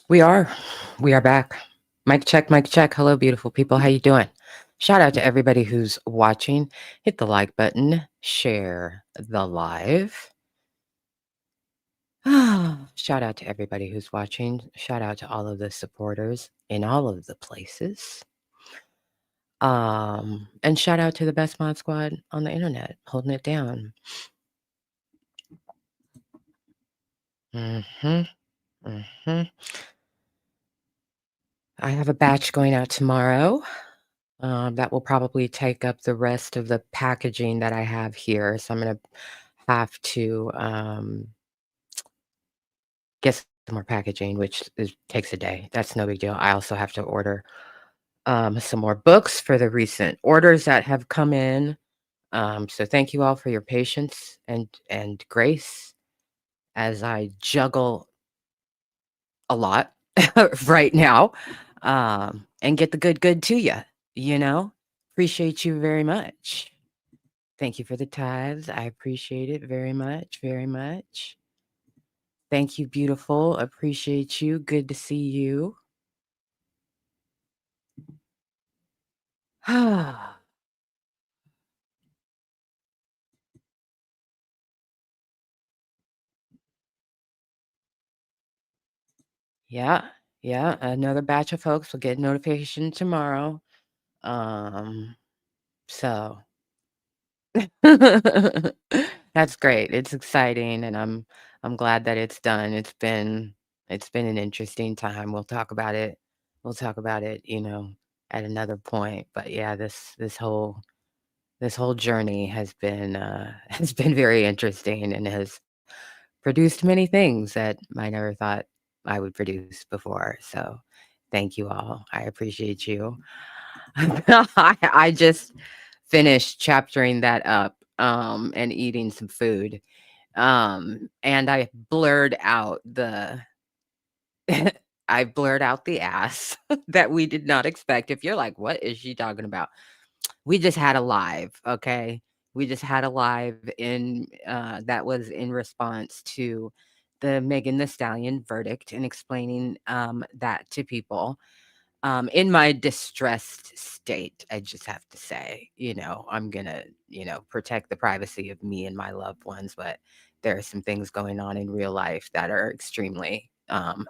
We are. We are back. Mic check, mic check. Hello, beautiful people. How you doing? Shout out to everybody who's watching. Hit the like button. Share the live. Shout out to everybody who's watching. Shout out to all of the supporters in all of the places. And shout out to the best mod squad on the internet, holding it down. Mm-hmm. Mm-hmm. I have a batch going out tomorrow. That will probably take up the rest of the packaging that I have here. So I'm gonna have to get some more packaging, takes a day. That's no big deal. I also have to order some more books for the recent orders that have come in. So thank you all for your patience and grace as I juggle a lot right now, and get the good to you. You know, appreciate you very much. Thank you for the tithes. I appreciate it very much, very much. Thank you, beautiful. Appreciate you. Good to see you. Yeah, yeah. Another batch of folks will get notification tomorrow. So that's great. It's exciting, and I'm glad that it's done. It's been an interesting time. We'll talk about it. We'll talk about it, at another point. But yeah, this whole journey has been has been very interesting and has produced many things that I never thought I would produce before. So thank you all. I appreciate you. I just finished chaptering that up and eating some food. And I blurred out the I blurred out the ass that we did not expect. If you're like, what is she talking about? We just had a live, okay? We just had a live that was in response to the Megan the Stallion verdict and explaining that to people. In my distressed state, I just have to say, I'm gonna, protect the privacy of me and my loved ones, but there are some things going on in real life that are extremely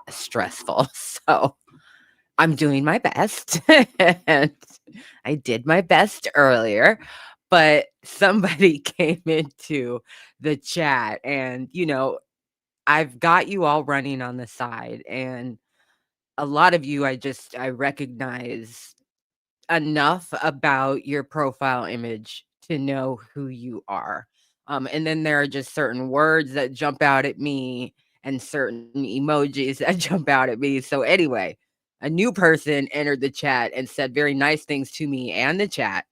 stressful. So I'm doing my best. And I did my best earlier, but somebody came into the chat and, I've got you all running on the side, and a lot of you I recognize enough about your profile image to know who you are. And then there are just certain words that jump out at me and certain emojis that jump out at me. So anyway, a new person entered the chat and said very nice things to me and the chat.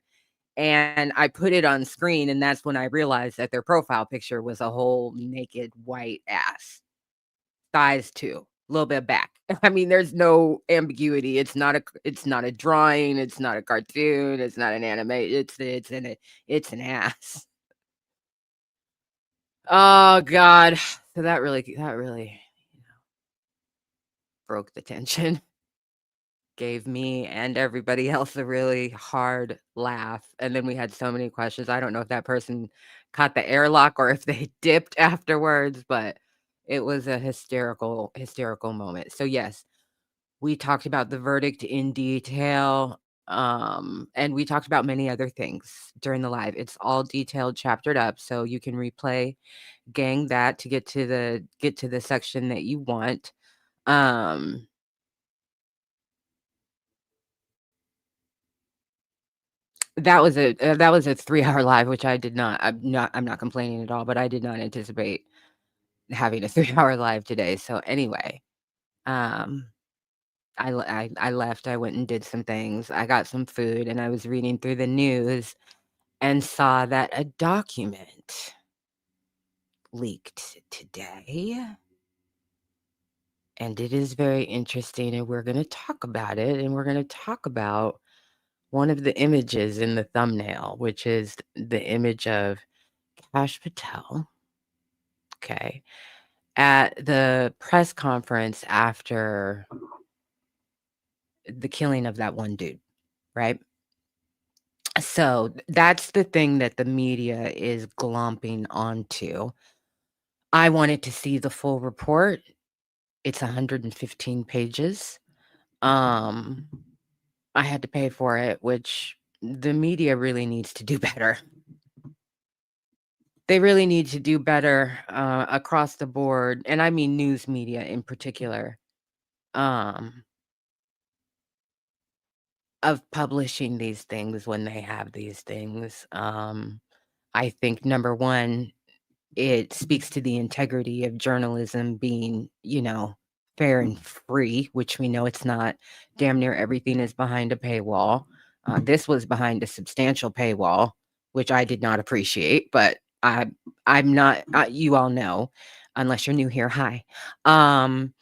And I put it on screen, and that's when I realized that their profile picture was a whole naked white ass. Thighs too, a little bit back. I mean, there's no ambiguity. It's not a drawing, it's not a cartoon, it's not an anime. It's an ass. Oh god. So that really broke the tension. Gave me and everybody else a really hard laugh. And then we had so many questions. I don't know if that person caught the airlock or if they dipped afterwards, but it was a hysterical moment. So yes, we talked about the verdict in detail, and we talked about many other things during the live. It's all detailed, chaptered up, so you can replay, gang that to get to the section that you want. Um, that was a 3-hour live, which I did not. I'm not complaining at all, but I did not anticipate having a 3-hour live today. So anyway, um, I left. I went and did some things. I got some food, and I was reading through the news and saw that a document leaked today. And it is very interesting, and we're going to talk about it. And we're going to talk about one of the images in the thumbnail, which is the image of Kash Patel. Okay. At the press conference after the killing of that one dude, right? So that's the thing that the media is glomping onto. I wanted to see the full report. It's 115 pages. Um, I had to pay for it, which the media really needs to do better. They really need to do better across the board, and I mean news media in particular, um, of publishing these things when they have these things. I think number one, it speaks to the integrity of journalism being, fair and free, which we know it's not. Damn near everything is behind a paywall. This was behind a substantial paywall, which I did not appreciate, but I'm not, you all know, unless you're new here, hi. Um,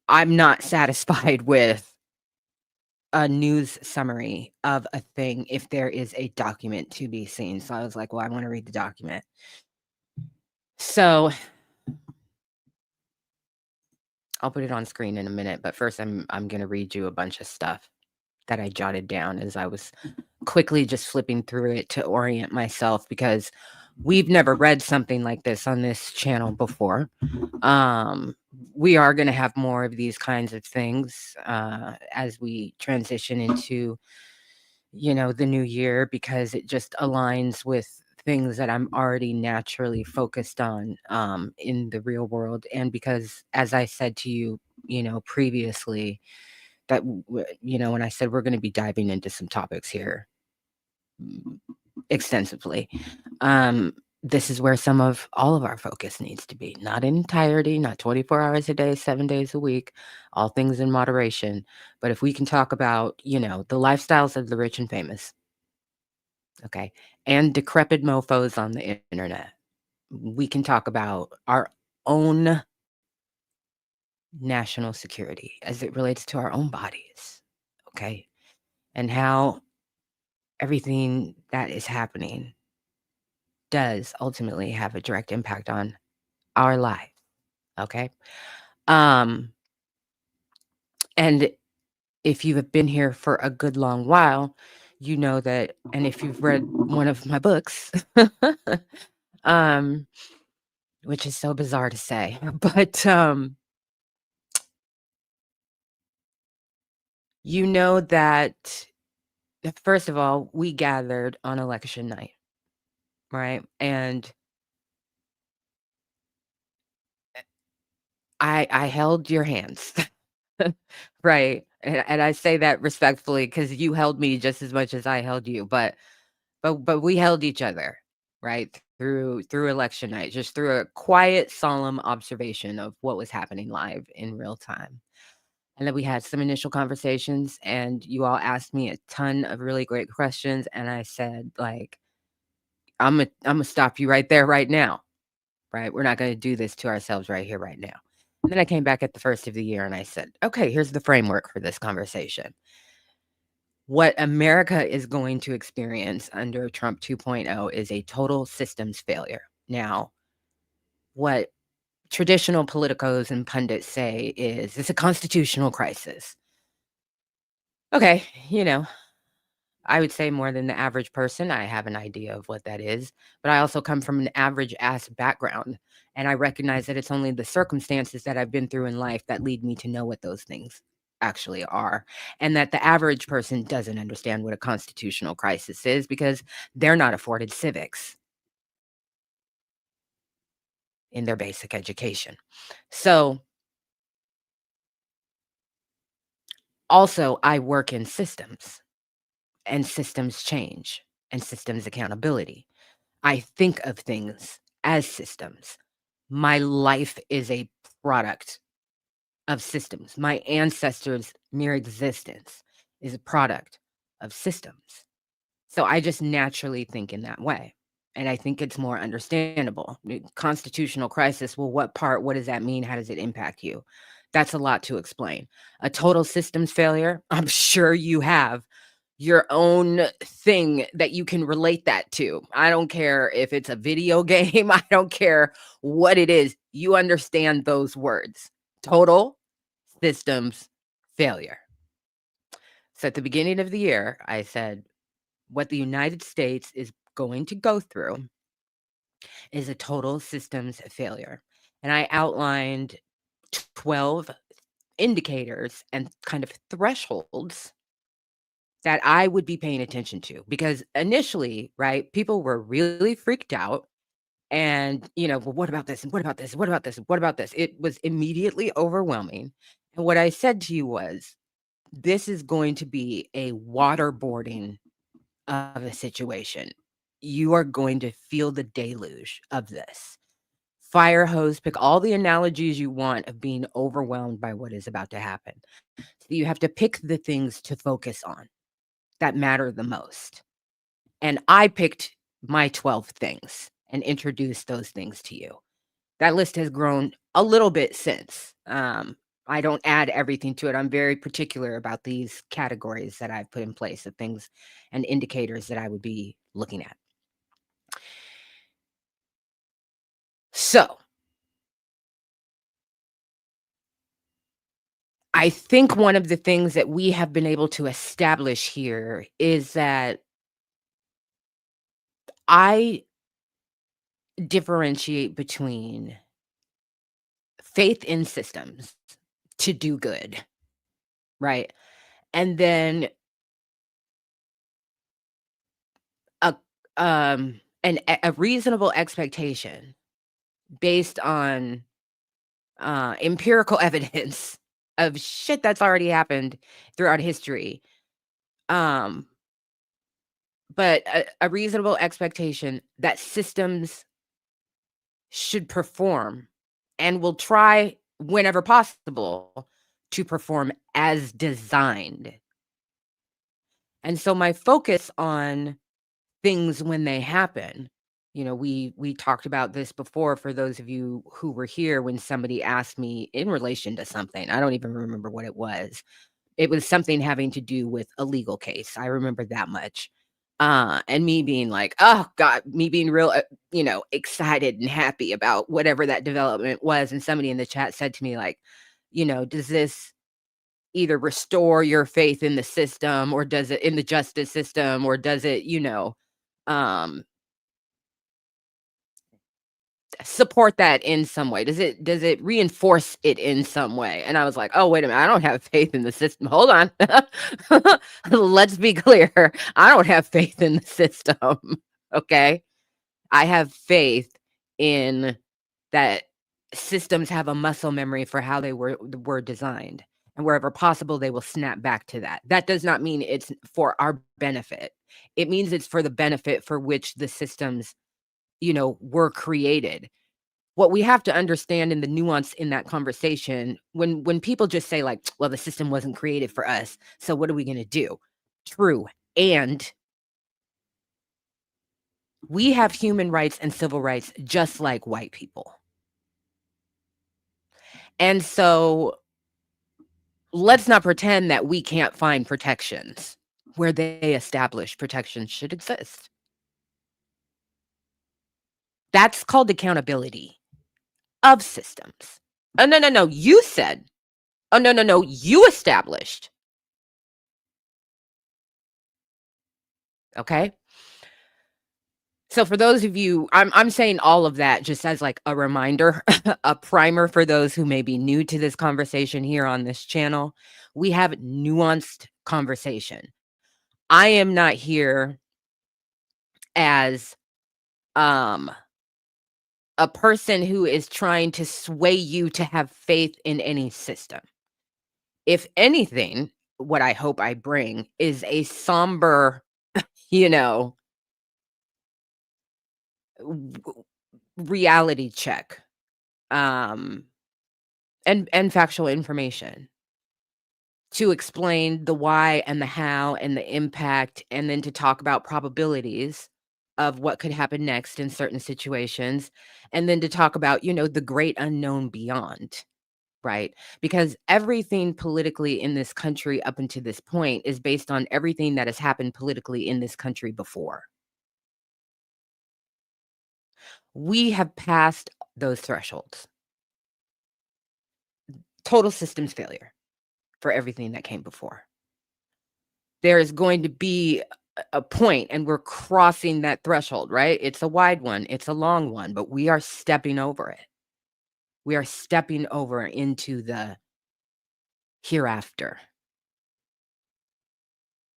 I'm not satisfied with a news summary of a thing if there is a document to be seen. So I was like, well, I want to read the document. So I'll put it on screen in a minute, but first I'm gonna read you a bunch of stuff that I jotted down as I was quickly just flipping through it to orient myself because we've never read something like this on this channel before. Um, we are gonna have more of these kinds of things as we transition into the new year because it just aligns with things that I'm already naturally focused on in the real world. And because, as I said to you, previously, that, when I said we're going to be diving into some topics here extensively, um, this is where some of all of our focus needs to be. Not in entirety, not 24 hours a day, 7 days a week, all things in moderation. But if we can talk about, the lifestyles of the rich and famous, okay, and decrepit mofos on the internet. We can talk about our own national security as it relates to our own bodies, okay, and how everything that is happening does ultimately have a direct impact on our life, okay? Um, and if you have been here for a good long while, you know that, and if you've read one of my books, um, which is so bizarre to say, but you know that, first of all, we gathered on election night, right? And I held your hands, right? And I say that respectfully because you held me just as much as I held you, but we held each other, right? Through election night, just through a quiet, solemn observation of what was happening live in real time. And then we had some initial conversations, and you all asked me a ton of really great questions, and I said, like, Imma stop you right there, right now, right? We're not gonna do this to ourselves right here, right now. And then I came back at the first of the year and I said, "Okay, here's the framework for this conversation. What America is going to experience under Trump 2.0 is a total systems failure." Now, what traditional politicos and pundits say is it's a constitutional crisis. Okay, I would say more than the average person. I have an idea of what that is, but I also come from an average ass background. And I recognize that it's only the circumstances that I've been through in life that lead me to know what those things actually are. And that the average person doesn't understand what a constitutional crisis is because they're not afforded civics in their basic education. So, also, I work in systems and systems change and systems accountability. I think of things as systems. My life is a product of systems. My ancestors' mere existence is a product of systems. So I just naturally think in that way. And I think it's more understandable. Constitutional crisis, well, what part? What does that mean? How does it impact you? That's a lot to explain. A total systems failure, I'm sure you have your own thing that you can relate that to. I don't care if it's a video game, I don't care what it is. you understand those words. Total systems failure. So at the beginning of the year, I said, what the United States is going to go through is a total systems failure. And I outlined 12 indicators and kind of thresholds that I would be paying attention to because initially, right, people were really freaked out and, well, what about this? And what about this? What about this? What about this? It was immediately overwhelming. And what I said to you was, this is going to be a waterboarding of a situation. You are going to feel the deluge of this. Fire hose, pick all the analogies you want of being overwhelmed by what is about to happen. So you have to pick the things to focus on that matter the most. And I picked my 12 things and introduced those things to you. That list has grown a little bit since. I don't add everything to it. I'm very particular about these categories that I've put in place of things and indicators that I would be looking at. So I think one of the things that we have been able to establish here is that I differentiate between faith in systems to do good, right? And then a a reasonable expectation based on empirical evidence of shit that's already happened throughout history. Um, but a reasonable expectation that systems should perform and will try whenever possible to perform as designed. And so my focus on things when they happen, we talked about this before for those of you who were here when somebody asked me in relation to something. I don't even remember what it was. It was something having to do with a legal case. I remember that much. And me being like, oh God, me being real, excited and happy about whatever that development was. And somebody in the chat said to me, like, does this either restore your faith in the system or does it in the justice system or does it, um, support that in some way? Does it reinforce it in some way? And I was like, "Oh, wait a minute. I don't have faith in the system. Hold on. Let's be clear. I don't have faith in the system." Okay? I have faith in that systems have a muscle memory for how they were designed, and wherever possible, they will snap back to that. That does not mean it's for our benefit. It means it's for the benefit for which the systems, were created. What we have to understand in the nuance in that conversation, when people just say like, "Well, the system wasn't created for us, so what are we gonna do?" True, and we have human rights and civil rights just like white people. And so let's not pretend that we can't find protections where they establish protections should exist. That's called accountability of systems. Oh, no, no, no. You said, oh, no, no, no. You established. Okay. So for those of you, I'm saying all of that just as like a reminder, a primer for those who may be new to this conversation here on this channel. We have nuanced conversation. I am not here as um a person who is trying to sway you to have faith in any system. If anything, what I hope I bring is a somber, you know, w- reality check, um, and factual information to explain the why and the how and the impact, and then to talk about probabilities of what could happen next in certain situations, and then to talk about, the great unknown beyond. Right? Because everything politically in this country up until this point is based on everything that has happened politically in this country before. We have passed those thresholds. Total systems failure for everything that came before. There is going to be a point, and we're crossing that threshold, right? It's a wide one, it's a long one, but we are stepping over it. We are stepping over into the hereafter.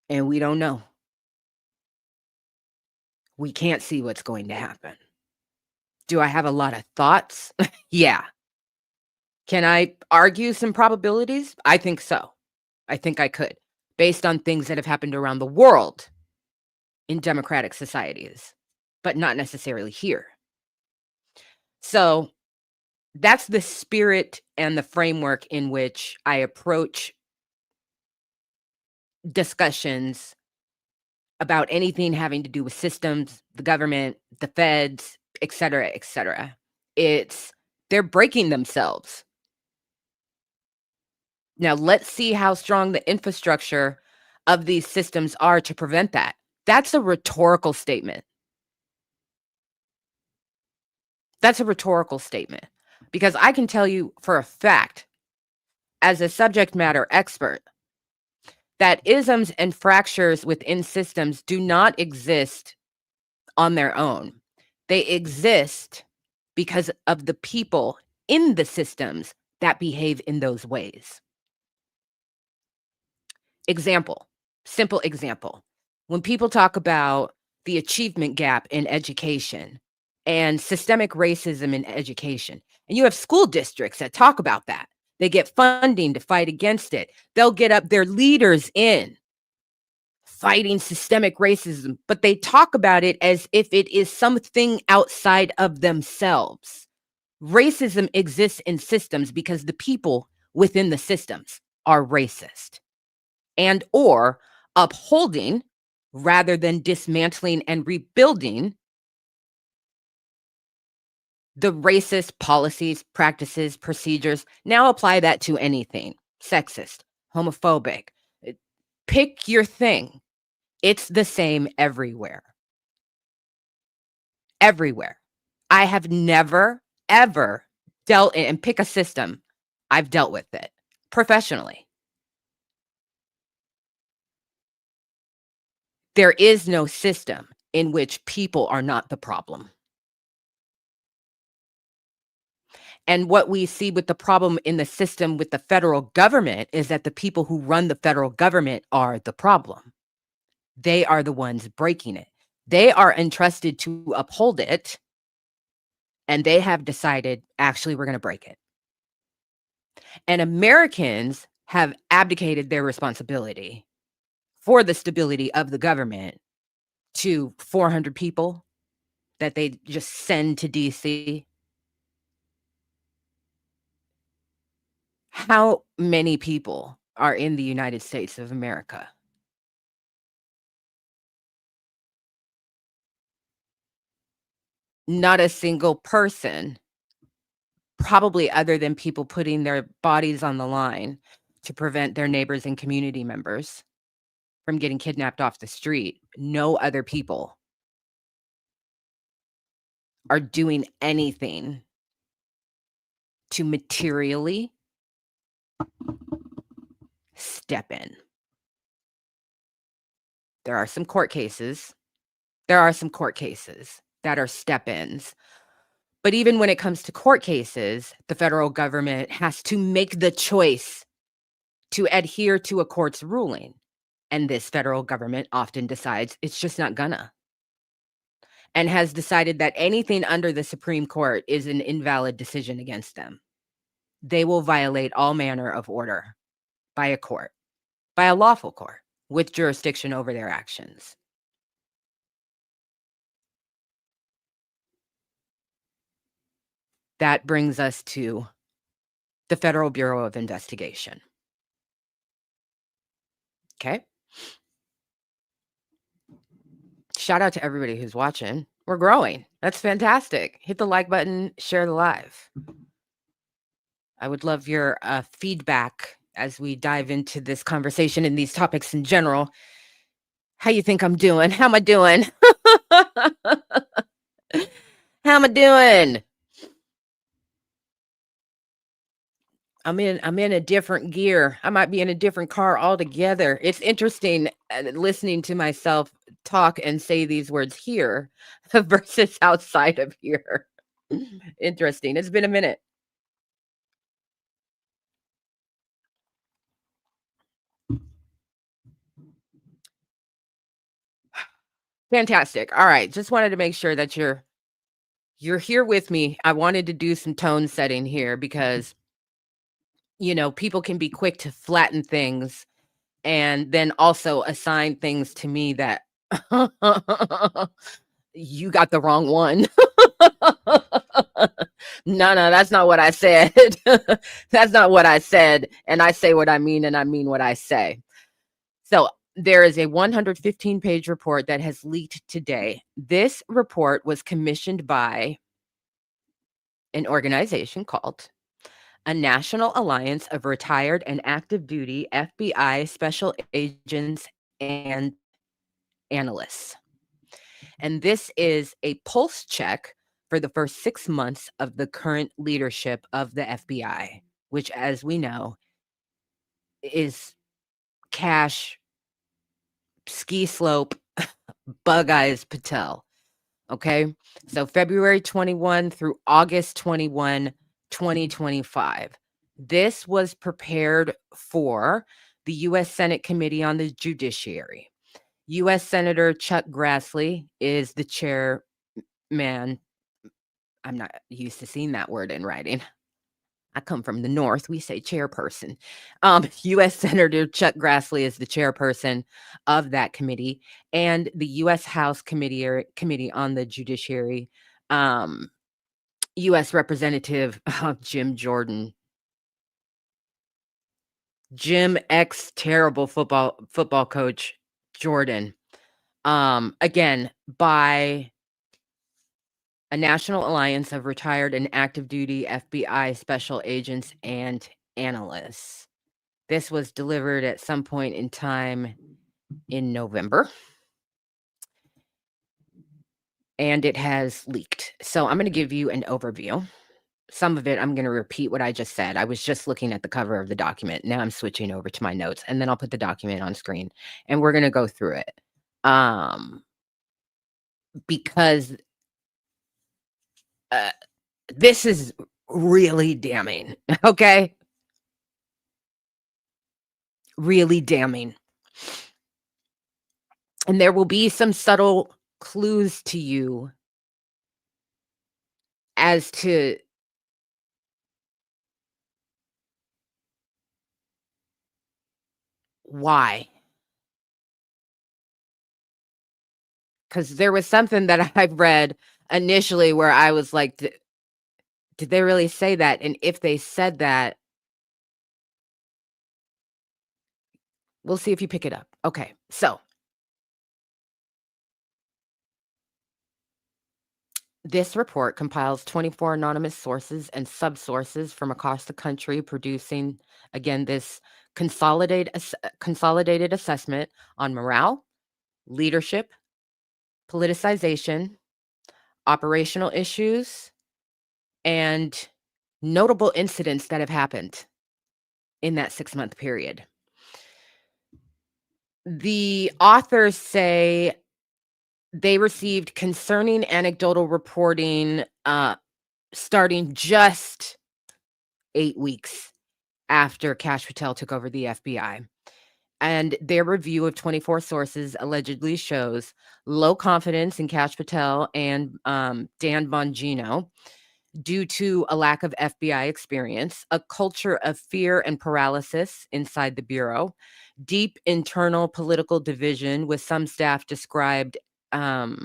And we don't know. We can't see what's going to happen. Do I have a lot of thoughts? Yeah. Can I argue some probabilities? I think so. I think I could, based on things that have happened around the world in democratic societies, but not necessarily here. So that's the spirit and the framework in which I approach discussions about anything having to do with systems, the government, the feds, et cetera, et cetera. They're breaking themselves. Now, let's see how strong the infrastructure of these systems are to prevent that. That's a rhetorical statement. That's a rhetorical statement, because I can tell you for a fact, as a subject matter expert, that isms and fractures within systems do not exist on their own. They exist because of the people in the systems that behave in those ways. Example, simple example. When people talk about the achievement gap in education and systemic racism in education, and you have school districts that talk about that, they get funding to fight against it. They'll get up their leaders in fighting systemic racism, but they talk about it as if it is something outside of themselves. Racism exists in systems because the people within the systems are racist and or upholding rather than dismantling and rebuilding the racist policies, practices, procedures. Now apply that to anything: sexist, homophobic. Pick your thing. It's the same everywhere. Everywhere. I have never, ever dealt in, and pick a system, I've dealt with it professionally. There is no system in which people are not the problem. And what we see with the problem in the system with the federal government is that the people who run the federal government are the problem. They are the ones breaking it. They are entrusted to uphold it, and they have decided, actually, we're going to break it. And Americans have abdicated their responsibility for the stability of the government to 400 people that they just send to DC. How many people are in the United States of America? Not a single person, probably, other than people putting their bodies on the line to prevent their neighbors and community members from getting kidnapped off the street. No other people are doing anything to materially step in. There are some court cases. There are some court cases that are step-ins. But even when it comes to court cases, the federal government has to make the choice to adhere to a court's ruling. And this federal government often decides it's just not gonna, and has decided that anything under the Supreme Court is an invalid decision against them. They will violate all manner of order by a court, by a lawful court, with jurisdiction over their actions. That brings us to the Federal Bureau of Investigation. Okay? Shout out to everybody who's watching. We're growing. That's fantastic. Hit the like button, share the live. I would love your feedback as we dive into this conversation and these topics in general. How you think I'm doing? How am I doing? How am I doing? I'm in a different gear. I might be in a different car altogether. It's interesting listening to myself talk and say these words here versus outside of here. Interesting. It's been a minute. Fantastic. All right. Just wanted to make sure that you're here with me. I wanted to do some tone setting here because, people can be quick to flatten things and then also assign things to me that you got the wrong one. No, no, that's not what I said. That's not what I said. And I say what I mean, and I mean what I say. So there is a 115-page report that has leaked today. This report was commissioned by an organization called a National Alliance of Retired and Active Duty FBI Special Agents and Analysts. And this is a pulse check for the first 6 months of the current leadership of the FBI, which, as we know, is Kash, Ski Slope, Bug Eyes Patel. Okay. So February 21 through August 21, 2025. This was prepared for the U.S. Senate Committee on the Judiciary. U.S. Senator Chuck Grassley is the chairman. I'm not used to seeing that word in writing. I come from the North. We say chairperson. U.S. Senator Chuck Grassley is the chairperson of that committee, and the U.S. House Committee on the Judiciary, U.S. Representative Jim Jordan, Jim X terrible football coach Jordan. Again, by a National Alliance of Retired and Active Duty FBI Special Agents and Analysts. This was delivered at some point in time in November, and it has leaked. So I'm going to give you an overview. Some of it, I'm going to repeat what I just said. I was just looking at the cover of the document. Now I'm switching over to my notes, and then I'll put the document on screen, and we're going to go through it. Because this is really damning, okay? Really damning. And there will be some subtle clues to you as to why. Because there was something that I read initially where I was like, did they really say that? And if they said that, we'll see if you pick it up. Okay, so this report compiles 24 anonymous sources and subsources from across the country, producing, again, this consolidated assessment on morale, leadership, politicization, operational issues, and notable incidents that have happened in that 6-month period. The authors say they received concerning anecdotal reporting starting just 8 weeks after Kash Patel took over the FBI. And their review of 24 sources allegedly shows low confidence in Kash Patel and Dan Bongino due to a lack of FBI experience, a culture of fear and paralysis inside the Bureau, deep internal political division with some staff described as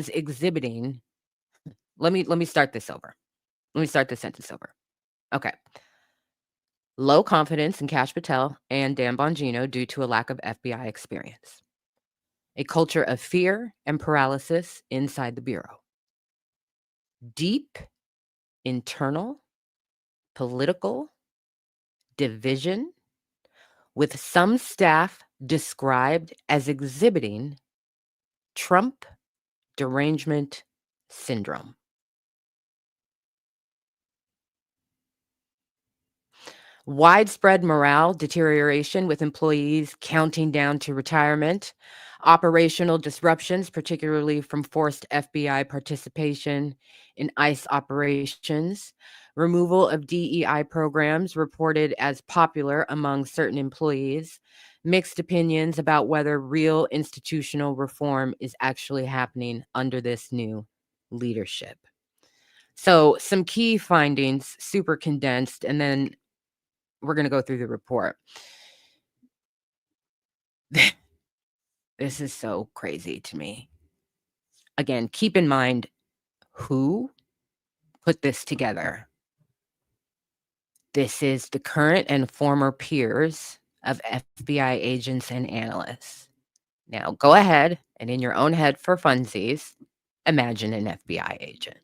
exhibiting. Let me start this over. Let me start this sentence over. Okay. Low confidence in Kash Patel and Dan Bongino due to a lack of FBI experience. A culture of fear and paralysis inside the Bureau. Deep internal political division with some staff described as exhibiting Trump derangement syndrome. Widespread morale deterioration with employees counting down to retirement, operational disruptions, particularly from forced FBI participation in ICE operations, removal of DEI programs reported as popular among certain employees, mixed opinions about whether real institutional reform is actually happening under this new leadership. So, some key findings, super condensed, and then we're going to go through the report. This is so crazy to me. Again, keep in mind who put this together. This is the current and former peers of FBI agents and analysts. Now, go ahead and in your own head for funsies, imagine an FBI agent.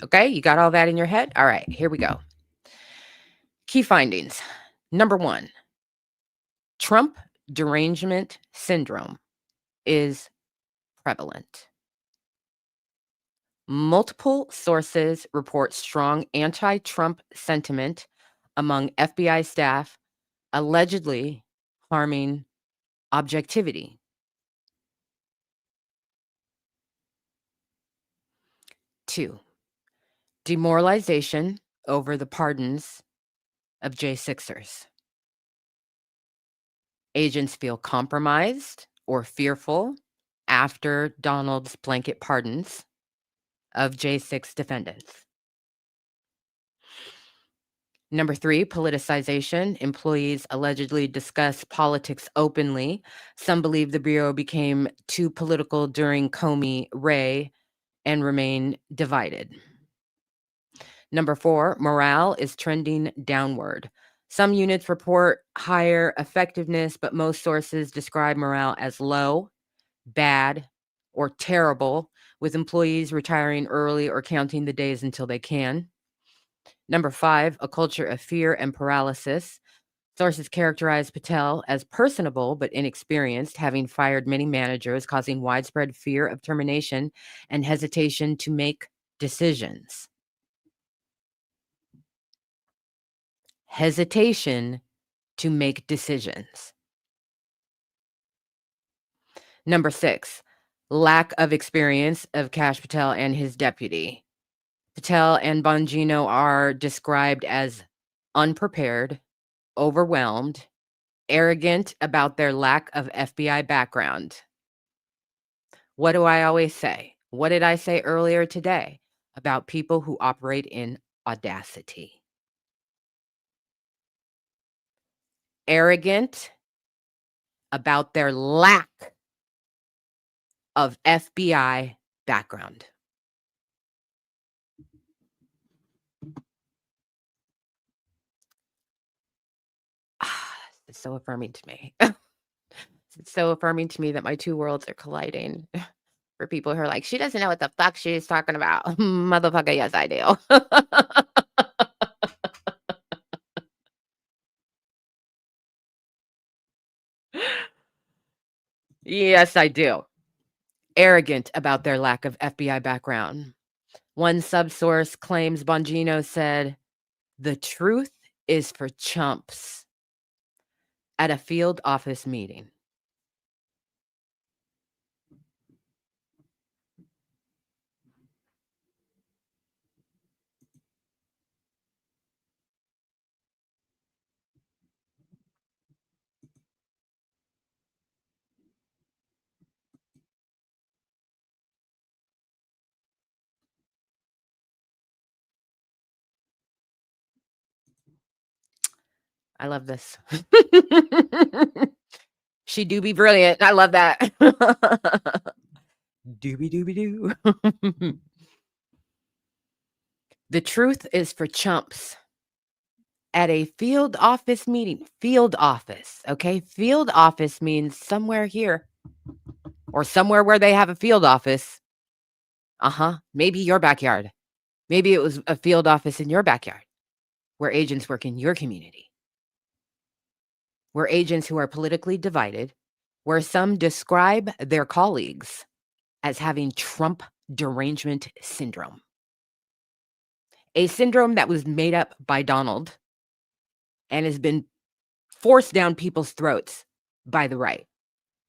Okay, you got all that in your head? All right, here we go. Key findings. Number 1, Trump derangement syndrome is prevalent. Multiple sources report strong anti-Trump sentiment among FBI staff, allegedly harming objectivity. 2, demoralization over the pardons of JSixers. Agents feel compromised or fearful after Donald's blanket pardons of J6 defendants. Number 3, politicization. Employees allegedly discuss politics openly. Some believe the Bureau became too political during Comey Ray and remain divided. Number 4, morale is trending downward. Some units report higher effectiveness, but most sources describe morale as low, bad, or terrible, with employees retiring early or counting the days until they can. Number 5, a culture of fear and paralysis. Sources characterize Patel as personable but inexperienced, having fired many managers, causing widespread fear of termination and hesitation to make decisions. Hesitation to make decisions. Number 6, lack of experience of Kash Patel and his deputy. Patel and Bongino are described as unprepared, overwhelmed, arrogant about their lack of FBI background. What do I always say? What did I say earlier today about people who operate in audacity? Arrogant about their lack of FBI background. It's so affirming to me. It's so affirming to me that my two worlds are colliding. For people who are like, she doesn't know what the fuck she's talking about. Motherfucker, yes, I do. Yes, I do. Arrogant about their lack of FBI background. One subsource claims Bongino said, "The truth is for chumps," at a field office meeting. I love this. She do be brilliant. I love that. Dooby dooby doo. The truth is for chumps. At a field office meeting. Field office, okay? Field office means somewhere here or somewhere where they have a field office. Maybe your backyard. Maybe it was a field office in your backyard where agents work in your community. Where agents who are politically divided, where some describe their colleagues as having Trump derangement syndrome. a syndrome that was made up by Donald and has been forced down people's throats by the right,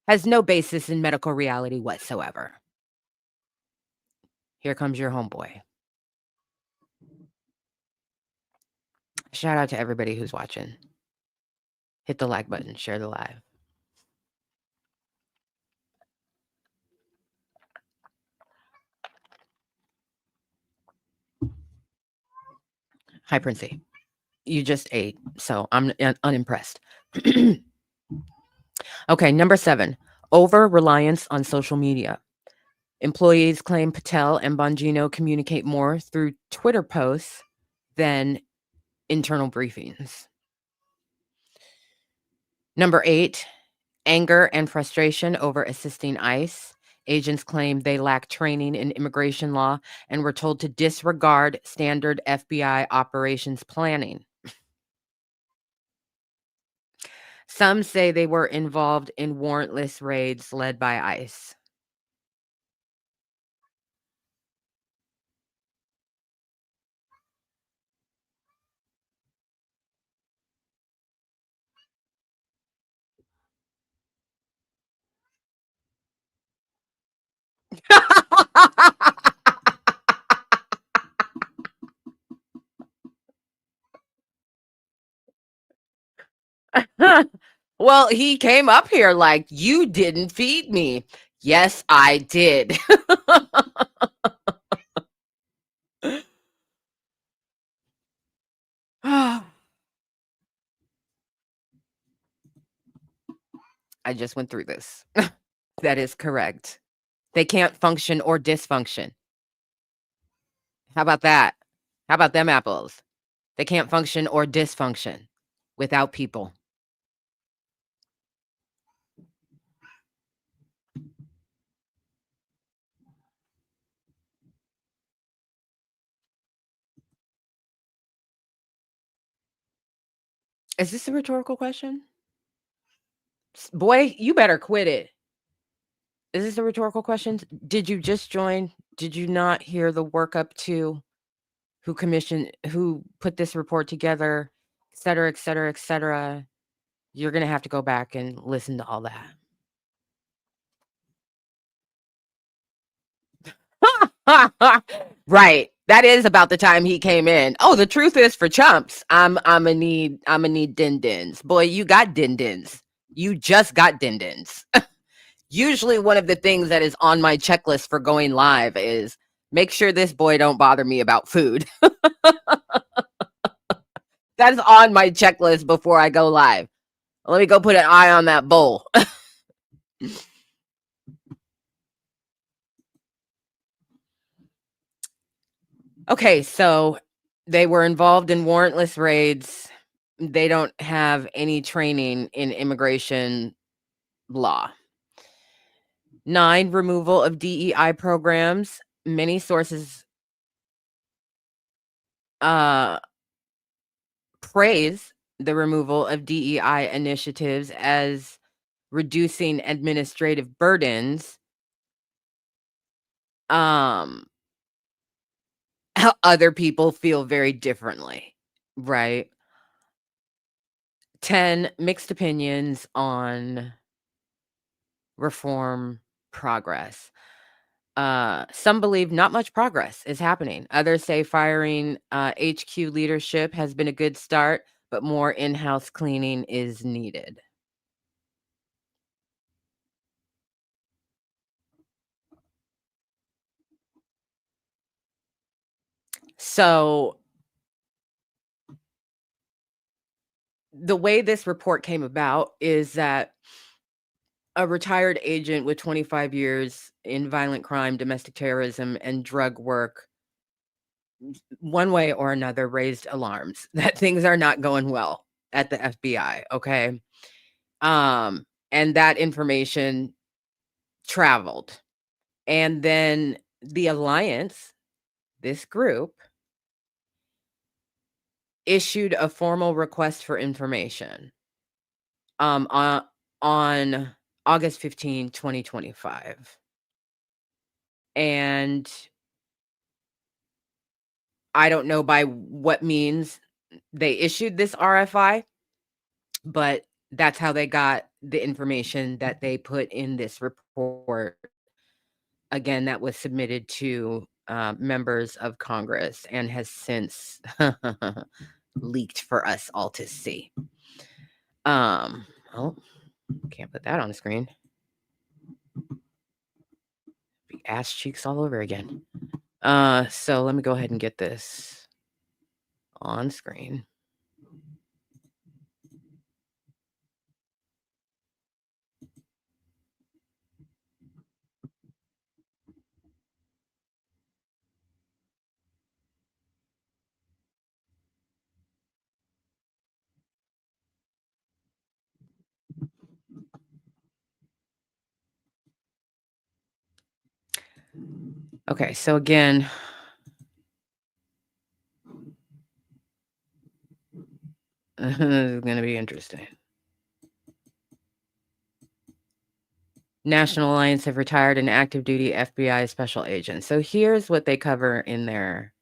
has no basis in medical reality whatsoever. Here comes your homeboy. Shout out to everybody who's watching. Hit the like button, share the live. Hi, Princy. You just ate, so I'm unimpressed. Okay, number 7, over-reliance on social media. Employees claim Patel and Bongino communicate more through Twitter posts than internal briefings. Number 8, anger and frustration over assisting ICE. Agents claim they lack training in immigration law and were told to disregard standard FBI operations planning. Some say they were involved in warrantless raids led by ICE. Well, he came up here like, "You didn't feed me." Yes, I did. I just went through this. That is correct. They can't function or dysfunction. How about that? How about them apples? They can't function or dysfunction without people. Is this a rhetorical question? Boy, you better quit it. Is this a rhetorical question? Did you just join? Did you not hear the workup to who put this report together, et cetera, et cetera, et cetera? You're gonna have to go back and listen to all that. Right. That is about the time he came in. Oh, the truth is for chumps, I'ma need din-dins. Boy, you got din-dins. You just got din-dins. Usually one of the things that is on my checklist for going live is make sure this boy don't bother me about food. That's on my checklist before I go live. Let me go put an eye on that bowl. Okay, so they were involved in warrantless raids. They don't have any training in immigration law. 9, removal of DEI programs. Many sources praise the removal of DEI initiatives as reducing administrative burdens. Other people feel very differently, right? 10, mixed opinions on reform progress. Some believe not much progress is happening. Others say firing HQ leadership has been a good start, but more in-house cleaning is needed. So the way this report came about is that a retired agent with 25 years in violent crime, domestic terrorism, and drug work, one way or another, raised alarms that things are not going well at the FBI. Okay. And that information traveled. And then the Alliance, this group, issued a formal request for information on August 15, 2025. And I don't know by what means they issued this RFI, but that's how they got the information that they put in this report. Again, that was submitted to members of Congress and has since leaked for us all to see. Oh, can't put that on the screen. Be ass cheeks all over again. So let me go ahead and get this on screen. Okay, so again, this is going to be interesting. National Alliance have retired an active duty FBI special agent. So here's what they cover in their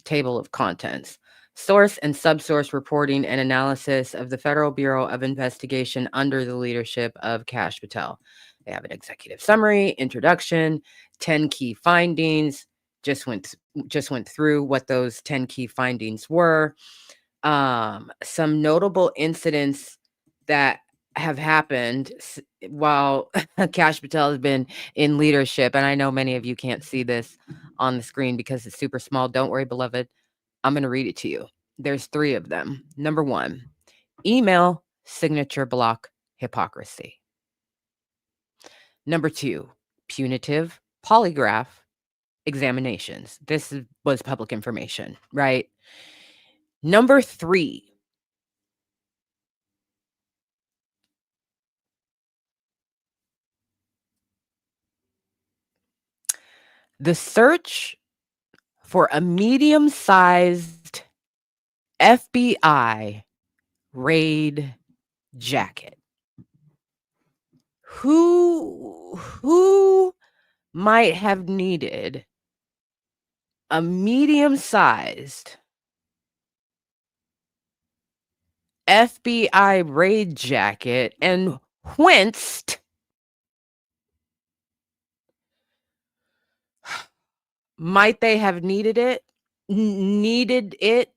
table of contents. Source and subsource reporting and analysis of the Federal Bureau of Investigation under the leadership of Kash Patel. They have an executive summary, introduction, 10 key findings. Just went through what those 10 key findings were. Some notable incidents that have happened while Kash Patel has been in leadership, and I know many of you can't see this on the screen because it's super small. Don't worry, beloved. I'm going to read it to you. There's 3 of them. Number 1, email signature block hypocrisy. Number 2, punitive polygraph examinations. Was public information, right? Number 3, the search for a medium-sized FBI raid jacket. Who might have needed a medium-sized FBI raid jacket, and whence might they have needed it? Needed it?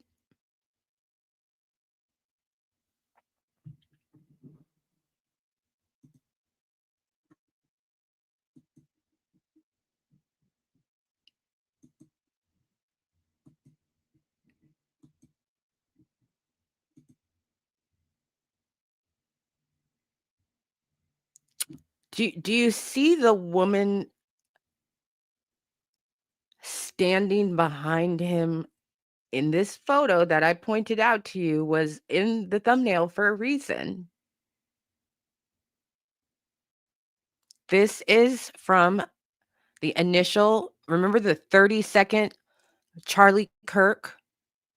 Do you see the woman standing behind him in this photo that I pointed out to you was in the thumbnail for a reason? This is from the initial, remember the 30-second Charlie Kirk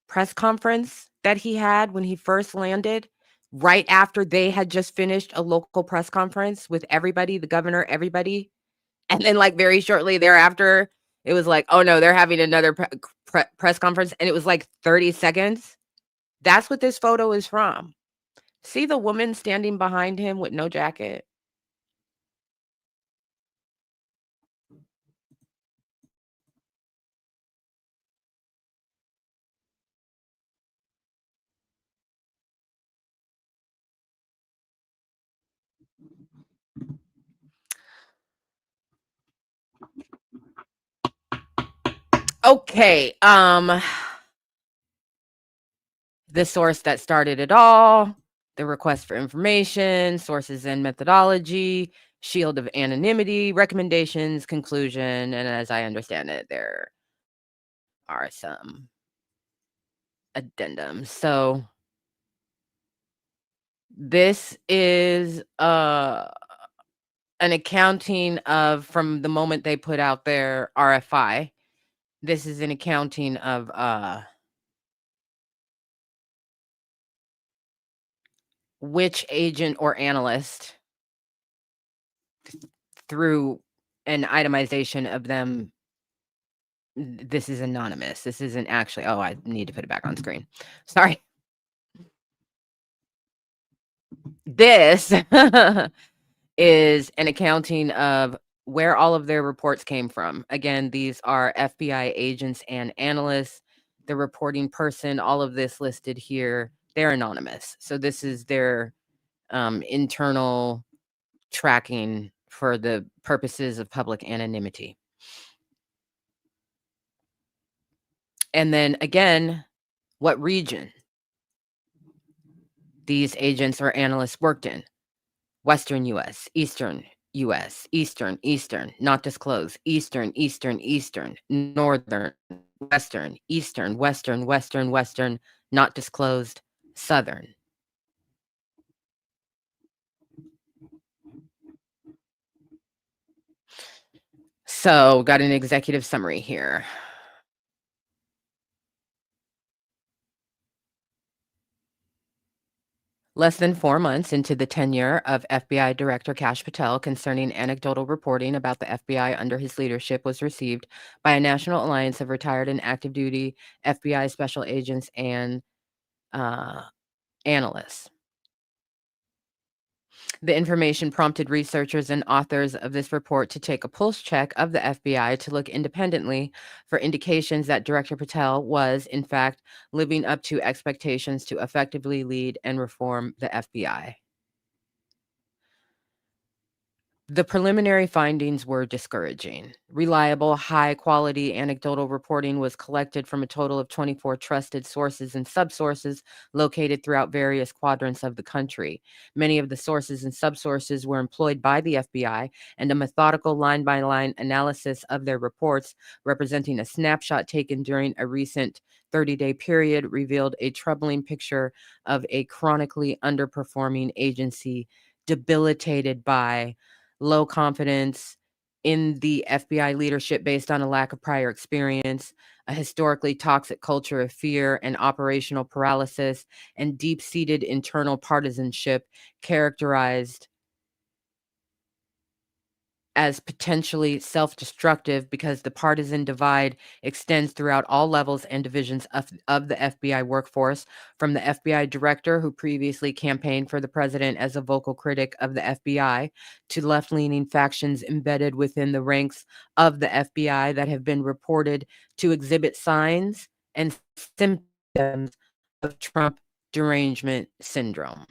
press conference that he had when he first landed, right after they had just finished a local press conference with everybody, the governor, everybody. And then, like, very shortly thereafter, it was like, oh no, they're having another press conference. And it was like 30 seconds. That's what this photo is from. See the woman standing behind him with no jacket? Okay. The source that started it all, the request for information, sources and methodology, shield of anonymity, recommendations, conclusion, and as I understand it, there are some addendums. So this is an accounting of from the moment they put out their RFI. This is an accounting of which agent or analyst through an itemization of them This is anonymous. This isn't actually oh, I need to put it back on screen. Sorry. This is an accounting of where all of their reports came from. Again, these are FBI agents and analysts, the reporting person, all of this listed here, they're anonymous. So this is their internal tracking for the purposes of public anonymity. And then again, what region these agents or analysts worked in. Western US, Eastern US, Eastern, not disclosed, Eastern, Northern, Western, not disclosed, Southern. So, got an executive summary here. Less than 4 months into the tenure of FBI Director Kash Patel, concerning anecdotal reporting about the FBI under his leadership was received by a national alliance of retired and active duty FBI special agents and analysts. The information prompted researchers and authors of this report to take a pulse check of the FBI to look independently for indications that Director Patel was, in fact, living up to expectations to effectively lead and reform the FBI. The preliminary findings were discouraging. Reliable, high-quality anecdotal reporting was collected from a total of 24 trusted sources and subsources located throughout various quadrants of the country. Many of the sources and subsources were employed by the FBI, and a methodical line-by-line analysis of their reports, representing a snapshot taken during a recent 30-day period, revealed a troubling picture of a chronically underperforming agency debilitated by low confidence in the FBI leadership based on a lack of prior experience, a historically toxic culture of fear and operational paralysis, and deep-seated internal partisanship characterized as potentially self-destructive because the partisan divide extends throughout all levels and divisions of the FBI workforce, from the FBI director who previously campaigned for the president as a vocal critic of the FBI, to left-leaning factions embedded within the ranks of the FBI that have been reported to exhibit signs and symptoms of Trump derangement syndrome.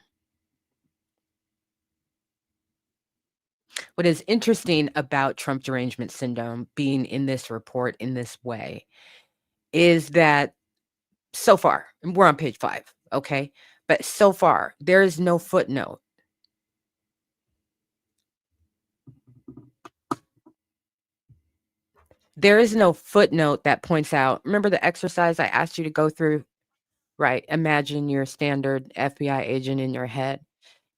What is interesting about Trump derangement syndrome being in this report in this way is that so far, and we're on page 5, okay? But so far, there is no footnote. There is no footnote that points out, remember the exercise I asked you to go through? Right. Imagine your standard FBI agent in your head.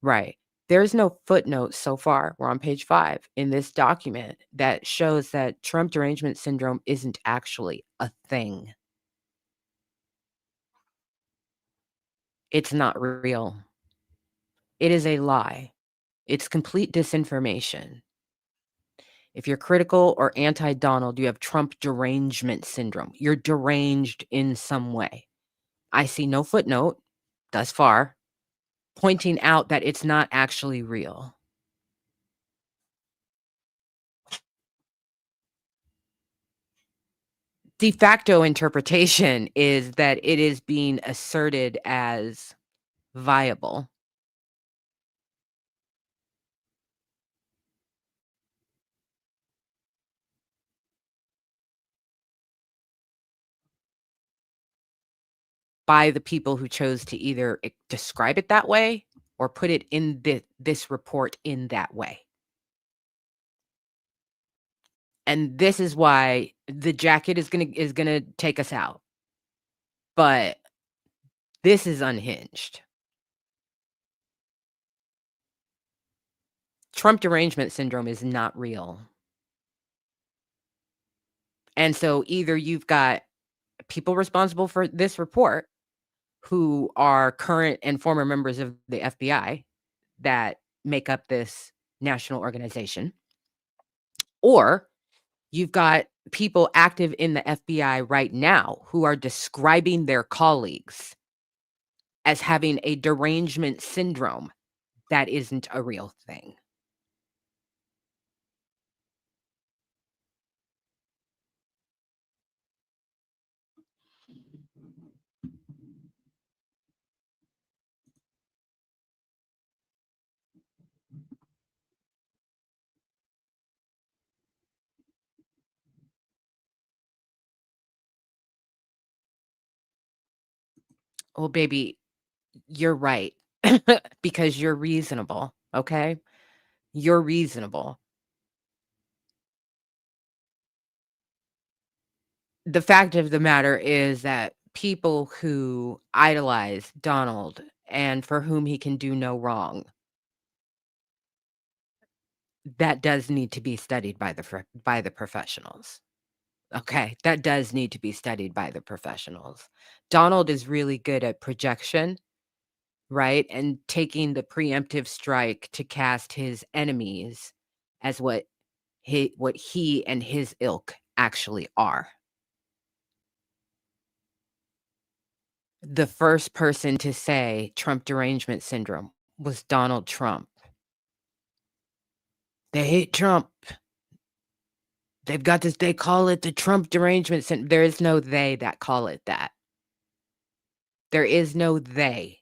Right. There's no footnote so far. We're on page 5 in this document that shows that Trump derangement syndrome isn't actually a thing. It's not real. It is a lie. It's complete disinformation. If you're critical or anti-Donald, you have Trump derangement syndrome. You're deranged in some way. I see no footnote thus far pointing out that it's not actually real. De facto interpretation is that it is being asserted as viable. By the people who chose to either describe it that way or put it in this report in that way. And this is why the jacket is gonna take us out. But this is unhinged. Trump derangement syndrome is not real. And so either you've got people responsible for this report who are current and former members of the FBI that make up this national organization, or you've got people active in the FBI right now who are describing their colleagues as having a derangement syndrome. That isn't a real thing. Well, baby, you're right because you're reasonable, okay? You're reasonable. The fact of the matter is that people who idolize Donald and for whom he can do no wrong, that does need to be studied by the professionals. Okay, that does need to be studied by the professionals. Donald is really good at projection, right? And taking the preemptive strike to cast his enemies as what he and his ilk actually are. The first person to say Trump derangement syndrome was Donald Trump. They hate Trump. They've got this, they call it the Trump derangement syndrome. There is no they that call it that. There is no they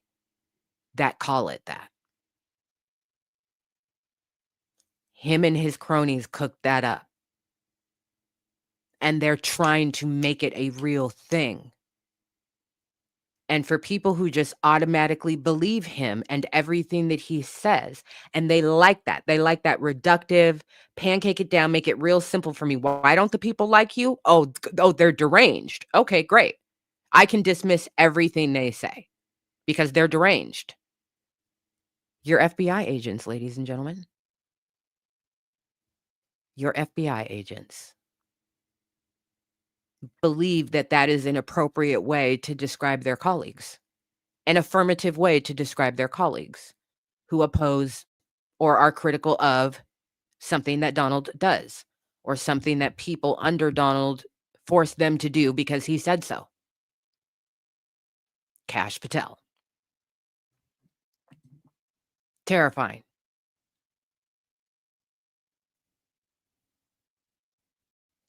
that call it that. Him and his cronies cooked that up. And they're trying to make it a real thing. And for people who just automatically believe him and everything that he says, and they like that reductive, pancake it down, make it real simple for me. Why don't the people like you? Oh, they're deranged. Okay, great. I can dismiss everything they say because they're deranged. You're FBI agents, ladies and gentlemen. Your FBI agents believe that that is an appropriate way to describe their colleagues, an affirmative way to describe their colleagues who oppose or are critical of something that Donald does or something that people under Donald forced them to do because he said so. Kash Patel. Terrifying.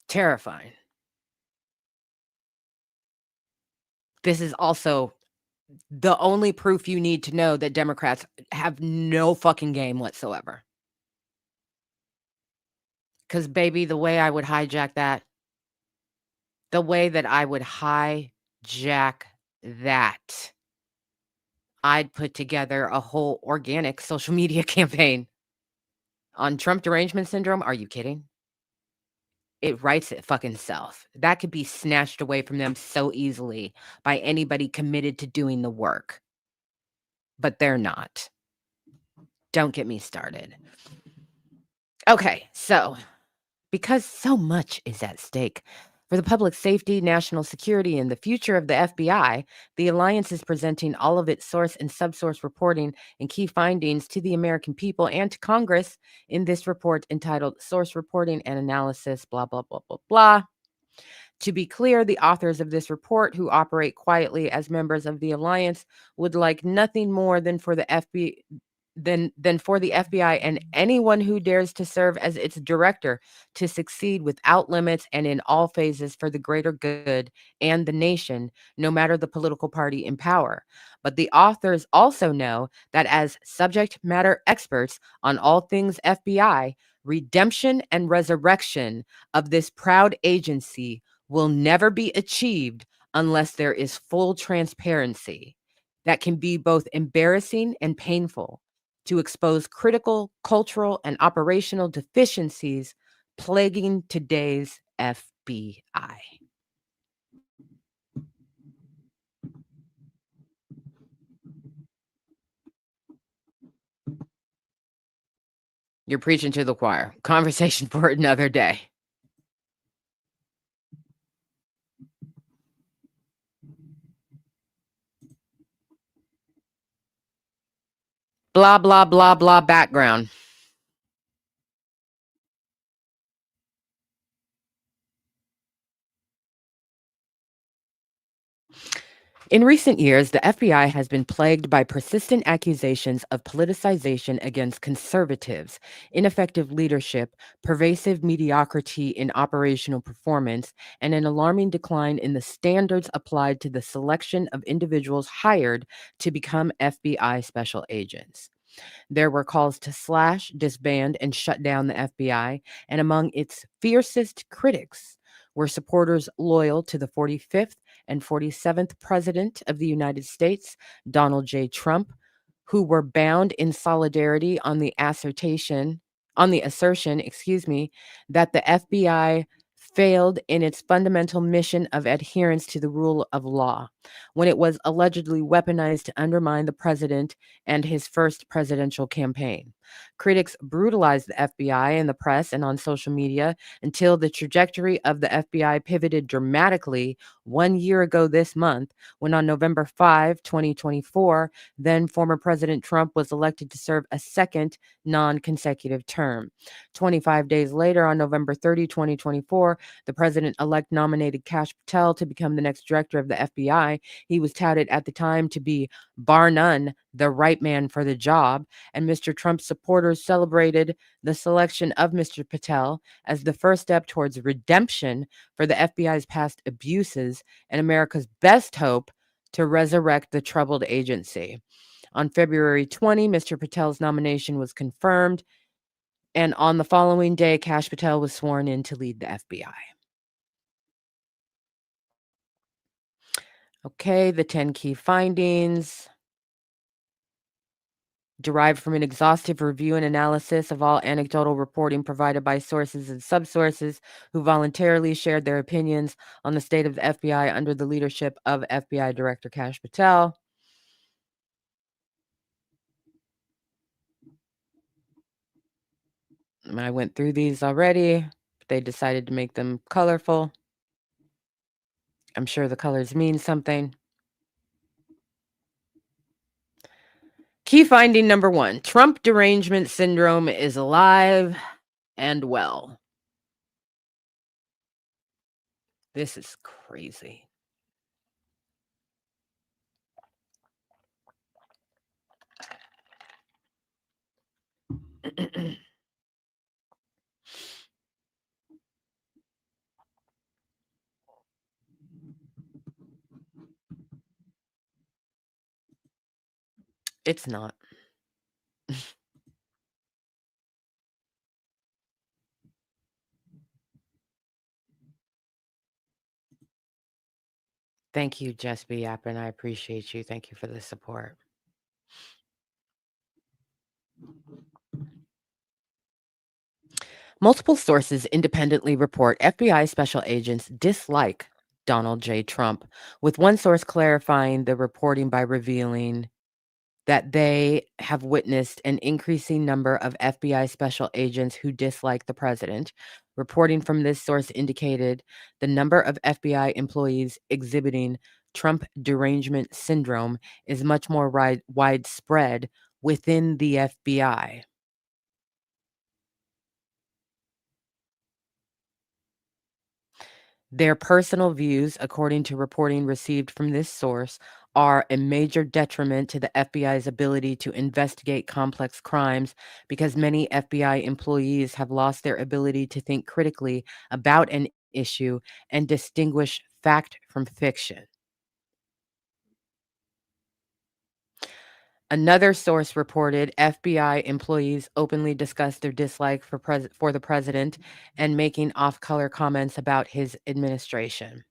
Terrifying. This is also the only proof you need to know that Democrats have no fucking game whatsoever. Because, baby, the way I would hijack that, the way that I would hijack that, I'd put together a whole organic social media campaign on Trump derangement syndrome. Are you kidding? It writes it fucking self. That could be snatched away from them so easily by anybody committed to doing the work. But they're not. Don't get me started. Okay, so because so much is at stake for the public safety, national security, and the future of the FBI, the Alliance is presenting all of its source and subsource reporting and key findings to the American people and to Congress in this report entitled Source Reporting and Analysis, blah, blah, blah, blah, blah. To be clear, the authors of this report, who operate quietly as members of the Alliance, would like nothing more than for the FBI and anyone who dares to serve as its director to succeed without limits and in all phases for the greater good and the nation, no matter the political party in power. But the authors also know that as subject matter experts on all things FBI, redemption and resurrection of this proud agency will never be achieved unless there is full transparency. That can be both embarrassing and painful to expose critical, cultural, and operational deficiencies plaguing today's FBI. You're preaching to the choir. Conversation for another day. Blah, blah, blah, blah, background. In recent years, the FBI has been plagued by persistent accusations of politicization against conservatives, ineffective leadership, pervasive mediocrity in operational performance, and an alarming decline in the standards applied to the selection of individuals hired to become FBI special agents. There were calls to slash, disband, and shut down the FBI, and among its fiercest critics were supporters loyal to the 45th and 47th President of the United States, Donald J. Trump, who were bound in solidarity on the assertion, that the FBI failed in its fundamental mission of adherence to the rule of law when it was allegedly weaponized to undermine the president and his first presidential campaign. Critics brutalized the FBI in the press and on social media until the trajectory of the FBI pivoted dramatically 1 year ago this month, when on November 5, 2024, then former President Trump was elected to serve a second non consecutive term. 25 days later, on November 30, 2024, the president elect nominated Kash Patel to become the next director of the FBI. He was touted at the time to be, bar none, the right man for the job, and Mr. Trump's supporters celebrated the selection of Mr. Patel as the first step towards redemption for the FBI's past abuses and America's best hope to resurrect the troubled agency. On February 20, Mr. Patel's nomination was confirmed, and on the following day, Kash Patel was sworn in to lead the FBI. Okay, the 10 key findings derived from an exhaustive review and analysis of all anecdotal reporting provided by sources and subsources who voluntarily shared their opinions on the state of the FBI under the leadership of FBI Director Kash Patel. I went through these already. They decided to make them colorful. I'm sure the colors mean something. Key finding number 1: Trump derangement syndrome is alive and well. This is crazy. It's not. Thank you, Just Be Yappin'. I appreciate you. Thank you for the support. Multiple sources independently report FBI special agents dislike Donald J. Trump, with one source clarifying the reporting by revealing that they have witnessed an increasing number of FBI special agents who dislike the president. Reporting from this source indicated the number of FBI employees exhibiting Trump derangement syndrome is much more widespread within the FBI. Their personal views, according to reporting received from this source, are a major detriment to the FBI's ability to investigate complex crimes because many FBI employees have lost their ability to think critically about an issue and distinguish fact from fiction. Another source reported FBI employees openly discussed their dislike for the president and making off-color comments about his administration.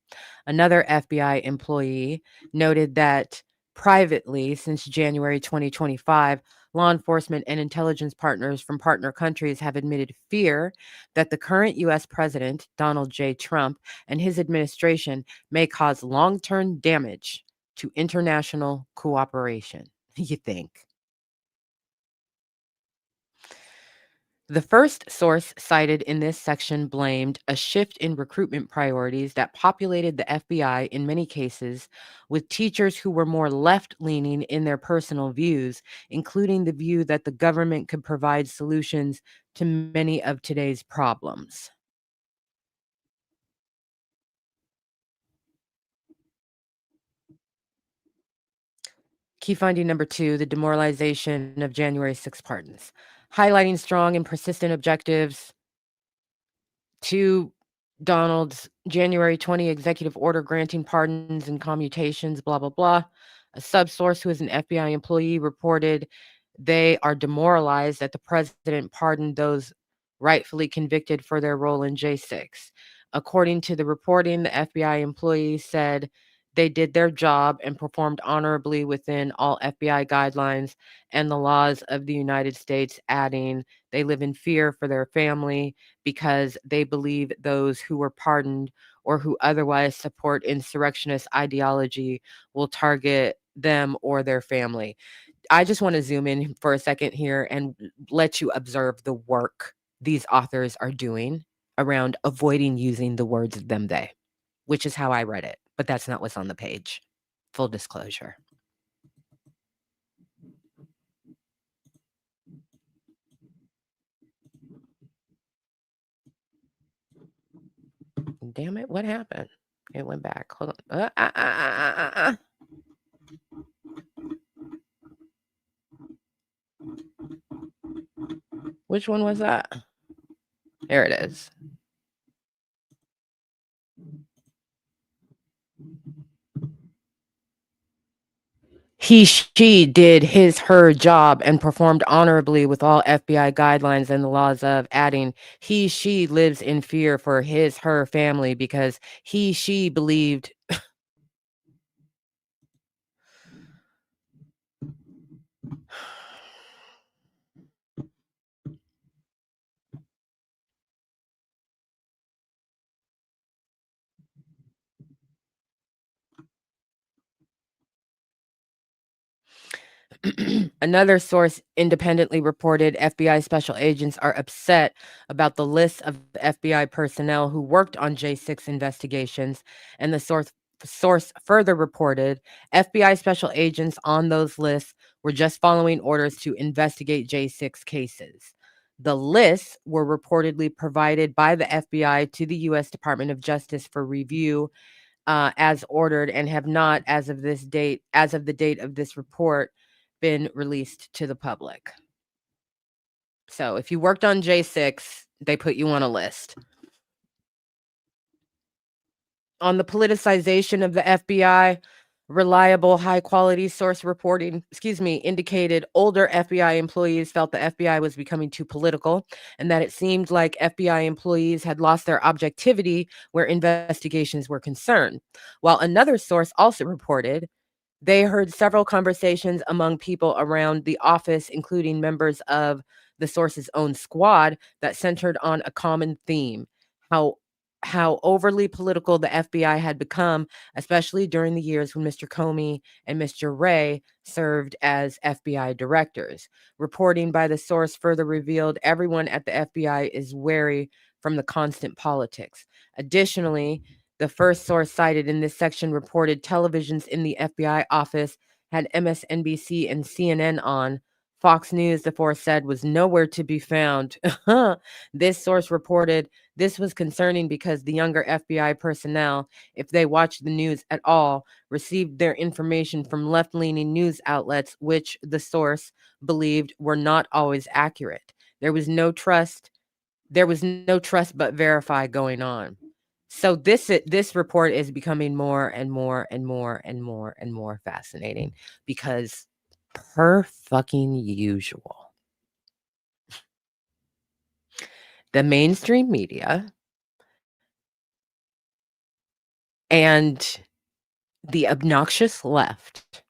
Another FBI employee noted that privately, since January 2025, law enforcement and intelligence partners from partner countries have admitted fear that the current U.S. President, Donald J. Trump, and his administration may cause long-term damage to international cooperation. You think? The first source cited in this section blamed a shift in recruitment priorities that populated the FBI in many cases with teachers who were more left leaning in their personal views, including the view that the government could provide solutions to many of today's problems. Key finding number 2, the demoralization of January 6 pardons. Highlighting strong and persistent objectives to Donald's January 20 executive order granting pardons and commutations, blah, blah, blah. A subsource who is an FBI employee reported they are demoralized that the president pardoned those rightfully convicted for their role in J6. According to the reporting, the FBI employee said they did their job and performed honorably within all FBI guidelines and the laws of the United States, adding they live in fear for their family because they believe those who were pardoned or who otherwise support insurrectionist ideology will target them or their family. I just want to zoom in for a second here and let you observe the work these authors are doing around avoiding using the words them, they, which is how I read it, but that's not what's on the page. Full disclosure. Damn it, what happened? It went back. Hold on. Which one was that? There it is. She did her job and performed honorably with all FBI guidelines and the laws of, adding she lives in fear for her family because she believed. Another source independently reported FBI special agents are upset about the list of FBI personnel who worked on J6 investigations, and the source further reported FBI special agents on those lists were just following orders to investigate J6 cases. The lists were reportedly provided by the FBI to the U.S. Department of Justice for review as ordered, and have not, as of the date of this report, been released to the public. So if you worked on J6, they put you on a list. On the politicization of the FBI, reliable, high-quality source reporting, indicated older FBI employees felt the FBI was becoming too political and that it seemed like FBI employees had lost their objectivity where investigations were concerned. While another source also reported they heard several conversations among people around the office, including members of the source's own squad, that centered on a common theme: how how overly political the FBI had become, especially during the years when Mr. Comey and Mr. Wray served as FBI directors. Reporting by the source further revealed everyone at the FBI is wary from the constant politics. Additionally, the first source cited in this section reported televisions in the FBI office had MSNBC and CNN on. Fox News, the force said, was nowhere to be found. This source reported this was concerning because the younger FBI personnel, if they watched the news at all, received their information from left-leaning news outlets, which the source believed were not always accurate. There was no trust but verify going on. So this report is becoming more and more and more and more and more fascinating because per fucking usual, the mainstream media and the obnoxious left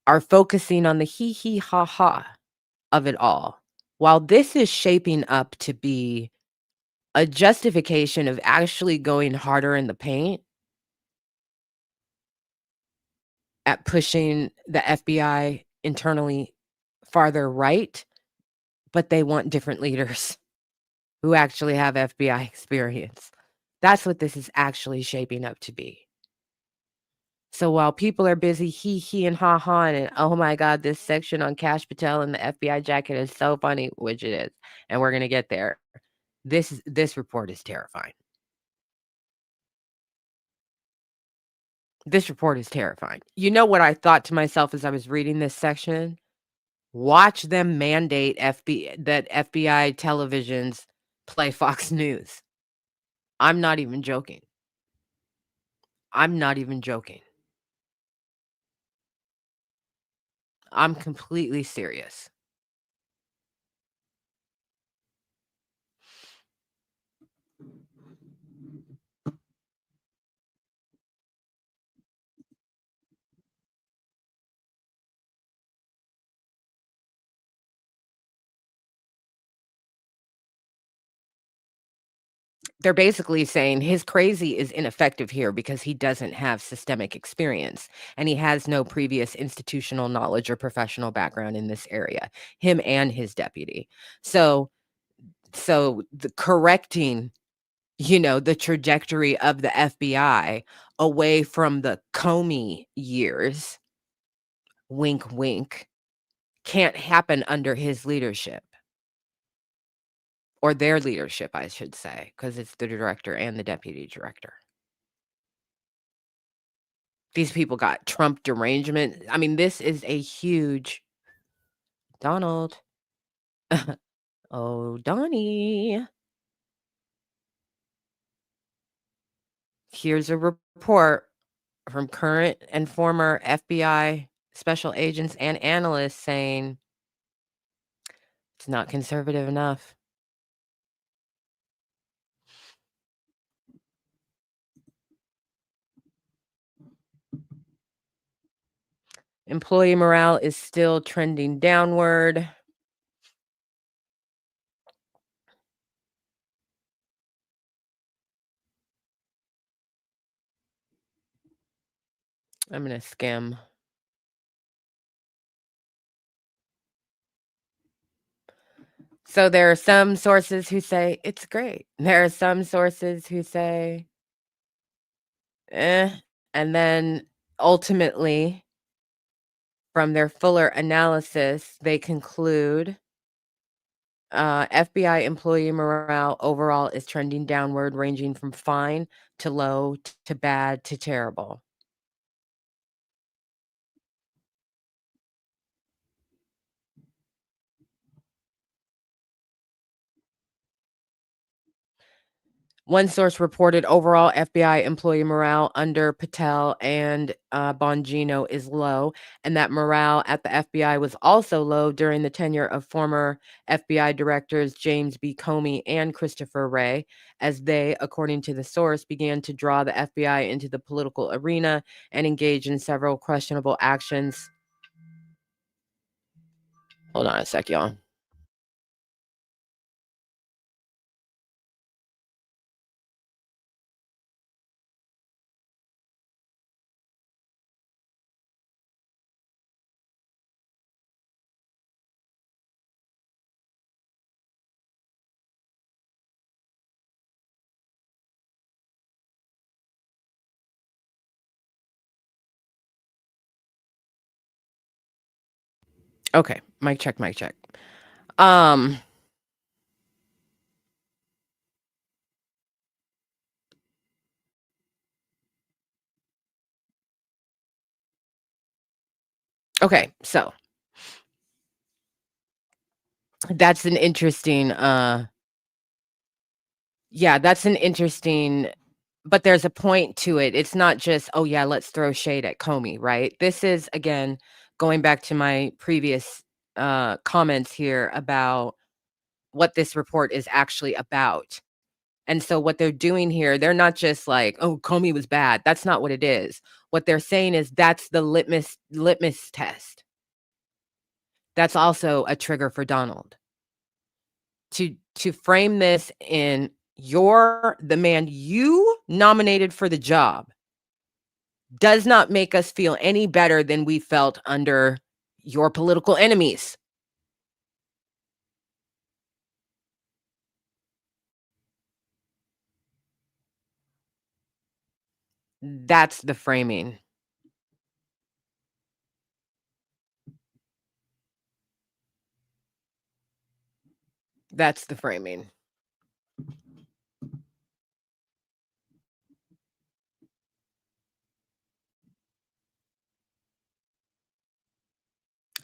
are focusing on the hee ha ha of it all. While this is shaping up to be a justification of actually going harder in the paint at pushing the FBI internally farther right, but they want different leaders who actually have FBI experience. That's what this is actually shaping up to be. So while people are busy he and ha ha and oh my god, this section on Kash Patel and the FBI jacket is so funny, which it is, and we're gonna get there. This report is terrifying. This report is terrifying. You know what I thought to myself as I was reading this section? Watch them mandate that FBI televisions play Fox News. I'm not even joking. I'm not even joking. I'm completely serious. They're basically saying his crazy is ineffective here because he doesn't have systemic experience and he has no previous institutional knowledge or professional background in this area, him and his deputy. So the correcting, the trajectory of the FBI away from the Comey years, wink, wink, can't happen under his leadership or their leadership, I should say, because it's the director and the deputy director. These people got Trump derangement. I mean, this is a huge Donald. Oh, Donnie. Here's a report from current and former FBI special agents and analysts saying it's not conservative enough. Employee morale is still trending downward. I'm going to skim. So there are some sources who say it's great. There are some sources who say, eh. And then ultimately, from their fuller analysis, they conclude FBI employee morale overall is trending downward, ranging from fine to low to bad to terrible. One source reported overall FBI employee morale under Patel and Bongino is low, and that morale at the FBI was also low during the tenure of former FBI directors James B. Comey and Christopher Wray, as they, according to the source, began to draw the FBI into the political arena and engage in several questionable actions. Hold on a sec, y'all. Okay, mic check, mic check. Um, okay, so that's an interesting yeah, that's an interesting but there's a point to it. It's not just, "Oh, yeah, let's throw shade at Comey," right? This is, again, going back to my previous, comments here about what this report is actually about. And so what they're doing here, they're not just like, "Oh, Comey was bad." That's not what it is. What they're saying is that's the litmus test. That's also a trigger for Donald. To frame this in, "You're the man you nominated for the job," does not make us feel any better than we felt under your political enemies. That's the framing. That's the framing.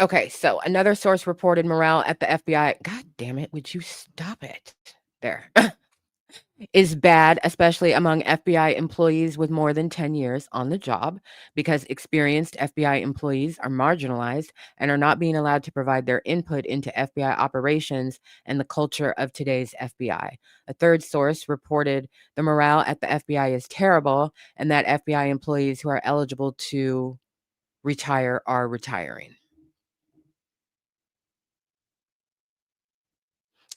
Okay, so another source reported morale at the FBI. God damn it, would you stop it? There. Is bad, especially among FBI employees with more than 10 years on the job, because experienced FBI employees are marginalized and are not being allowed to provide their input into FBI operations and the culture of today's FBI. A third source reported the morale at the FBI is terrible and that FBI employees who are eligible to retire are retiring.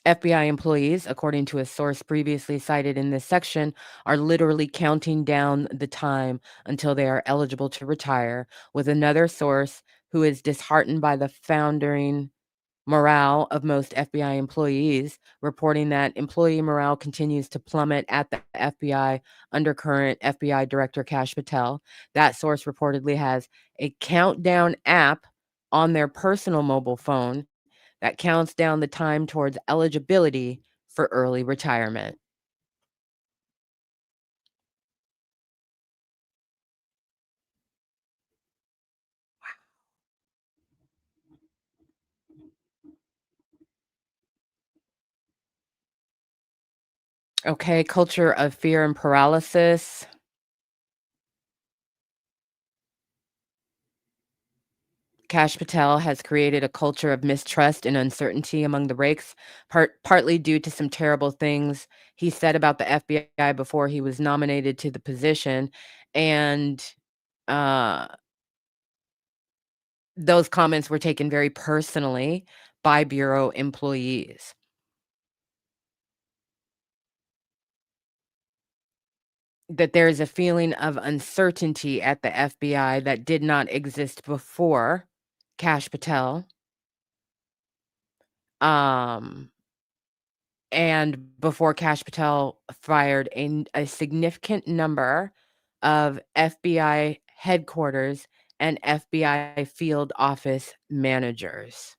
FBI employees, according to a source previously cited in this section, are literally counting down the time until they are eligible to retire, with another source who is disheartened by the foundering morale of most FBI employees, reporting that employee morale continues to plummet at the FBI under current FBI Director Kash Patel. That source reportedly has a countdown app on their personal mobile phone that counts down the time towards eligibility for early retirement. Okay, culture of fear and paralysis. Kash Patel has created a culture of mistrust and uncertainty among the ranks, partly due to some terrible things he said about the FBI before he was nominated to the position. And uh, those comments were taken very personally by Bureau employees. That there is a feeling of uncertainty at the FBI that did not exist before Kash Patel. Um, and before Kash Patel fired a significant number of FBI headquarters and FBI field office managers.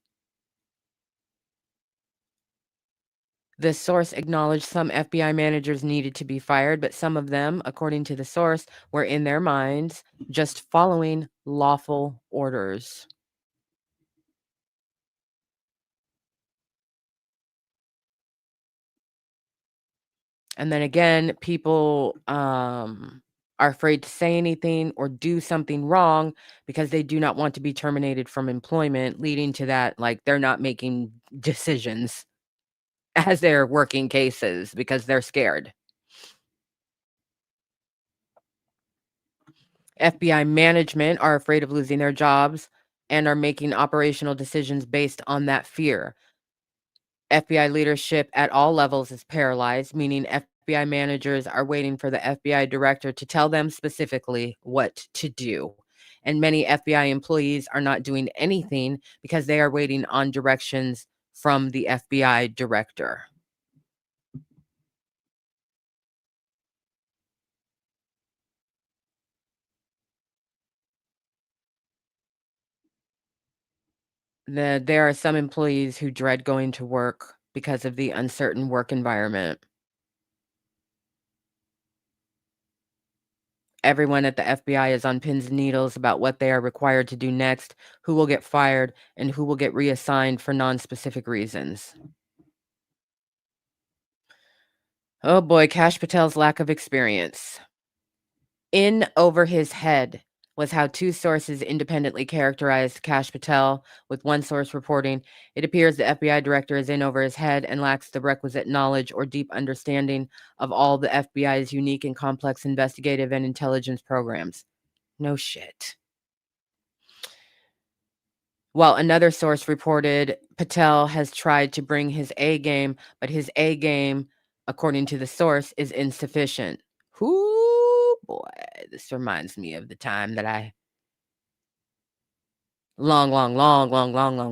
The source acknowledged some FBI managers needed to be fired, but some of them, according to the source, were in their minds just following lawful orders. And then again, people are afraid to say anything or do something wrong because they do not want to be terminated from employment, leading to that, like they're not making decisions as they're working cases because they're scared. FBI management are afraid of losing their jobs and are making operational decisions based on that fear. FBI leadership at all levels is paralyzed, meaning FBI managers are waiting for the FBI director to tell them specifically what to do. And many FBI employees are not doing anything because they are waiting on directions from the FBI director. There are some employees who dread going to work because of the uncertain work environment. Everyone at the FBI is on pins and needles about what they are required to do next, who will get fired, and who will get reassigned for non-specific reasons. Oh boy, Kash Patel's lack of experience. In over his head was how two sources independently characterized Kash Patel, with one source reporting, it appears the FBI director is in over his head and lacks the requisite knowledge or deep understanding of all the FBI's unique and complex investigative and intelligence programs. No shit. While another source reported Patel has tried to bring his A game, but his A game, according to the source, is insufficient. Whoo, boy, this reminds me of the time that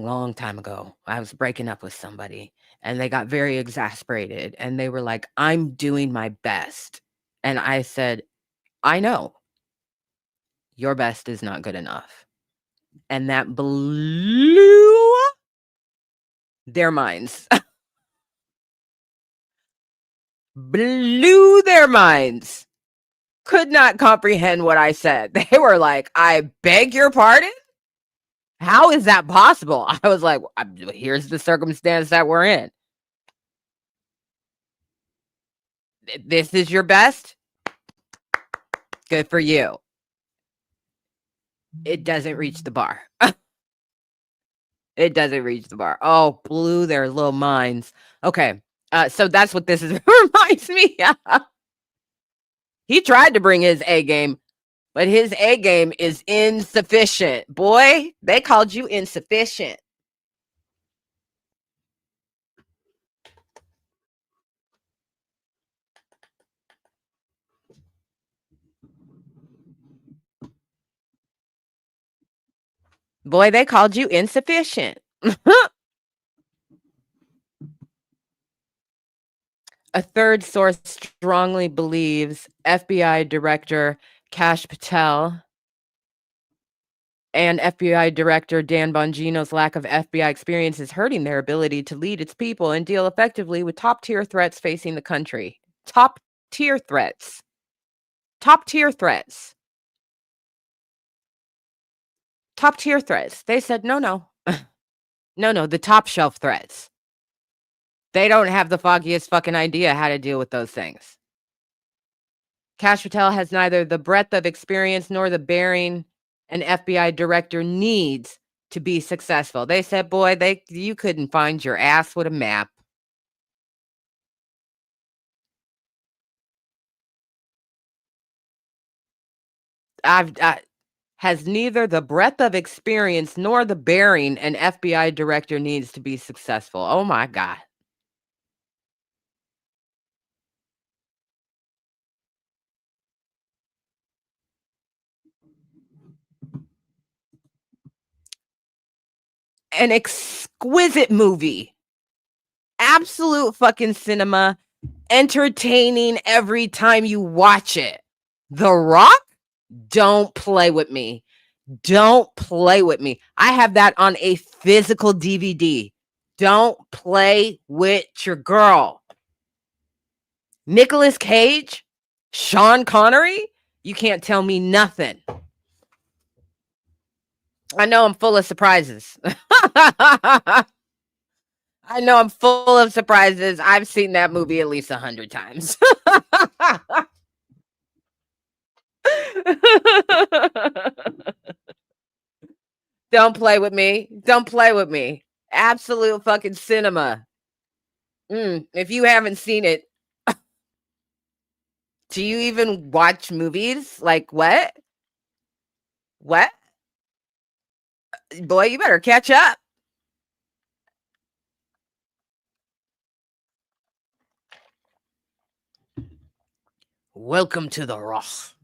long time ago, I was breaking up with somebody and they got very exasperated and they were like, I'm doing my best. And I said, I know your best is not good enough. And that blew their minds. Blew their minds. Could not comprehend what I said. They were like, I beg your pardon? How is that possible? I was like, here's the circumstance that we're in. This is your best? Good for you. It doesn't reach the bar. It doesn't reach the bar. Oh, blew their little minds. Okay. So that's what this is reminds me of. He tried to bring his A game, but his A game is insufficient. Boy, they called you insufficient. Boy, they called you insufficient. A third source strongly believes FBI Director Kash Patel and FBI Director Dan Bongino's lack of FBI experience is hurting their ability to lead its people and deal effectively with top-tier threats facing the country. Top-tier threats. Top-tier threats. Top-tier threats. They said, no, no. No, the top-shelf threats. They don't have the foggiest fucking idea how to deal with those things. Kash Patel has neither the breadth of experience nor the bearing an FBI director needs to be successful. They said, boy, you couldn't find your ass with a map. Has neither the breadth of experience nor the bearing an FBI director needs to be successful. Oh my God. An exquisite movie. Absolute fucking cinema. Entertaining every time you watch it. The Rock? Don't play with me. Don't play with me. I have that on a physical DVD. Don't play with your girl. Nicolas Cage? Sean Connery? You can't tell me nothing. I know I'm full of surprises. I know I'm full of surprises. I've seen that movie at least 100 times. Don't play with me. Don't play with me. Absolute fucking cinema. If you haven't seen it, do you even watch movies? Like what? What? Boy, you better catch up. Welcome to the Ross.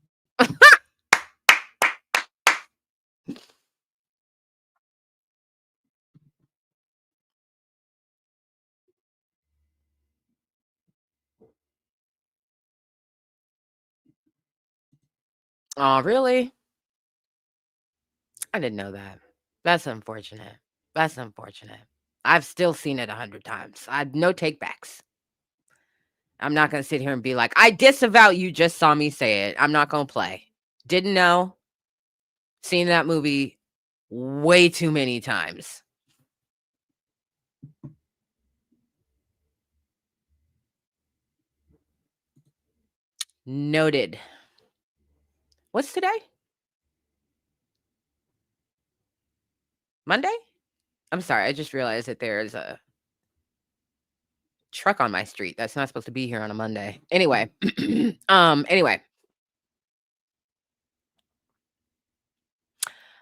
Oh, really? I didn't know that. That's unfortunate. That's unfortunate. I've still seen it 100 times. No takebacks. I'm not gonna sit here and be like, I disavow you just saw me say it. I'm not gonna play. Didn't know. Seen that movie way too many times. Noted. What's today? Monday? I'm sorry. I just realized that there's a truck on my street that's not supposed to be here on a Monday. Anyway, anyway.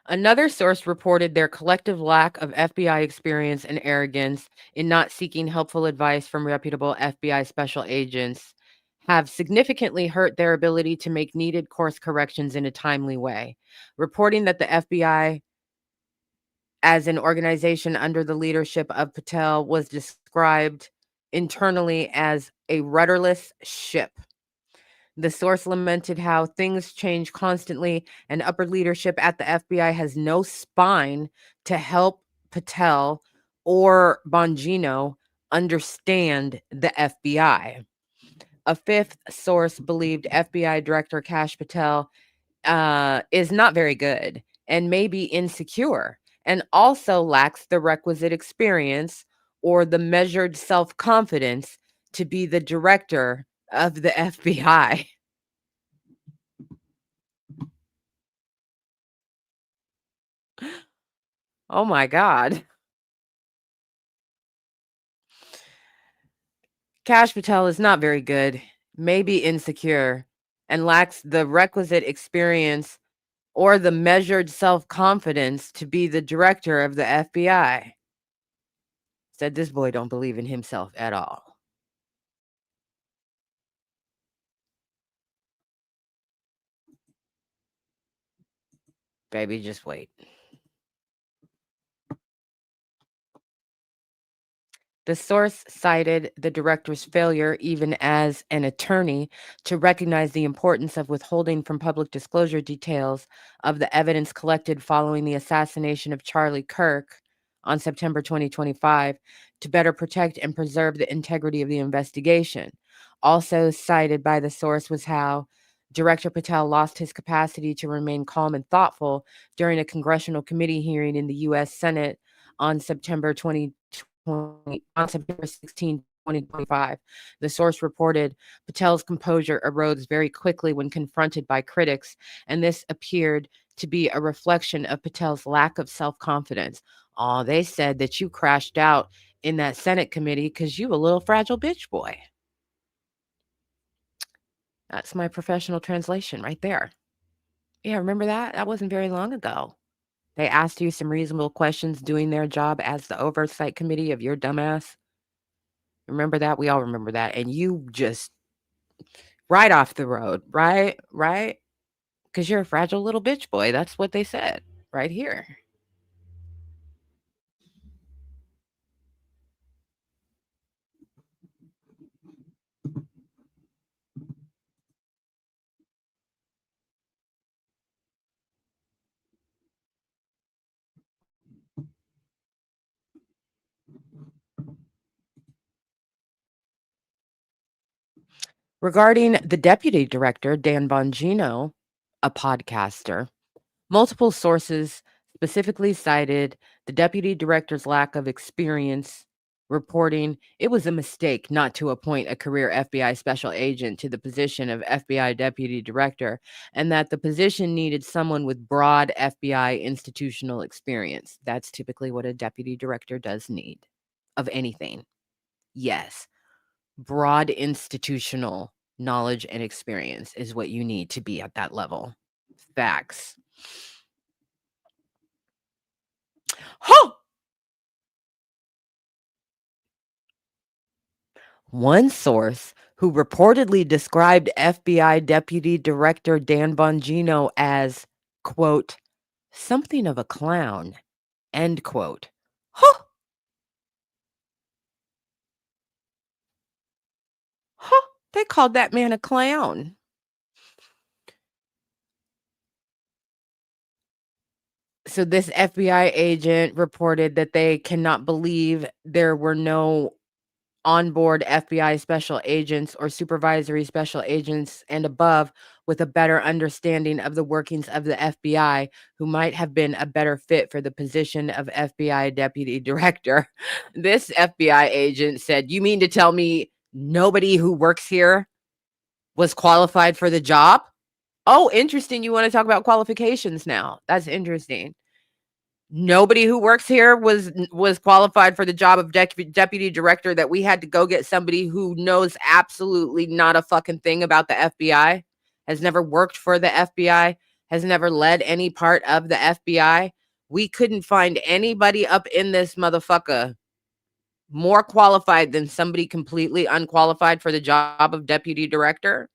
Another source reported their collective lack of FBI experience and arrogance in not seeking helpful advice from reputable FBI special agents have significantly hurt their ability to make needed course corrections in a timely way. Reporting that the FBI as an organization under the leadership of Patel was described internally as a rudderless ship. The source lamented how things change constantly and upper leadership at the FBI has no spine to help Patel or Bongino understand the FBI. A fifth source believed FBI Director Kash Patel is not very good and may be insecure and also lacks the requisite experience or the measured self-confidence to be the director of the FBI. Oh my God. Kash Patel is not very good, maybe insecure, and lacks the requisite experience or the measured self-confidence to be the director of the FBI. Said this boy don't believe in himself at all. Baby, just wait. The source cited the director's failure, even as an attorney, to recognize the importance of withholding from public disclosure details of the evidence collected following the assassination of Charlie Kirk on September 2025 to better protect and preserve the integrity of the investigation. Also cited by the source was how Director Patel lost his capacity to remain calm and thoughtful during a congressional committee hearing in the U.S. Senate on September 16, 2025. The source reported Patel's composure arose very quickly when confronted by critics, and this appeared to be a reflection of Patel's lack of self-confidence. Oh, they said that you crashed out in that Senate committee because you a little fragile bitch boy. That's my professional translation right there. Yeah, remember that? That wasn't very long ago. They asked you some reasonable questions doing their job as the oversight committee of your dumbass. Remember that? We all remember that. And you just right off the road, right? Right? Because you're a fragile little bitch boy. That's what they said right here. Regarding the deputy director, Dan Bongino, a podcaster, multiple sources specifically cited the deputy director's lack of experience, reporting it was a mistake not to appoint a career FBI special agent to the position of FBI deputy director, and that the position needed someone with broad FBI institutional experience. That's typically what a deputy director does need of anything. Yes, broad institutional knowledge and experience is what you need to be at that level. Facts. Huh! One source who reportedly described FBI Deputy Director Dan Bongino as, quote, something of a clown, end quote. Huh, huh, they called that man a clown. So this FBI agent reported that they cannot believe there were no onboard FBI special agents or supervisory special agents and above with a better understanding of the workings of the FBI who might have been a better fit for the position of FBI deputy director. This FBI agent said, "You mean to tell me nobody who works here was qualified for the job?" Oh, interesting. You want to talk about qualifications now. That's interesting. Nobody who works here was qualified for the job of deputy director, that we had to go get somebody who knows absolutely not a fucking thing about the FBI, has never worked for the FBI, has never led any part of the FBI. We couldn't find anybody up in this motherfucker more qualified than somebody completely unqualified for the job of deputy director.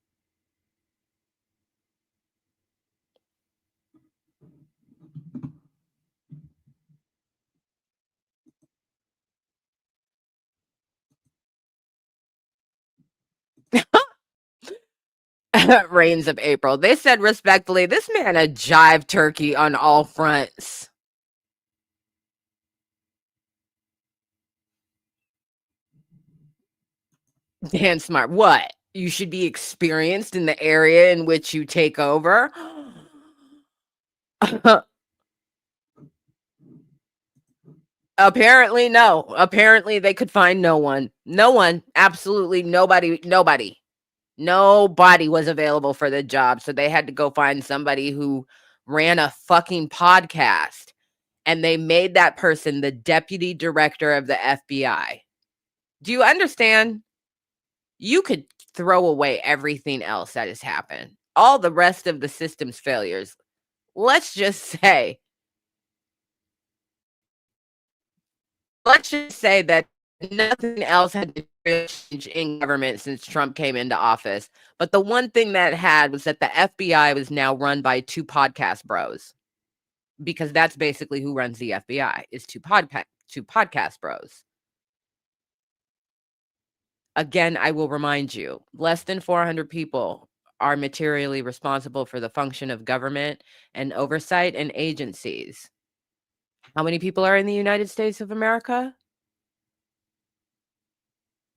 Reigns of April. They said respectfully, this man a jive turkey on all fronts. Dan Smart. What? You should be experienced in the area in which you take over. Apparently, no. Apparently, they could find no one. No one. Absolutely nobody. Nobody. Nobody was available for the job. So they had to go find somebody who ran a fucking podcast. And they made that person the deputy director of the FBI. Do you understand? You could throw away everything else that has happened, all the rest of the system's failures. Let's just say let's just say that nothing else had been really changed in government since Trump came into office. But the one thing that had was that the FBI was now run by two podcast bros, because that's basically who runs the FBI is two podcast bros. Again, I will remind you, less than 400 people are materially responsible for the function of government and oversight and agencies. How many people are in the United States of America?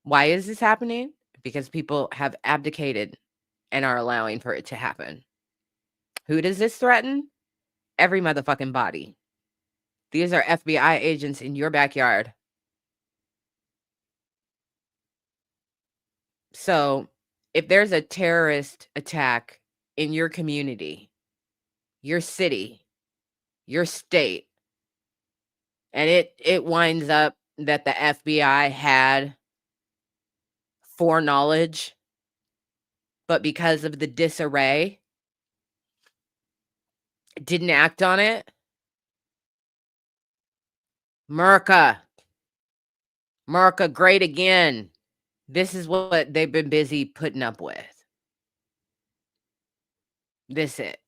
Why is this happening? Because people have abdicated and are allowing for it to happen. Who does this threaten? Every motherfucking body. These are FBI agents in your backyard. So, if there's a terrorist attack in your community, your city, your state, and it winds up that the FBI had foreknowledge, but because of the disarray, didn't act on it. Merca, Merca, great again. This is what they've been busy putting up with. This it.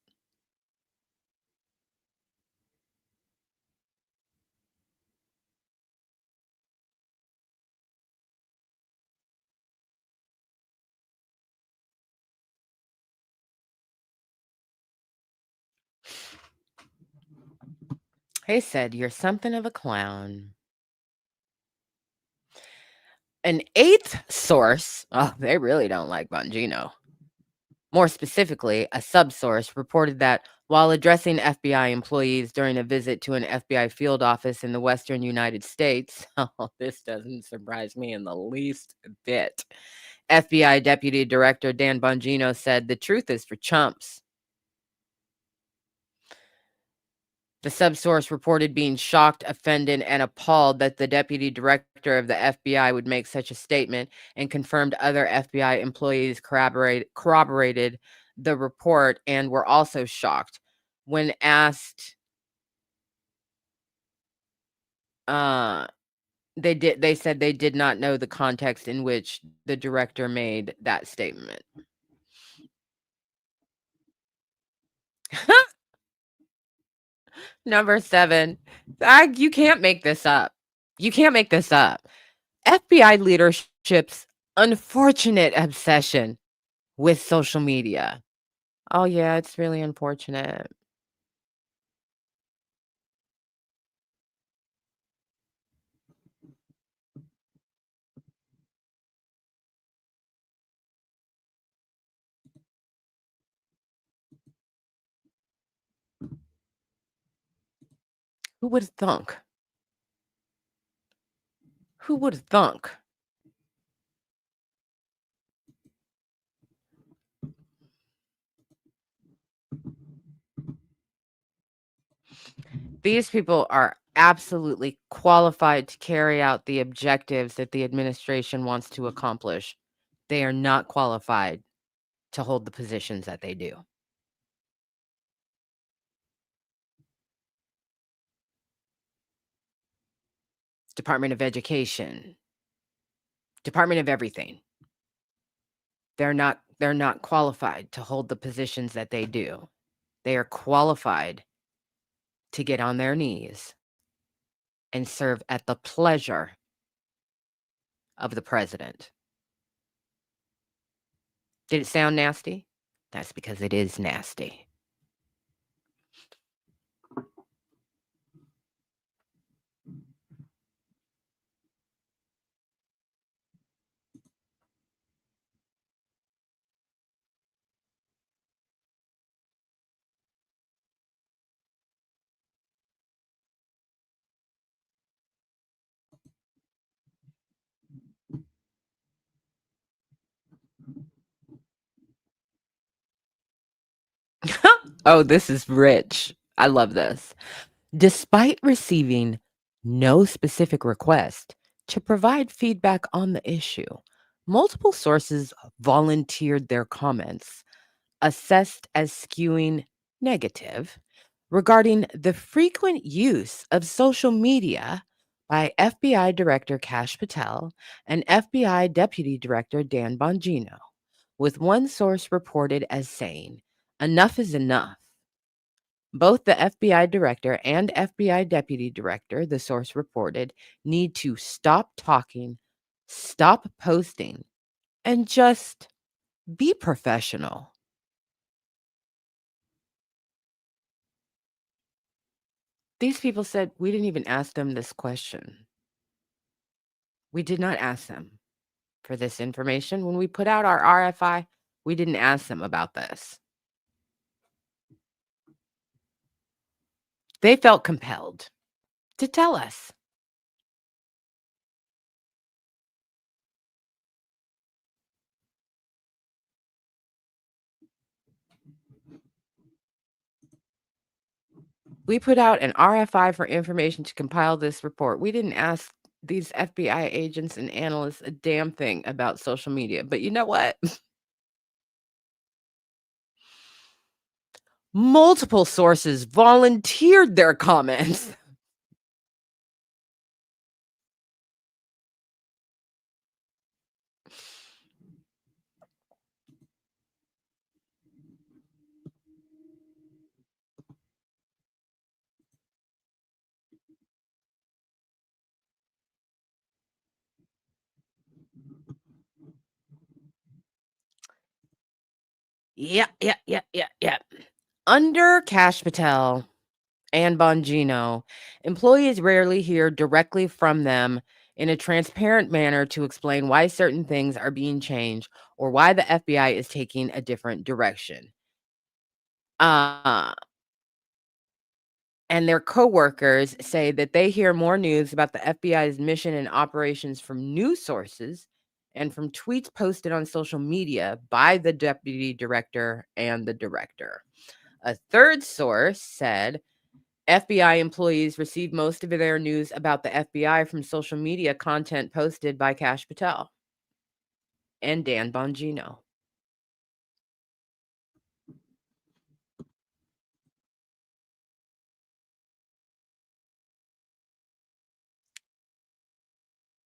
He said, "You're something of a clown." An eighth source, oh, they really don't like Bongino. More specifically, a subsource reported that while addressing FBI employees during a visit to an FBI field office in the western United States, oh, this doesn't surprise me in the least bit. FBI Deputy Director Dan Bongino said, "The truth is for chumps." The subsource reported being shocked, offended, and appalled that the deputy director of the FBI would make such a statement, and confirmed other FBI employees corroborated the report and were also shocked. When asked, uh, they said they did not know the context in which the director made that statement. Number 7, you can't make this up. You can't make this up. FBI leadership's unfortunate obsession with social media. Oh, yeah, it's really unfortunate. Who would have thunk? Who would have thunk? These people are absolutely qualified to carry out the objectives that the administration wants to accomplish. They are not qualified to hold the positions that they do. Department of Education, Department of everything. They're not qualified to hold the positions that they do. They are qualified to get on their knees and serve at the pleasure of the president. Did it sound nasty? That's because it is nasty. Oh, this is rich. I love this. Despite receiving no specific request to provide feedback on the issue, multiple sources volunteered their comments, assessed as skewing negative, regarding the frequent use of social media by FBI Director Kash Patel and FBI Deputy Director Dan Bongino, with one source reported as saying, "Enough is enough." Both the FBI director and FBI deputy director, the source reported, need to stop talking, stop posting, and just be professional. These people said we didn't even ask them this question. We did not ask them for this information. When we put out our RFI, we didn't ask them about this. They felt compelled to tell us. We put out an RFI for information to compile this report. We didn't ask these FBI agents and analysts a damn thing about social media. But you know what? Multiple sources volunteered their comments. Yeah. Under Cash Patel and Bongino, employees rarely hear directly from them in a transparent manner to explain why certain things are being changed or why the FBI is taking a different direction. Uh, and their coworkers say that they hear more news about the FBI's mission and operations from news sources and from tweets posted on social media by the deputy director and the director. A third source said FBI employees receive most of their news about the FBI from social media content posted by Kash Patel and Dan Bongino.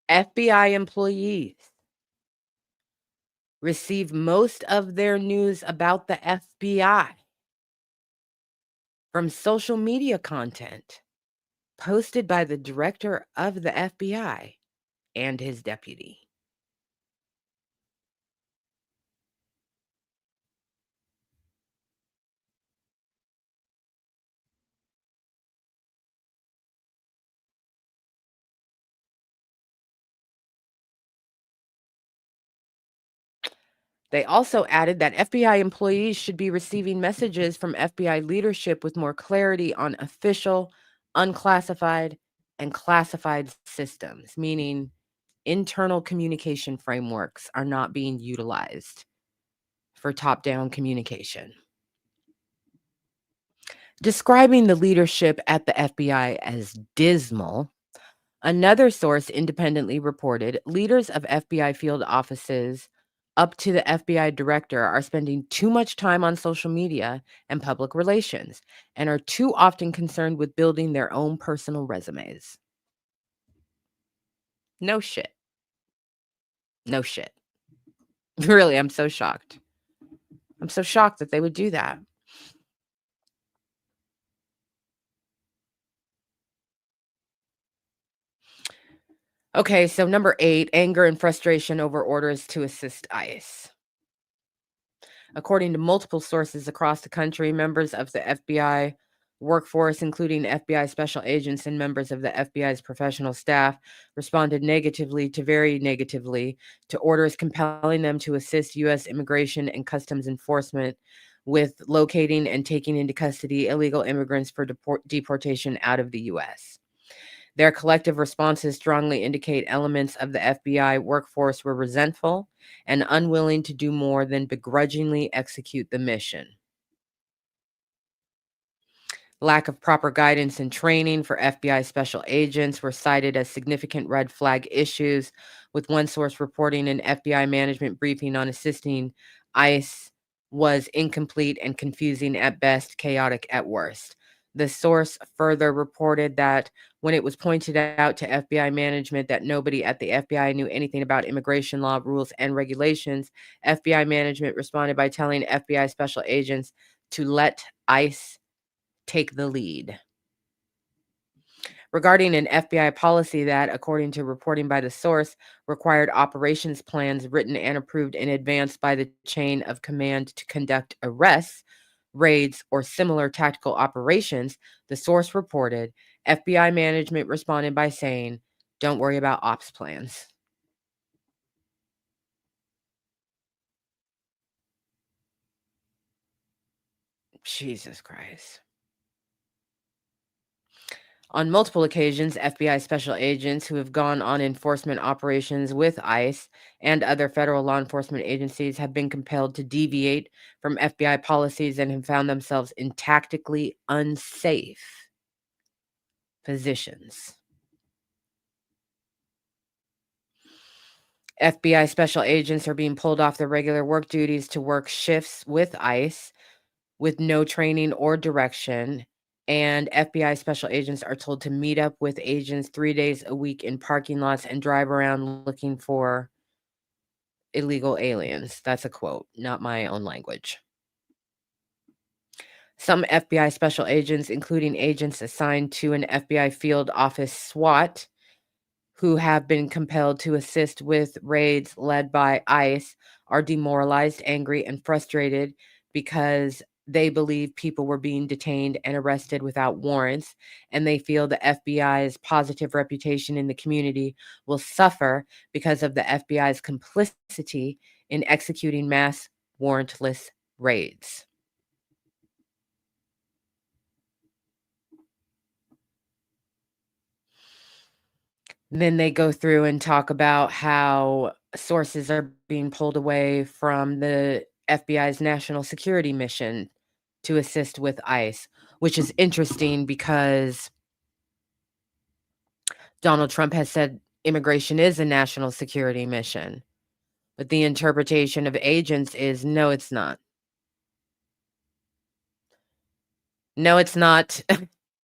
FBI employees receive most of their news about the FBI from social media content posted by the director of the FBI and his deputy. They also added that FBI employees should be receiving messages from FBI leadership with more clarity on official, unclassified, and classified systems, meaning internal communication frameworks are not being utilized for top down communication. Describing the leadership at the FBI as dismal, another source independently reported leaders of FBI field offices up to the FBI director are spending too much time on social media and public relations and are too often concerned with building their own personal resumes. No shit. No shit. Really, I'm so shocked. I'm so shocked that they would do that. Okay, so number 8, anger and frustration over orders to assist ICE. According to multiple sources across the country, members of the FBI workforce, including FBI special agents and members of the FBI's professional staff, responded very negatively to orders compelling them to assist U.S. Immigration and Customs Enforcement with locating and taking into custody illegal immigrants for deportation out of the U.S. Their collective responses strongly indicate elements of the FBI workforce were resentful and unwilling to do more than begrudgingly execute the mission. Lack of proper guidance and training for FBI special agents were cited as significant red flag issues, with one source reporting an FBI management briefing on assisting ICE was incomplete and confusing at best, chaotic at worst. The source further reported that when it was pointed out to FBI management that nobody at the FBI knew anything about immigration law, rules, and regulations, FBI management responded by telling FBI special agents to let ICE take the lead. Regarding an FBI policy that, according to reporting by the source, required operations plans written and approved in advance by the chain of command to conduct arrests, raids, or similar tactical operations, the source reported FBI management responded by saying, "Don't worry about ops plans." Jesus Christ. On multiple occasions, FBI special agents who have gone on enforcement operations with ICE and other federal law enforcement agencies have been compelled to deviate from FBI policies and have found themselves in tactically unsafe positions. FBI special agents are being pulled off their regular work duties to work shifts with ICE with no training or direction. And FBI special agents are told to meet up with agents 3 days a week in parking lots and drive around looking for illegal aliens. That's a quote, not my own language. Some FBI special agents, including agents assigned to an FBI field office SWAT, who have been compelled to assist with raids led by ICE, are demoralized, angry, and frustrated because they believe people were being detained and arrested without warrants, and they feel the FBI's positive reputation in the community will suffer because of the FBI's complicity in executing mass warrantless raids. Then they go through and talk about how sources are being pulled away from the FBI's national security mission to assist with ICE, which is interesting because Donald Trump has said immigration is a national security mission. But the interpretation of agents is no, it's not. No, it's not.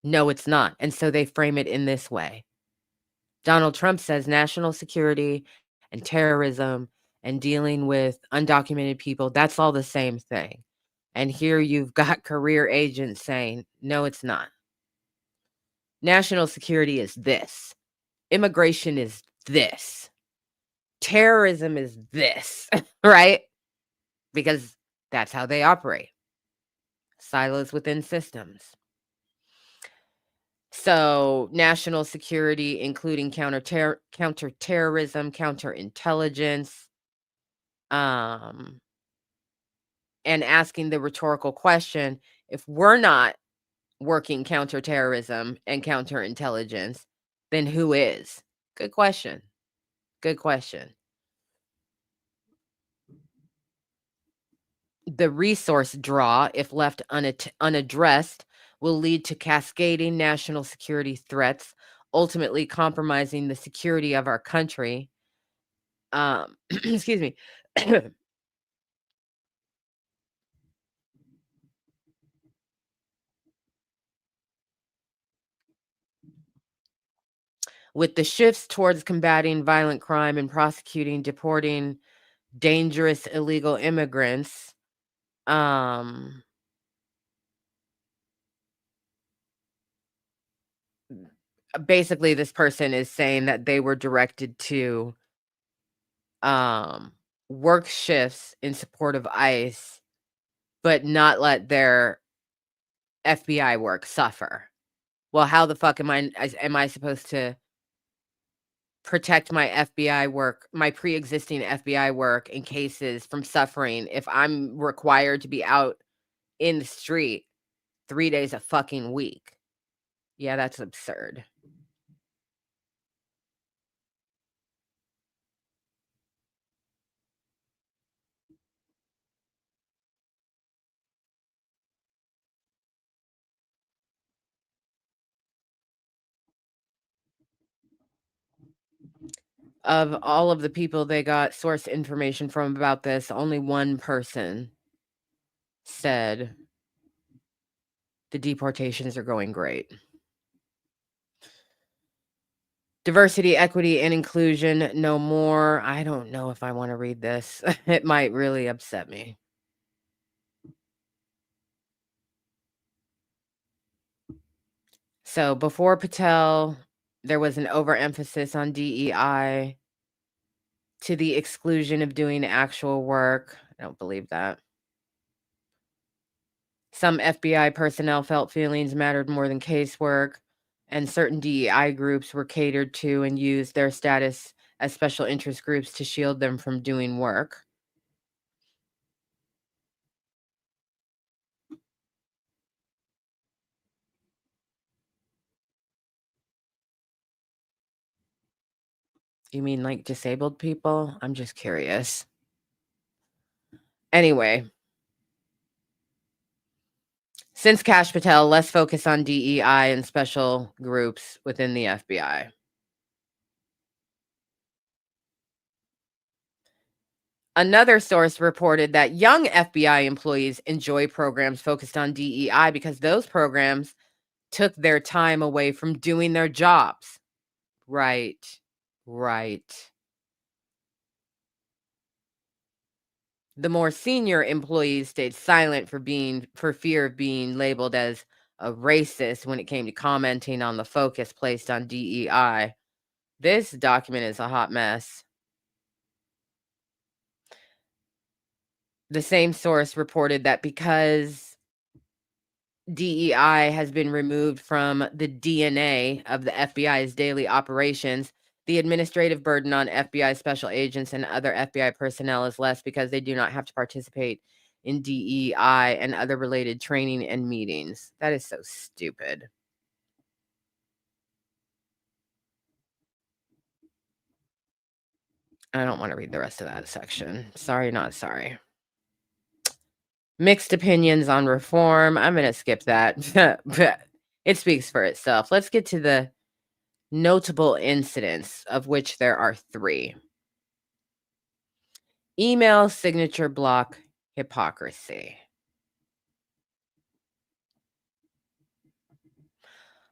No, it's not. And so they frame it in this way. Donald Trump says national security and terrorism and dealing with undocumented people, that's all the same thing. And here you've got career agents saying, no, it's not. National security is this. Immigration is this. Terrorism is this, right? Because that's how they operate. Silos within systems. So, national security, including counterterrorism, counterintelligence, um, and asking the rhetorical question, if we're not working counterterrorism and counterintelligence, then who is? Good question. Good question. The resource draw, if left unaddressed, will lead to cascading national security threats, ultimately compromising the security of our country. Excuse me. With the shifts towards combating violent crime and prosecuting, deporting dangerous illegal immigrants, um, basically this person is saying that they were directed to um, work shifts in support of ICE, but not let their FBI work suffer. Well, how the fuck am I supposed to protect my FBI work, my pre-existing FBI work in cases from suffering if I'm required to be out in the street 3 days a fucking week? Yeah, that's absurd. Of all of the people they got source information from about this, only one person said the deportations are going great. Diversity, equity, and inclusion, no more. I don't know if I want to read this. It might really upset me. So before Patel, there was an overemphasis on DEI to the exclusion of doing actual work. I don't believe that. Some FBI personnel felt feelings mattered more than casework, and certain DEI groups were catered to and used their status as special interest groups to shield them from doing work. You mean like disabled people? I'm just curious. Anyway, since Kash Patel, less focus on DEI and special groups within the FBI. Another source reported that young FBI employees enjoy programs focused on DEI because those programs took their time away from doing their jobs. Right. Right. The more senior employees stayed silent for fear of being labeled as a racist when it came to commenting on the focus placed on DEI. This document is a hot mess. The same source reported that because DEI has been removed from the DNA of the FBI's daily operations, the administrative burden on FBI special agents and other FBI personnel is less because they do not have to participate in DEI and other related training and meetings. That is so stupid. I don't want to read the rest of that section. Sorry, not sorry. Mixed opinions on reform. I'm going to skip that. It speaks for itself. Let's get to the notable incidents, of which there are 3. Email signature block hypocrisy.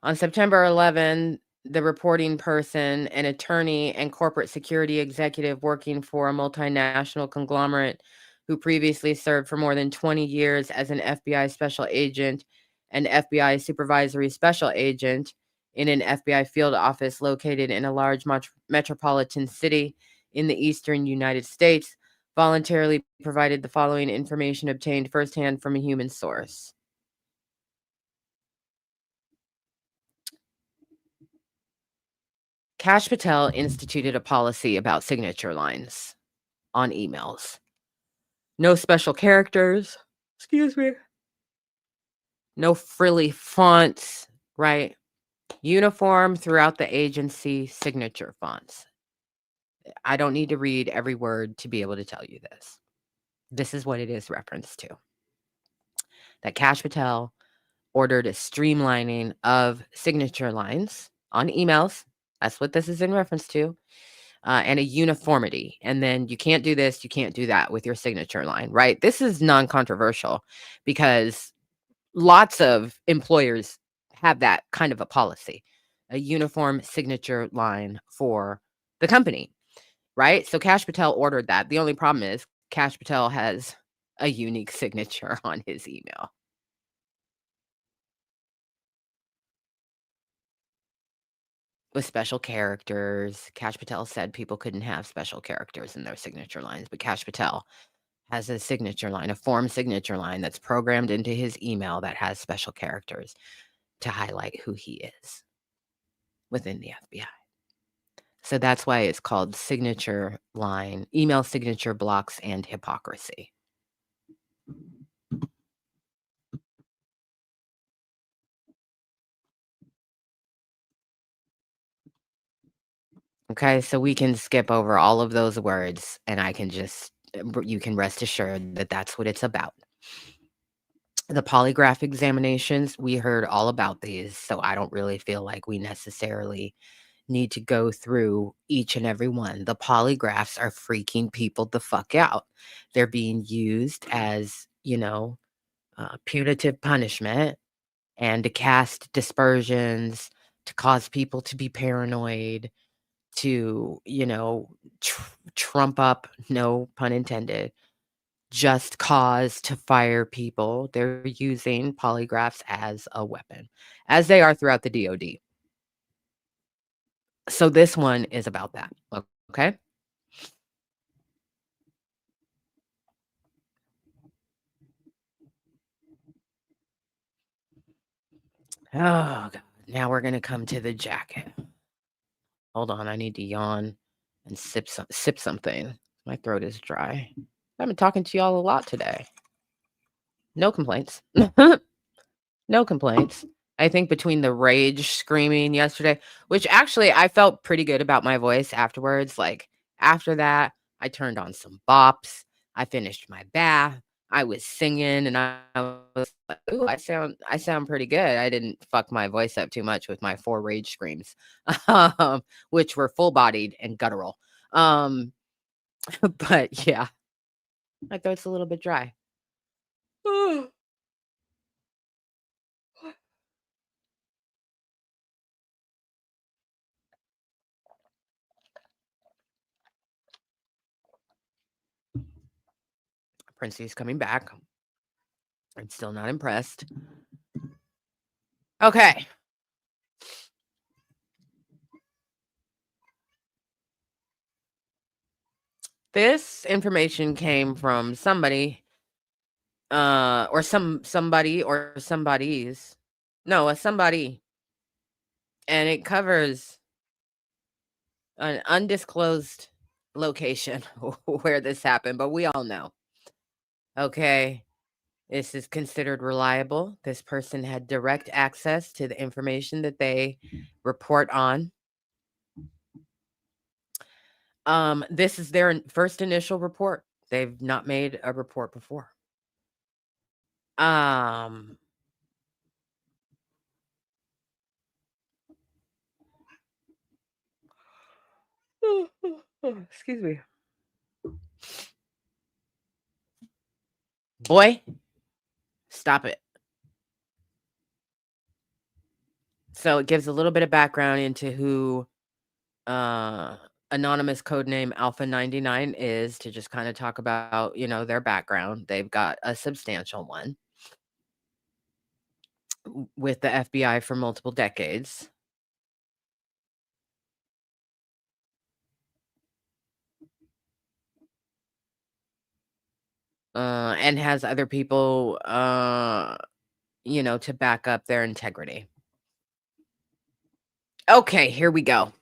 On September 11, the reporting person, an attorney and corporate security executive working for a multinational conglomerate who previously served for more than 20 years as an FBI special agent and FBI supervisory special agent in an FBI field office located in a large metropolitan city in the eastern United States, voluntarily provided the following information obtained firsthand from a human source. Kash Patel instituted a policy about signature lines on emails. No special characters. Excuse me. No frilly fonts, right? Uniform throughout the agency signature fonts. I don't need to read every word to be able to tell you this. This is what it is referenced to. That Kash Patel ordered a streamlining of signature lines on emails. That's what this is in reference to. And a uniformity. And then you can't do this, you can't do that with your signature line, right? This is non-controversial because lots of employers have that kind of a policy, a uniform signature line for the company, right? So Kash Patel ordered that. The only problem is Kash Patel has a unique signature on his email. With special characters. Kash Patel said people couldn't have special characters in their signature lines, but Kash Patel has a signature line, a form signature line that's programmed into his email that has special characters to highlight who he is within the FBI. So that's why it's called signature line, email signature blocks and hypocrisy. Okay, so we can skip over all of those words and I can just, you can rest assured that that's what it's about. The polygraph examinations, we heard all about these, so I don't really feel like we necessarily need to go through each and every one. The polygraphs are freaking people the fuck out. They're being used as, punitive punishment and to cast dispersions, to cause people to be paranoid, to, trump up, no pun intended, just cause to fire people. They're using polygraphs as a weapon, as they are throughout the DoD. So this one is about that. Okay. Oh, God. Now we're going to come to the jacket. Hold on. I need to yawn and sip something. My throat is dry. I've been talking to y'all a lot today. No complaints. No complaints. I think between the rage screaming yesterday, which actually I felt pretty good about my voice afterwards. Like after that, I turned on some bops. I finished my bath. I was singing and I was like, ooh, I sound pretty good. I didn't fuck my voice up too much with my 4 rage screams, which were full bodied and guttural. Um, but yeah, my throat's a little bit dry. Princy's coming back. I'm still not impressed. Okay. This information came from somebody, or somebody or somebodies. No, a somebody. And it covers an undisclosed location where this happened, but we all know. Okay. This is considered reliable. This person had direct access to the information that they report on. This is their first initial report. They've not made a report before. Um, excuse me. Boy, stop it. So it gives a little bit of background into who uh anonymous codename Alpha 99 is, to just kind of talk about, their background. They've got a substantial one with the FBI for multiple decades. And has other people to back up their integrity. Okay, here we go.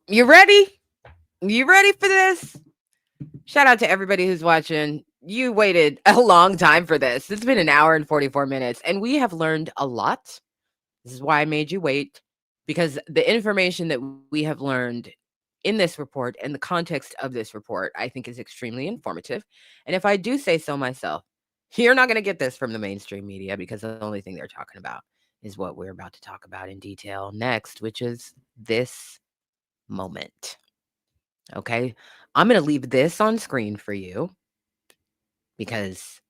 You ready? You ready for this? Shout out to everybody who's watching. You waited a long time for this. It's been an hour and 44 minutes, and we have learned a lot. This is why I made you wait, because the information that we have learned in this report and the context of this report, I think, is extremely informative. And if I do say so myself, you're not going to get this from the mainstream media, because the only thing they're talking about is what we're about to talk about in detail next, which is this moment. Okay. I'm going to leave this on screen for you because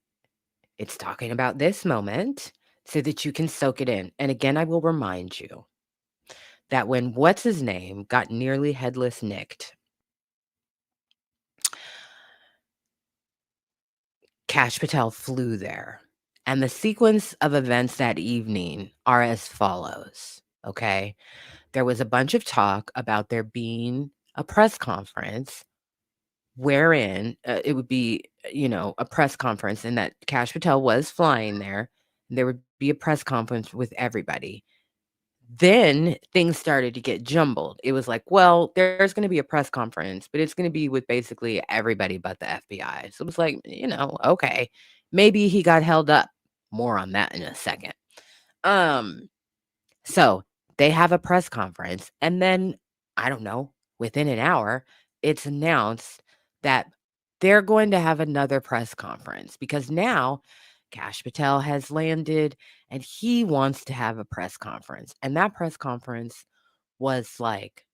it's talking about this moment so that you can soak it in. And again, I will remind you that when what's his name got nearly headless nicked, Kash Patel flew there. And the sequence of events that evening are as follows. Okay. There was a bunch of talk about there being a press conference wherein it would be, a press conference, and that Kash Patel was flying there. There would be a press conference with everybody. Then things started to get jumbled. It was like, well, there's going to be a press conference, but it's going to be with basically everybody but the FBI. So it was like, okay, maybe he got held up. More on that in a second. Um, so they have a press conference, and then I don't know, within an hour, it's announced that they're going to have another press conference because now Kash Patel has landed and he wants to have a press conference. And that press conference was like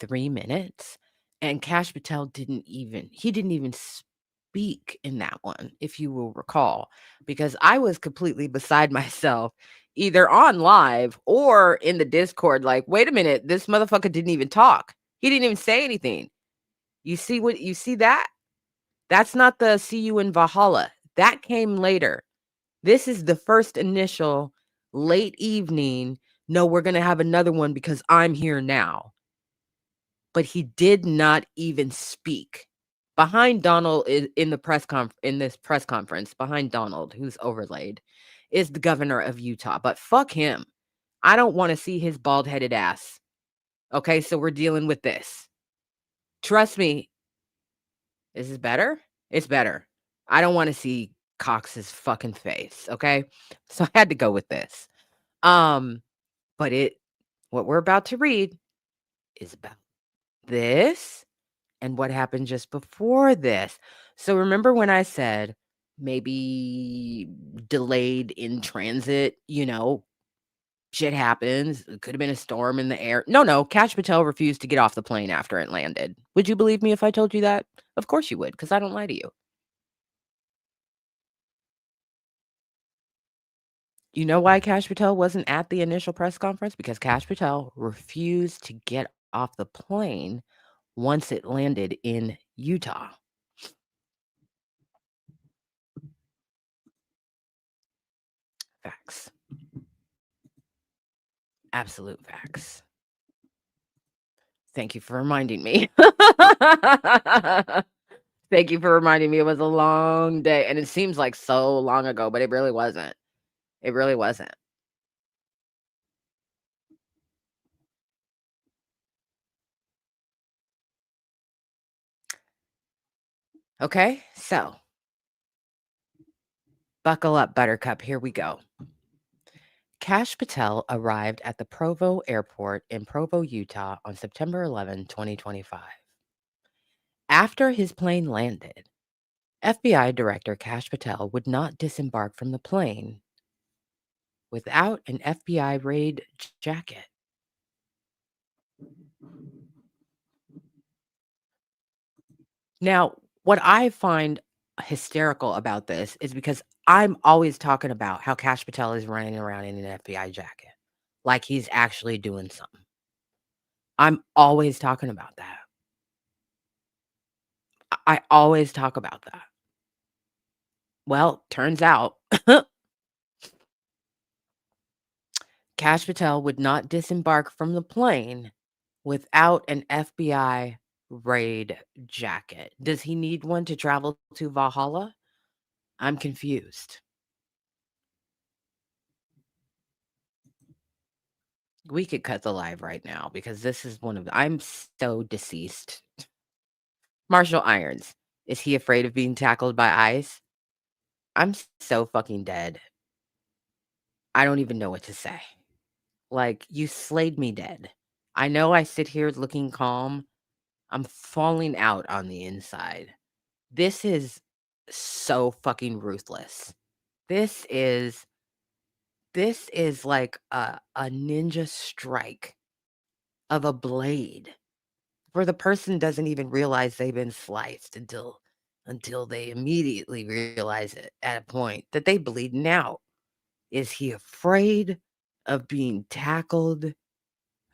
3 minutes, and Kash Patel didn't even speak in that one, if you will recall, because I was completely beside myself, either on live or in the Discord, like, "Wait a minute, this motherfucker didn't even talk. He didn't even say anything. You see that? That's not the see you in Valhalla. That came later. This is the first initial late evening, no, we're gonna have another one because I'm here now." But he did not even speak. Behind Donald in the in this press conference, behind Donald, who's overlaid, is the governor of Utah, but fuck him. I don't wanna see his bald-headed ass. Okay, so we're dealing with this. Trust me. Is this better? It's better. I don't wanna see Cox's fucking face, okay? So I had to go with this. Um, but what we're about to read is about this and what happened just before this. So remember when I said maybe delayed in transit, shit happens. It could have been a storm in the air. No, no, Kash Patel refused to get off the plane after it landed. Would you believe me if I told you that? Of course you would, because I don't lie to you. You know why Kash Patel wasn't at the initial press conference? Because Kash Patel refused to get off the plane once it landed in Utah. Facts. Absolute facts. Thank you for reminding me. Thank you for reminding me it was a long day, and it seems like so long ago, but it really wasn't. It really wasn't. Okay, so buckle up, Buttercup. Here we go. Kash Patel arrived at the Provo Airport in Provo, Utah on September 11, 2025. After his plane landed, FBI Director Kash Patel would not disembark from the plane without an FBI raid jacket. Now, what I find hysterical about this is because I'm always talking about how Kash Patel is running around in an FBI jacket, like he's actually doing something. I'm always talking about that. I always talk about that. Well, turns out Kash Patel would not disembark from the plane without an FBI raid jacket. Does he need one to travel to Valhalla? I'm confused. We could cut the live right now because this is one of I'm so deceased. Marshall Irons. Is he afraid of being tackled by ICE? I'm so fucking dead. I don't even know what to say. Like, you slayed me dead. I know I sit here looking calm. I'm falling out on the inside. This is so fucking ruthless. This is this is like a ninja strike of a blade where the person doesn't even realize they've been sliced until they immediately realize it at a point that they bleeding out. Is he afraid of being tackled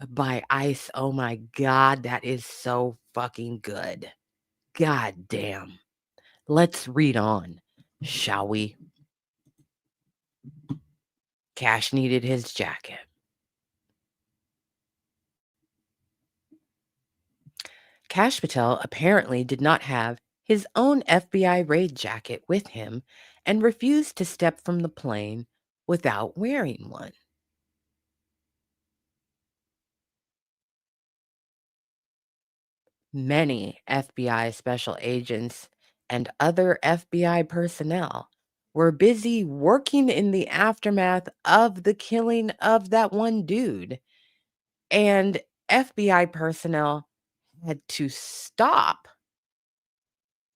by ice? Oh my god, that is so fucking good. God damn. Let's read on, shall we? Kash needed his jacket. Kash Patel apparently did not have his own FBI raid jacket with him and refused to step from the plane without wearing one. Many FBI special agents and other FBI personnel were busy working in the aftermath of the killing of that one dude, and FBI personnel had to stop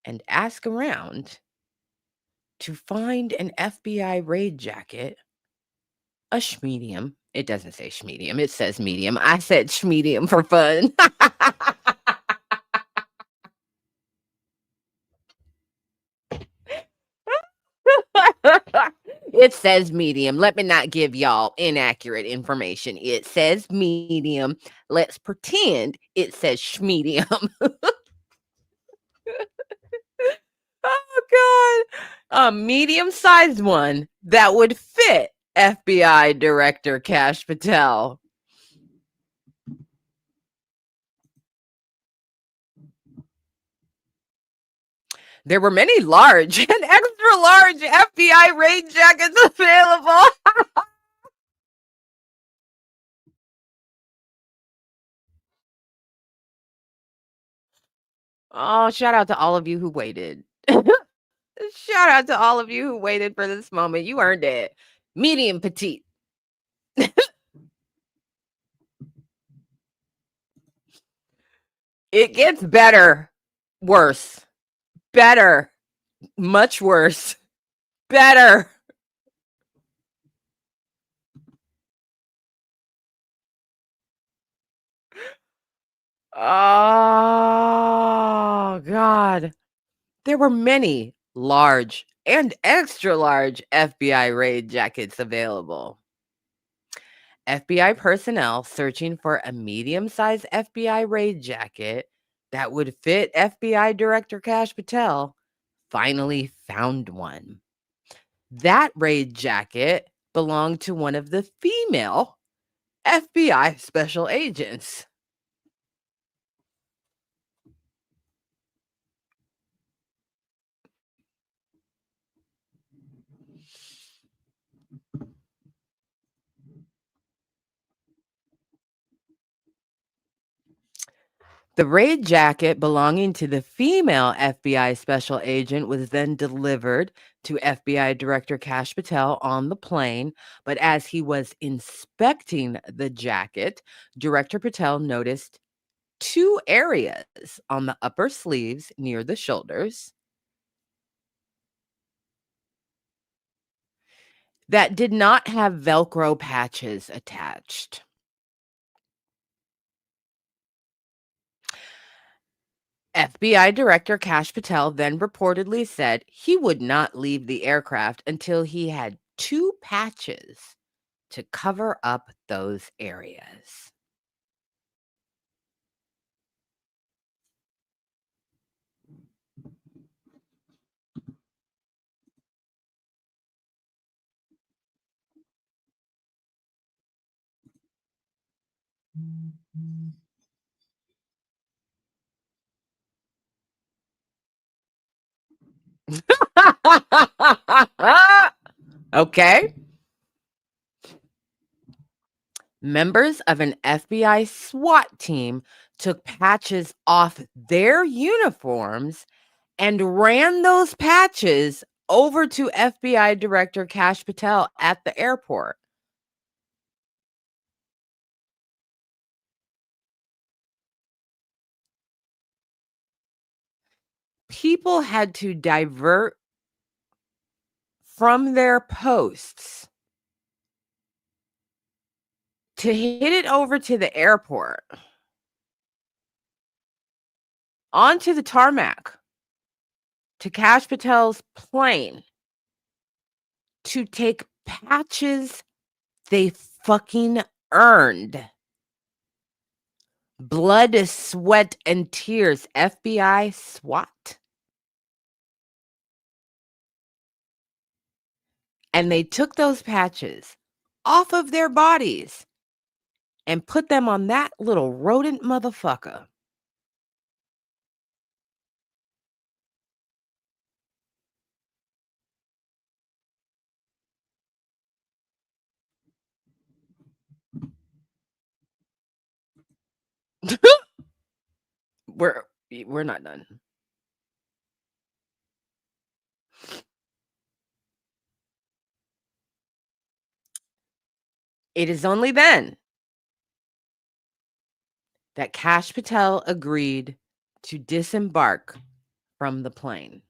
and ask around to find an FBI raid jacket, a schmedium. It doesn't say schmedium, it says medium. I said schmedium for fun. It says medium. Let me not give y'all inaccurate information. It says medium. Let's pretend it says schmedium. Oh god. A medium-sized one that would fit FBI Director Kash Patel. There were many large and extra large FBI rain jackets available. Oh, shout out to all of you who waited. Shout out to all of you who waited for this moment. You earned it. Medium petite. It gets better. Worse. Better. Much worse. Better. Oh, God. There were many large and extra large FBI raid jackets available. FBI personnel searching for a medium sized FBI raid jacket that would fit FBI Director Kash Patel finally found one. That raid jacket belonged to one of the female FBI special agents. The raid jacket belonging to the female FBI special agent was then delivered to FBI Director Kash Patel on the plane. But as he was inspecting the jacket, Director Patel noticed two areas on the upper sleeves near the shoulders that did not have Velcro patches attached. FBI Director Kash Patel then reportedly said he would not leave the aircraft until he had two patches to cover up those areas. Okay. Members of an FBI SWAT team took patches off their uniforms and ran those patches over to FBI Director Kash Patel at the airport. People had to divert from their posts to hit it over to the airport, onto the tarmac, to Kash Patel's plane, to take patches they fucking earned. Blood, sweat, and tears, FBI SWAT. And they took those patches off of their bodies and put them on that little rodent motherfucker. We're we're not done. It is only then that Kash Patel agreed to disembark from the plane.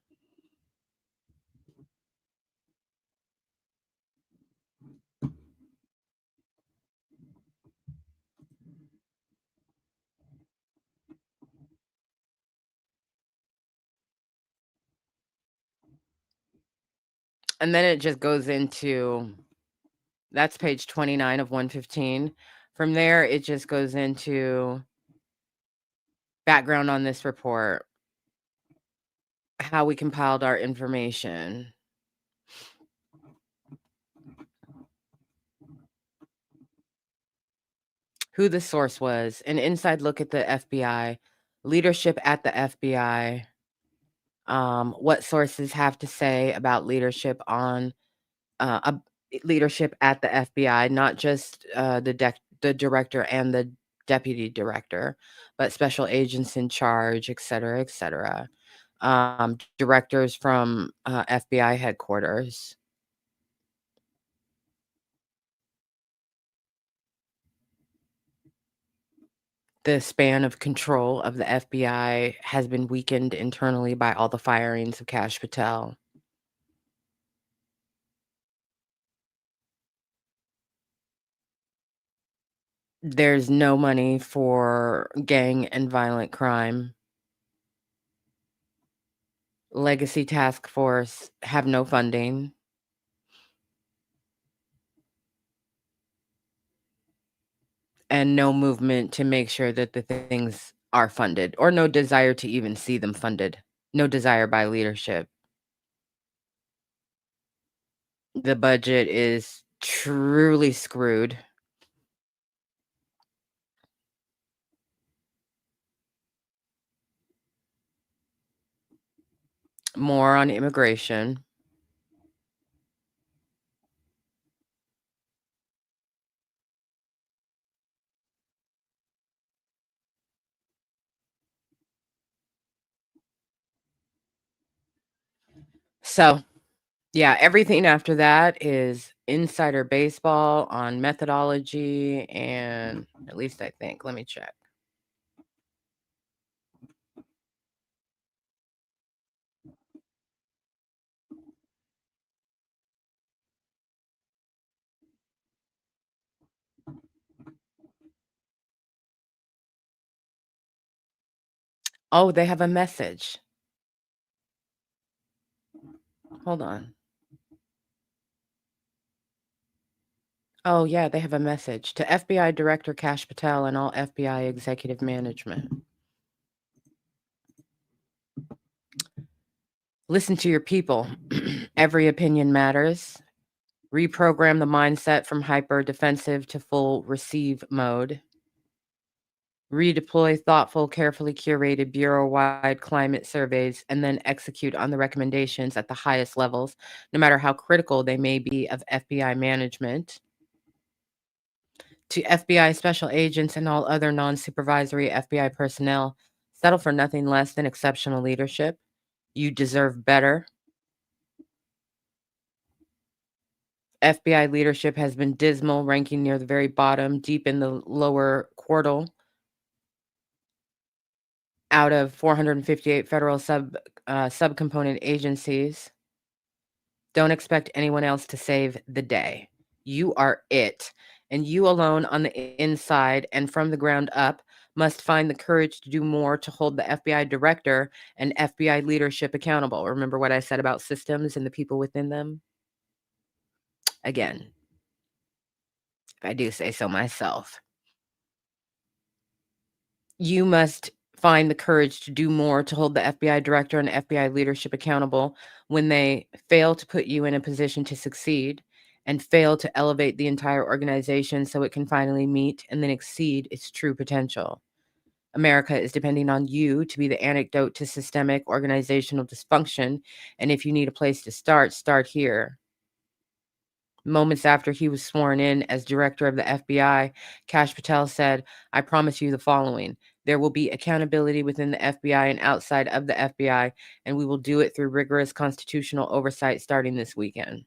And then it just goes into that's page 29 of 115. From there, it just goes into background on this report, how we compiled our information, who the source was, an inside look at the FBI, leadership at the FBI, what sources have to say about leadership on leadership at the FBI, not just the director and the deputy director, but special agents in charge, et cetera, et cetera. Directors from FBI headquarters. The span of control of the FBI has been weakened internally by all the firings of Kash Patel. There's no money for gang and violent crime. Legacy Task Force have no funding and no movement to make sure that the things are funded, or no desire to even see them funded. No desire by leadership. The budget is truly screwed. More on immigration. So, yeah, everything after that is insider baseball on methodology, and at least I think. Let me check. Oh, they have a message. Hold on. Oh, yeah, they have a message to FBI Director Kash Patel and all FBI executive management. Listen to your people. Every opinion matters. Reprogram the mindset from hyper defensive to full receive mode. Redeploy thoughtful, carefully curated bureau wide climate surveys and then execute on the recommendations at the highest levels, no matter how critical they may be of FBI management. To FBI special agents and all other non supervisory FBI personnel, settle for nothing less than exceptional leadership. You deserve better. FBI leadership has been dismal, ranking near the very bottom, deep in the lower quartile out of 458 federal subcomponent agencies. Don't expect anyone else to save the day. You are it. And you alone on the inside and from the ground up must find the courage to do more to hold the FBI director and FBI leadership accountable. Remember what I said about systems and the people within them? Again, if I do say so myself. You must find the courage to do more to hold the FBI director and FBI leadership accountable when they fail to put you in a position to succeed and fail to elevate the entire organization so it can finally meet and then exceed its true potential. America is depending on you to be the antidote to systemic organizational dysfunction. And if you need a place to start, start here. Moments after he was sworn in as director of the FBI, Kash Patel said, I promise you the following. There will be accountability within the FBI and outside of the FBI, and we will do it through rigorous constitutional oversight starting this weekend.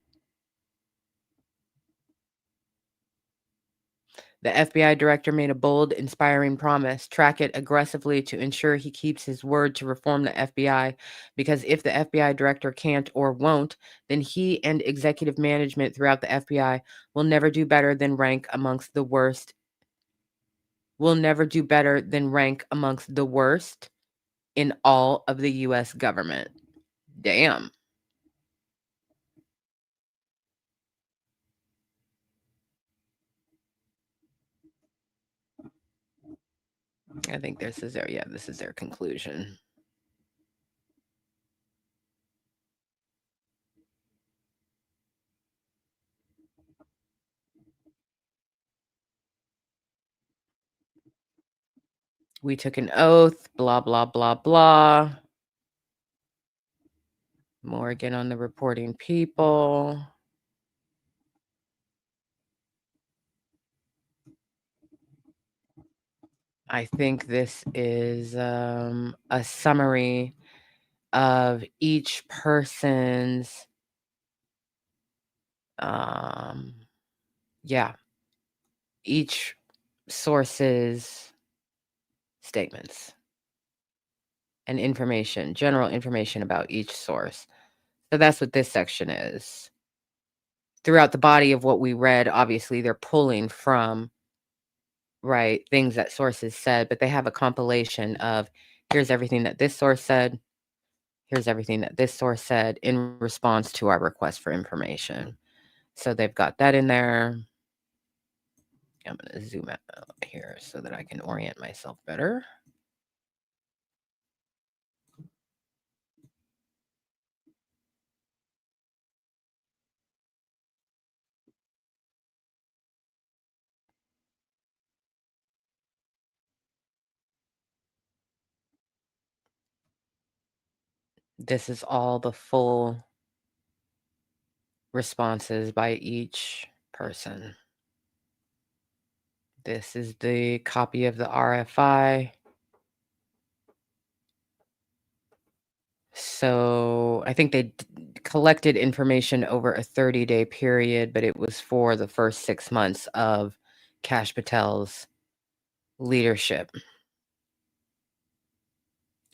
The FBI director made a bold, inspiring promise. Track it aggressively to ensure he keeps his word to reform the FBI. Because if the FBI director can't or won't, then he and executive management throughout the FBI will never do better than rank amongst the worst. Will never do better than rank amongst the worst in all of the US government. Damn. I think this is their conclusion. We took an oath, blah, blah, blah, blah. More again on the reporting people. I think this is a summary of each person's, each source's statements and information, general information about each source. So that's what this section is. Throughout the body of what we read, obviously they're pulling from, right, things that sources said, but they have a compilation of here's everything that this source said, here's everything that this source said in response to our request for information. So they've got that in there. I'm going to zoom out here so that I can orient myself better. This is all the full responses by each person. This is the copy of the RFI. So I think they collected information over a 30-day period, but it was for the first 6 months of Kash Patel's leadership.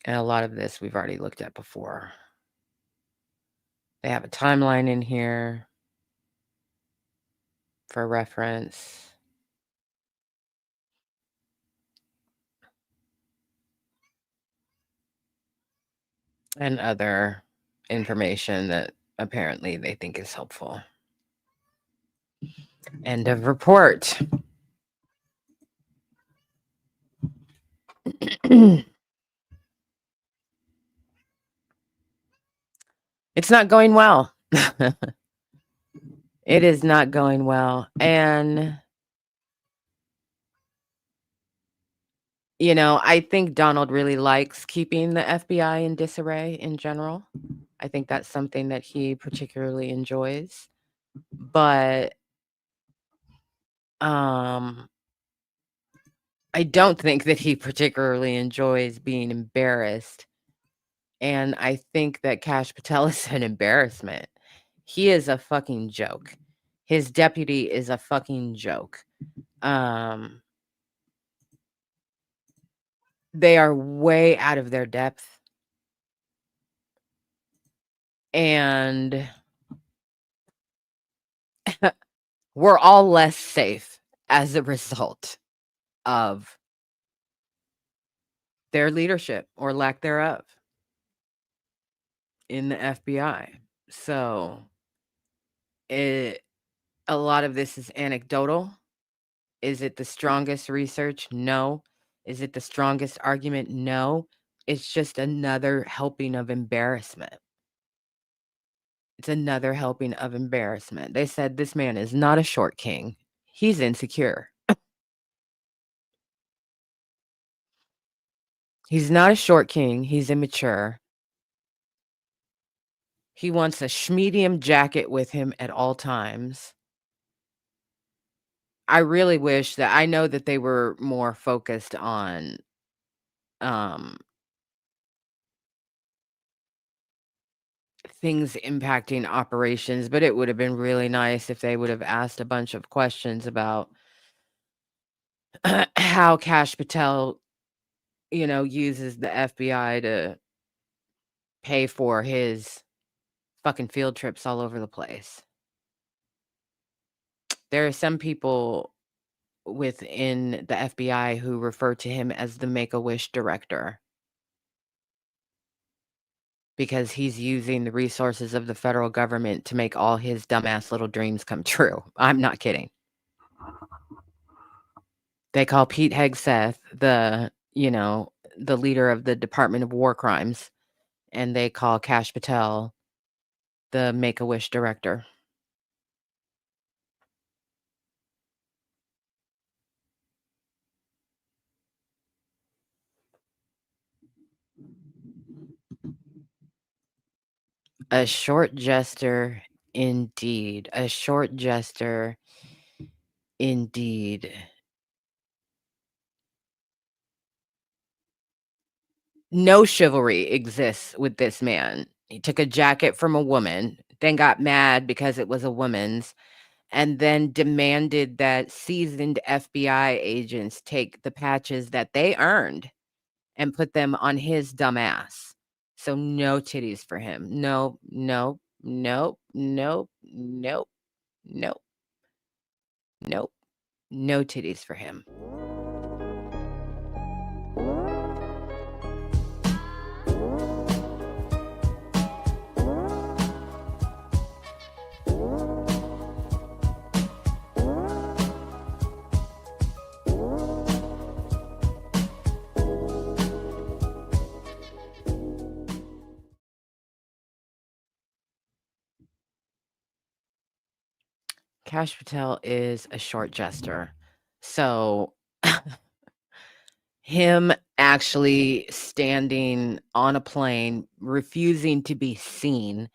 And a lot of this we've already looked at before. They have a timeline in here for reference. And other information that apparently they think is helpful. End of report. It's not going well. It is not going well. And, I think Donald really likes keeping the FBI in disarray in general. I think that's something that he particularly enjoys. But I don't think that he particularly enjoys being embarrassed. And I think that Kash Patel is an embarrassment. He is a fucking joke. His deputy is a fucking joke. They are way out of their depth. And we're all less safe as a result of their leadership or lack thereof in the FBI. So a lot of this is anecdotal. Is it the strongest research? No. Is it the strongest argument? No. It's just another helping of embarrassment. It's another helping of embarrassment. They said this man is not a short king. He's insecure. He's not a short king. He's immature. He wants a Smedium jacket with him at all times. I really wish that I know that they were more focused on things impacting operations, but it would have been really nice if they would have asked a bunch of questions about how Kash Patel, uses the FBI to pay for his fucking field trips all over the place. There are some people within the FBI who refer to him as the Make-A-Wish director because he's using the resources of the federal government to make all his dumbass little dreams come true. I'm not kidding. They call Pete Hegseth the, the leader of the Department of War Crimes, and they call Kash Patel the Make-A-Wish director. A short jester, indeed. A short jester, indeed. No chivalry exists with this man. He took a jacket from a woman, then got mad because it was a woman's, and then demanded that seasoned FBI agents take the patches that they earned and put them on his dumb ass. So no titties for him. No, no, nope, nope, nope, nope, nope. No titties for him. Kash Patel is a short jester. So him actually standing on a plane, refusing to be seen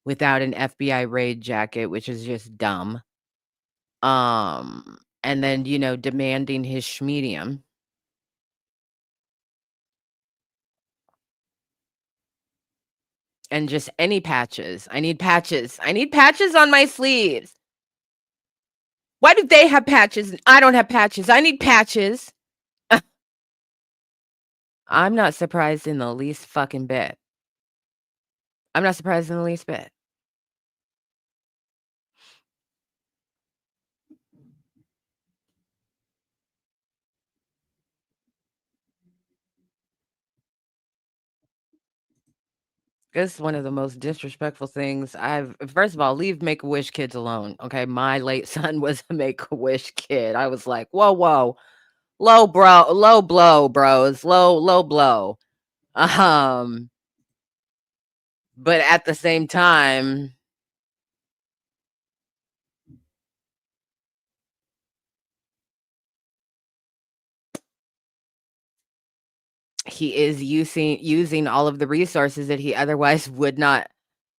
without an FBI raid jacket, which is just dumb. And then, demanding his Smedium. And just any patches. I need patches. I need patches on my sleeves. Why do they have patches and I don't have patches? I need patches. I'm not surprised in the least fucking bit. I'm not surprised in the least bit. It's one of the most disrespectful things first of all, leave Make-A-Wish kids alone, okay? My late son was a Make-A-Wish kid. I was like, "Whoa, whoa. Low blow, bros. Low blow." But at the same time, he is using all of the resources that he otherwise would not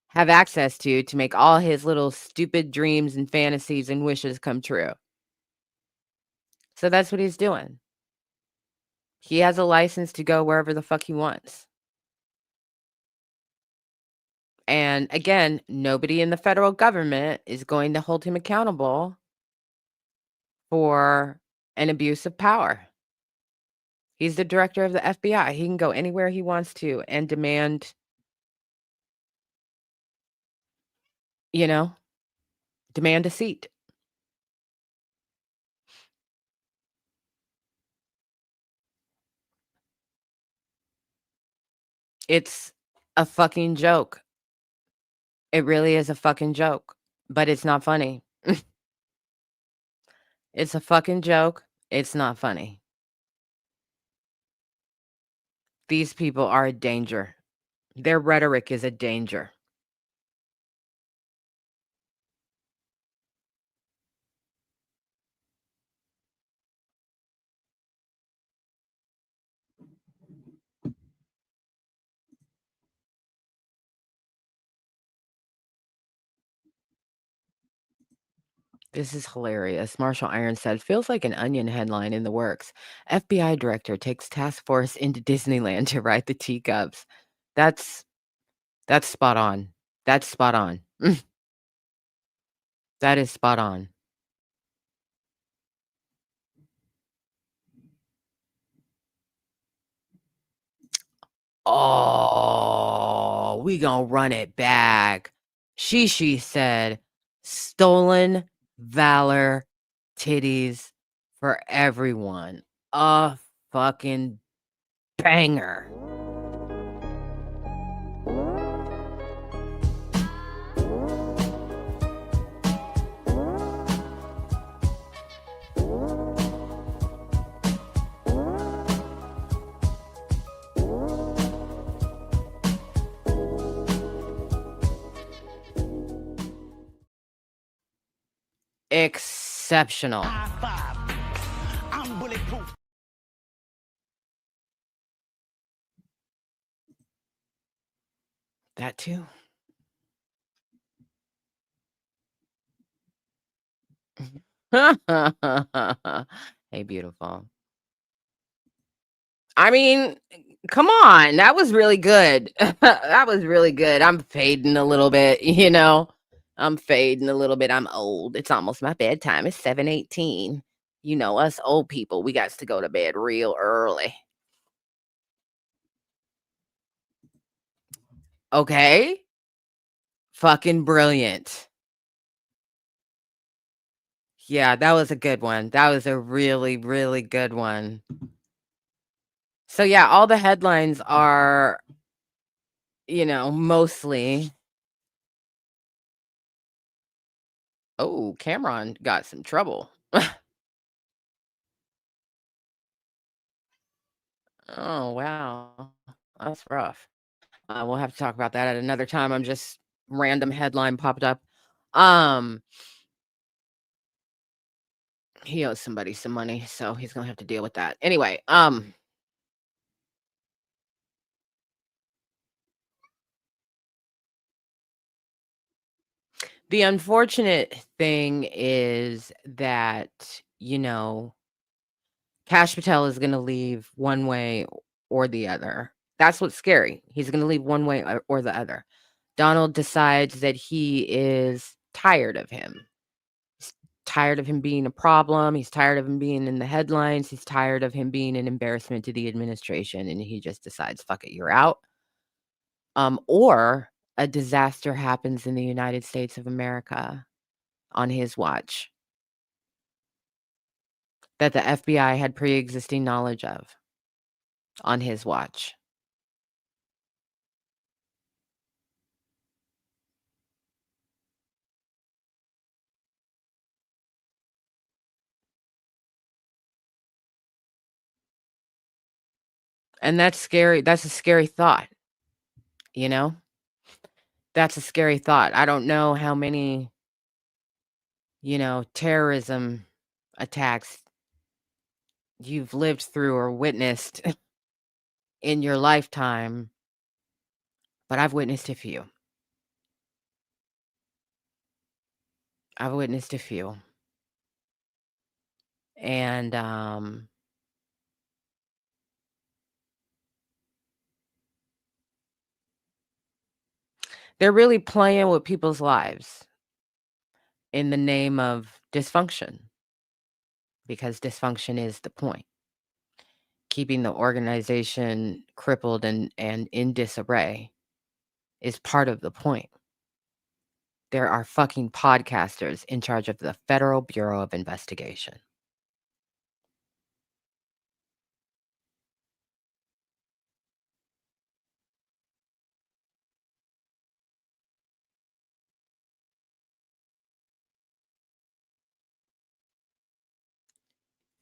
have access to make all his little stupid dreams and fantasies and wishes come true. So that's what he's doing. He has a license to go wherever the fuck he wants. And again, nobody in the federal government is going to hold him accountable for an abuse of power. He's the director of the FBI. He can go anywhere he wants to and demand, demand a seat. It's a fucking joke. It really is a fucking joke, but it's not funny. It's a fucking joke. It's not funny. These people are a danger. Their rhetoric is a danger. This is hilarious. Marshall Irons said, feels like an Onion headline in the works. FBI director takes task force into Disneyland to ride the teacups. That's spot on. That's spot on. That is spot on. Oh, we gonna run it back. She said, stolen valor titties for everyone. A fucking banger. Exceptional. I'm bulletproof. That too. Hey, beautiful. I mean, come on. That was really good. That was really good. I'm fading a little bit, you know. I'm fading a little bit. I'm old. It's almost my bedtime. It's 7:18. You know, us old people, we got to go to bed real early. Okay? Fucking brilliant. Yeah, that was a good one. That was a really, really good one. So yeah, all the headlines are, mostly. Oh, Cameron got some trouble. Oh, wow. That's rough. We'll have to talk about that at another time. I'm just random headline popped up. Um, he owes somebody some money, so he's gonna have to deal with that. Anyway, the unfortunate thing is that, Kash Patel is gonna leave one way or the other. That's what's scary. He's gonna leave one way or the other. Donald decides that he is tired of him. He's tired of him being a problem. He's tired of him being in the headlines. He's tired of him being an embarrassment to the administration, and he just decides, "Fuck it, you're out." Or a disaster happens in the United States of America on his watch that the FBI had pre-existing knowledge of on his watch. And that's scary. That's a scary thought, you know? That's a scary thought. I don't know how many, terrorism attacks you've lived through or witnessed in your lifetime, but I've witnessed a few. I've witnessed a few. And they're really playing with people's lives in the name of dysfunction, because dysfunction is the point. Keeping the organization crippled and in disarray is part of the point. There are fucking podcasters in charge of the Federal Bureau of Investigation.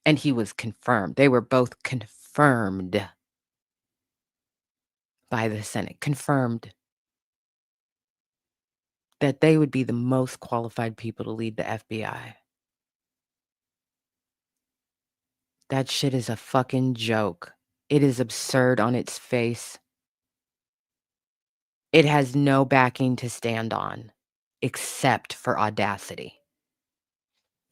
And he was confirmed. They were both confirmed by the Senate, confirmed that they would be the most qualified people to lead the FBI. That shit is a fucking joke. It is absurd on its face. It has no backing to stand on, except for audacity.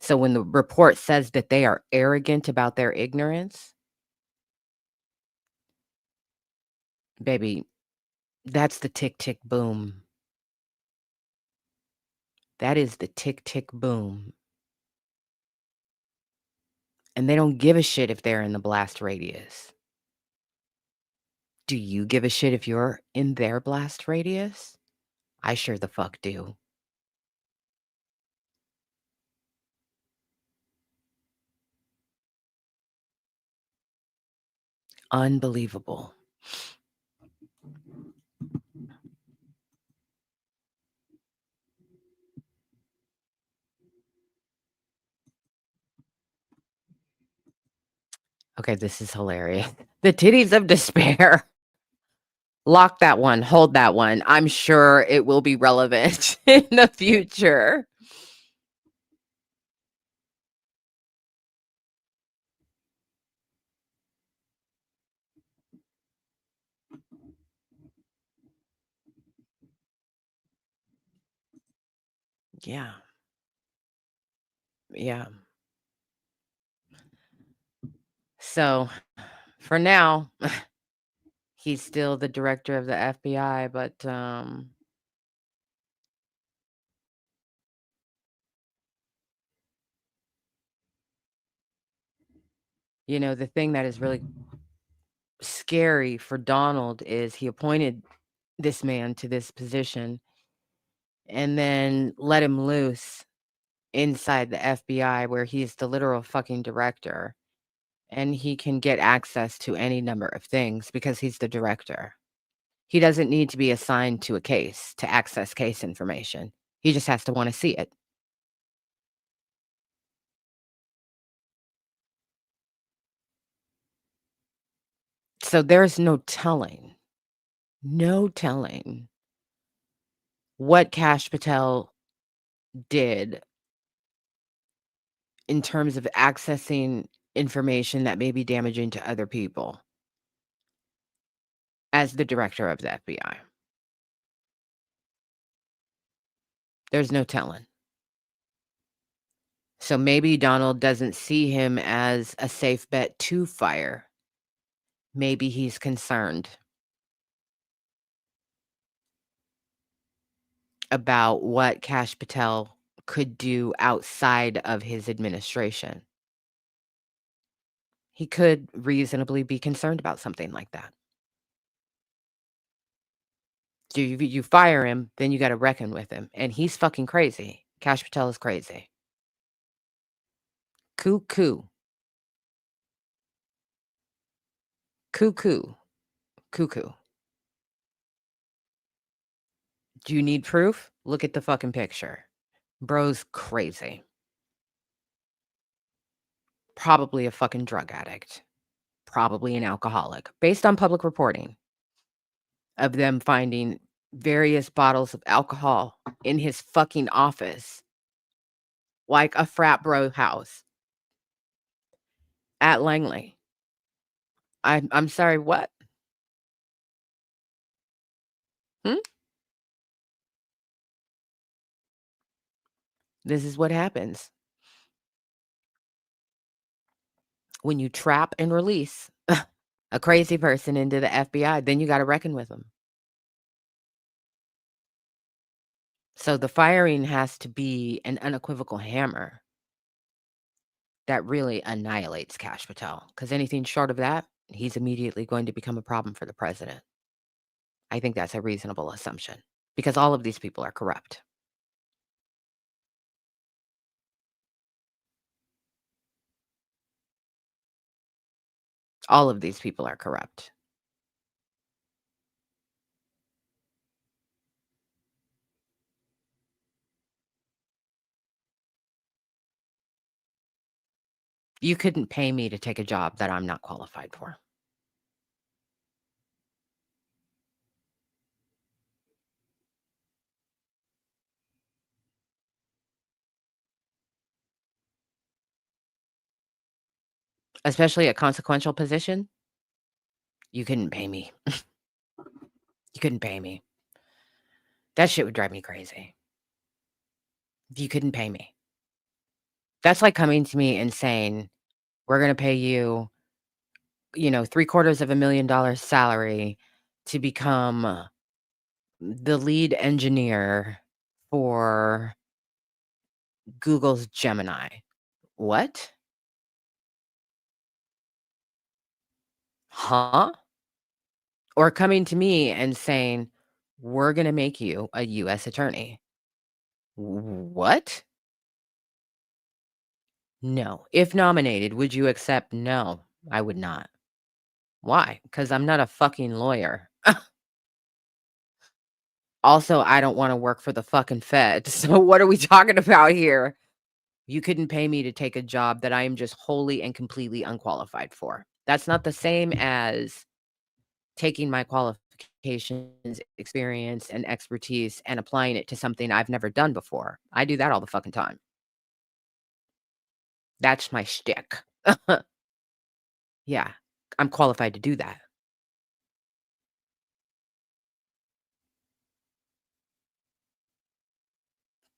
So when the report says that they are arrogant about their ignorance, baby, that's the tick, tick, boom. That is the tick, tick, boom. And they don't give a shit if they're in the blast radius. Do you give a shit if you're in their blast radius? I sure the fuck do. Unbelievable. Okay, this is hilarious. The titties of despair. Lock that one. Hold that one. I'm sure it will be relevant in the future. Yeah. Yeah. So, for now, he's still the director of the FBI, but, the thing that is really scary for Donald is he appointed this man to this position and then let him loose inside the FBI where he's the literal fucking director, and he can get access to any number of things because he's the director. He doesn't need to be assigned to a case to access case information. He just has to wanna see it. So there's no telling what Kash Patel did in terms of accessing information that may be damaging to other people as the director of the FBI. There's no telling. So maybe Donald doesn't see him as a safe bet to fire. Maybe he's concerned about what Kash Patel could do outside of his administration. He could reasonably be concerned about something like that. So you fire him, then you gotta reckon with him, and he's fucking crazy. Kash Patel is crazy. Cuckoo. Cuckoo. Cuckoo. Do you need proof? Look at the fucking picture. Bro's crazy. Probably a fucking drug addict. Probably an alcoholic, based on public reporting of them finding various bottles of alcohol in his fucking office, like a frat bro house at Langley. I'm sorry, what? Hmm? This is what happens when you trap and release a crazy person into the FBI, then you gotta reckon with them. So the firing has to be an unequivocal hammer that really annihilates Kash Patel, because anything short of that, he's immediately going to become a problem for the president. I think that's a reasonable assumption because all of these people are corrupt. All of these people are corrupt. You couldn't pay me to take a job that I'm not qualified for, especially a consequential position. You couldn't pay me. You couldn't pay me. That shit would drive me crazy. You couldn't pay me. That's like coming to me and saying, "We're gonna pay you, $750,000 salary to become the lead engineer for Google's Gemini." What? Huh? Or coming to me and saying, "We're gonna make you a US attorney." What? No. If nominated, would you accept? No, I would not. Why? Because 'Cause I'm not a fucking lawyer. Also, I don't wanna work for the fucking Fed, so what are we talking about here? You couldn't pay me to take a job that I am just wholly and completely unqualified for. That's not the same as taking my qualifications, experience, and expertise and applying it to something I've never done before. I do that all the fucking time. That's my shtick. Yeah, I'm qualified to do that.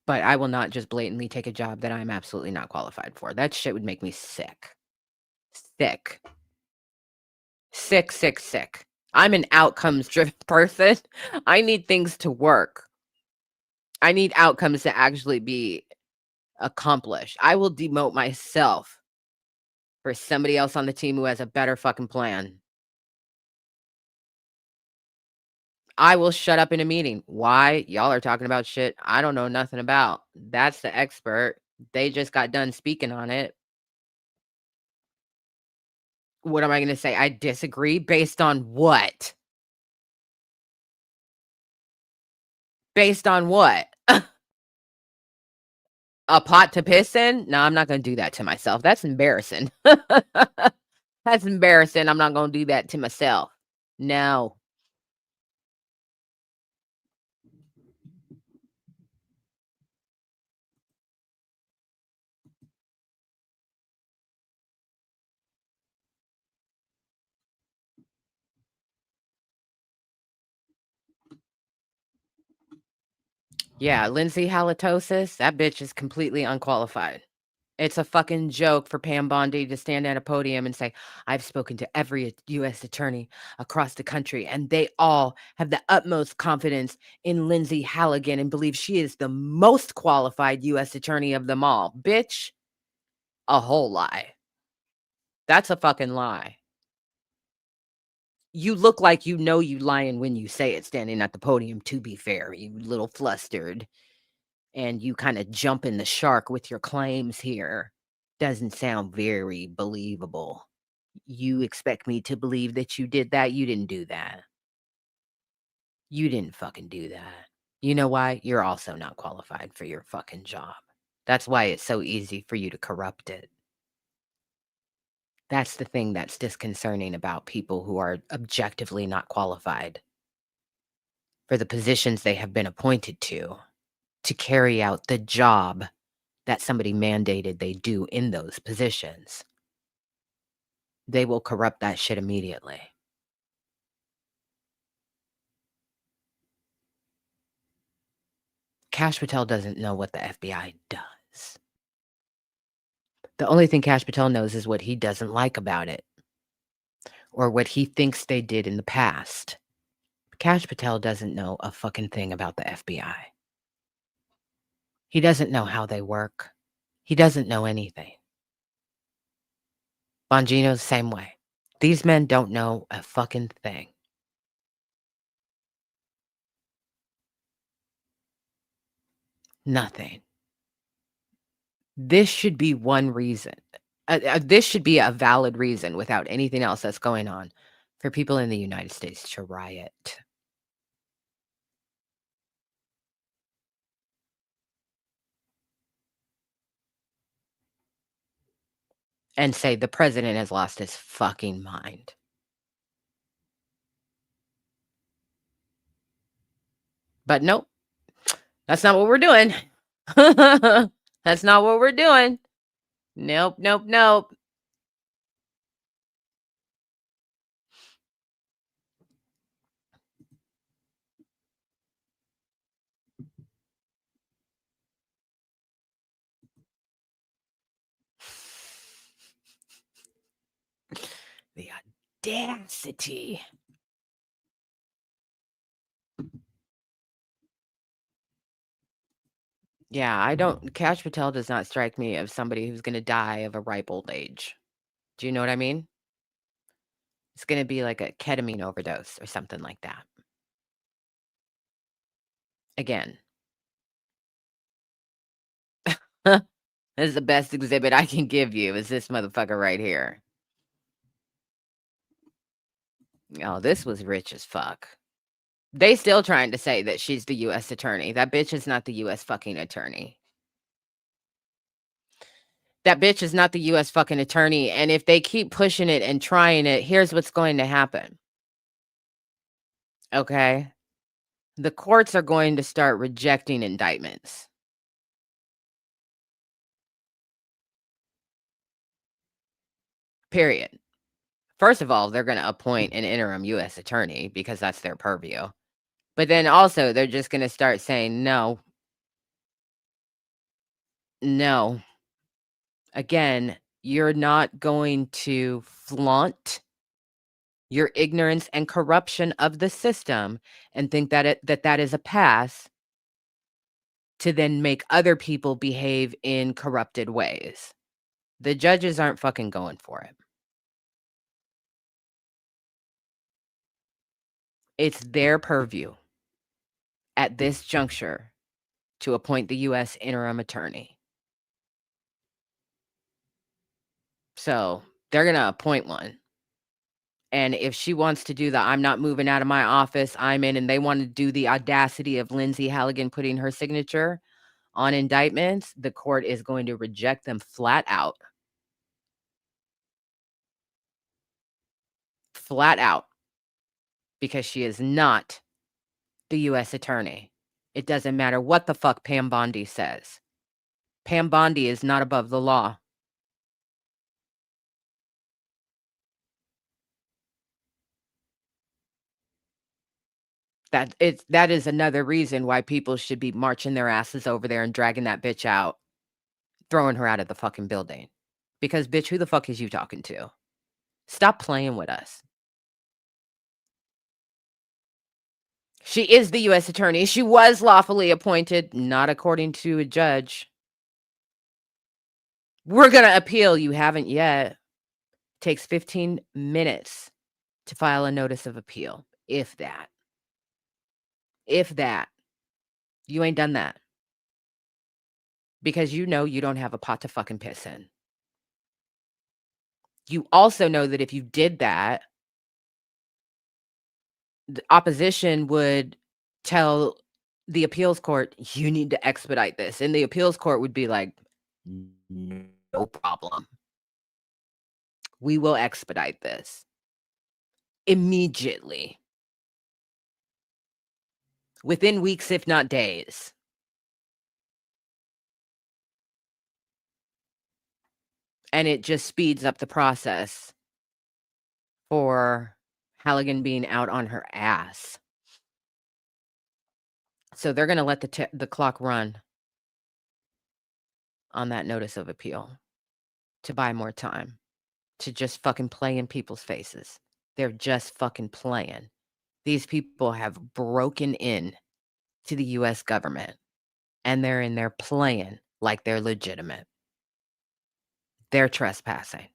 But I will not just blatantly take a job that I'm absolutely not qualified for. That shit would make me sick. Sick. Sick, sick, sick. I'm an outcomes-driven person. I need things to work. I need outcomes to actually be accomplished. I will demote myself for somebody else on the team who has a better fucking plan. I will shut up in a meeting. Why? Y'all are talking about shit I don't know nothing about. That's the expert. They just got done speaking on it. What am I gonna say? I disagree based on what? Based on what? A pot to piss in? No, I'm not gonna do that to myself. That's embarrassing. That's embarrassing. I'm not gonna do that to myself. No. Yeah, Lindsay halitosis, that bitch is completely unqualified. It's a fucking joke for Pam Bondi to stand at a podium and say, "I've spoken to every US attorney across the country, and they all have the utmost confidence in Lindsay Halligan and believe she is the most qualified US attorney of them all." Bitch, a whole lie. That's a fucking lie. You look like you know you lying when you say it standing at the podium, to be fair, you little flustered. And you kinda jumping the shark with your claims here. Doesn't sound very believable. You expect me to believe that you did that? You didn't do that. You didn't fucking do that. You know why? You're also not qualified for your fucking job. That's why it's so easy for you to corrupt it. That's the thing that's disconcerting about people who are objectively not qualified for the positions they have been appointed to carry out the job that somebody mandated they do in those positions. They will corrupt that shit immediately. Kash Patel doesn't know what the FBI does. The only thing Kash Patel knows is what he doesn't like about it, or what he thinks they did in the past. Kash Patel doesn't know a fucking thing about the FBI. He doesn't know how they work. He doesn't know anything. Bongino's the same way. These men don't know a fucking thing. Nothing. This should be one reason. This should be a valid reason without anything else that's going on for people in the United States to riot. And say the president has lost his fucking mind. But nope, that's not what we're doing. That's not what we're doing. Nope, nope, nope. The audacity. Yeah, I don't Kash Patel does not strike me as somebody who's gonna die of a ripe old age. Do you know what I mean? It's gonna be like a ketamine overdose or something like that. Again. This is the best exhibit I can give you is this motherfucker right here. Oh, this was rich as fuck. They still trying to say that she's the US attorney. That bitch is not the US fucking attorney. That bitch is not the US fucking attorney, and if they keep pushing it and trying it, here's what's going to happen. Okay? The courts are going to start rejecting indictments. Period. First of all, they're gonna appoint an interim US attorney because that's their purview. But then also, they're just gonna start saying, "No, No. Again, you're not going to flaunt your ignorance and corruption of the system and think that that is a pass to then make other people behave in corrupted ways. The judges aren't fucking going for it. It's their purview at this juncture to appoint the U.S. interim attorney. So they're going to appoint one. And if she wants to do the I'm not moving out of my office, I'm in, and they want to do the audacity of Lindsay Halligan putting her signature on indictments, the court is going to reject them flat out. Flat out. Because she is not the U.S. attorney. It doesn't matter what the fuck Pam Bondi says. Pam Bondi is not above the law. That is another reason why people should be marching their asses over there and dragging that bitch out, throwing her out of the fucking building. Because, bitch, who the fuck is you talking to? Stop playing with us. She is the U.S. attorney. She was lawfully appointed, not according to a judge. We're going to appeal. You haven't yet. Takes 15 minutes to file a notice of appeal, if that. If that. You ain't done that. Because you know you don't have a pot to fucking piss in. You also know that if you did that, the opposition would tell the appeals court, you need to expedite this. And the appeals court would be like, no problem. We will expedite this immediately. Within weeks, if not days. And it just speeds up the process for Halligan being out on her ass. So they're going to let the clock run on that notice of appeal to buy more time, to just fucking play in people's faces. They're just fucking playing. These people have broken in to the U.S. government, and they're in there playing like they're legitimate. They're trespassing.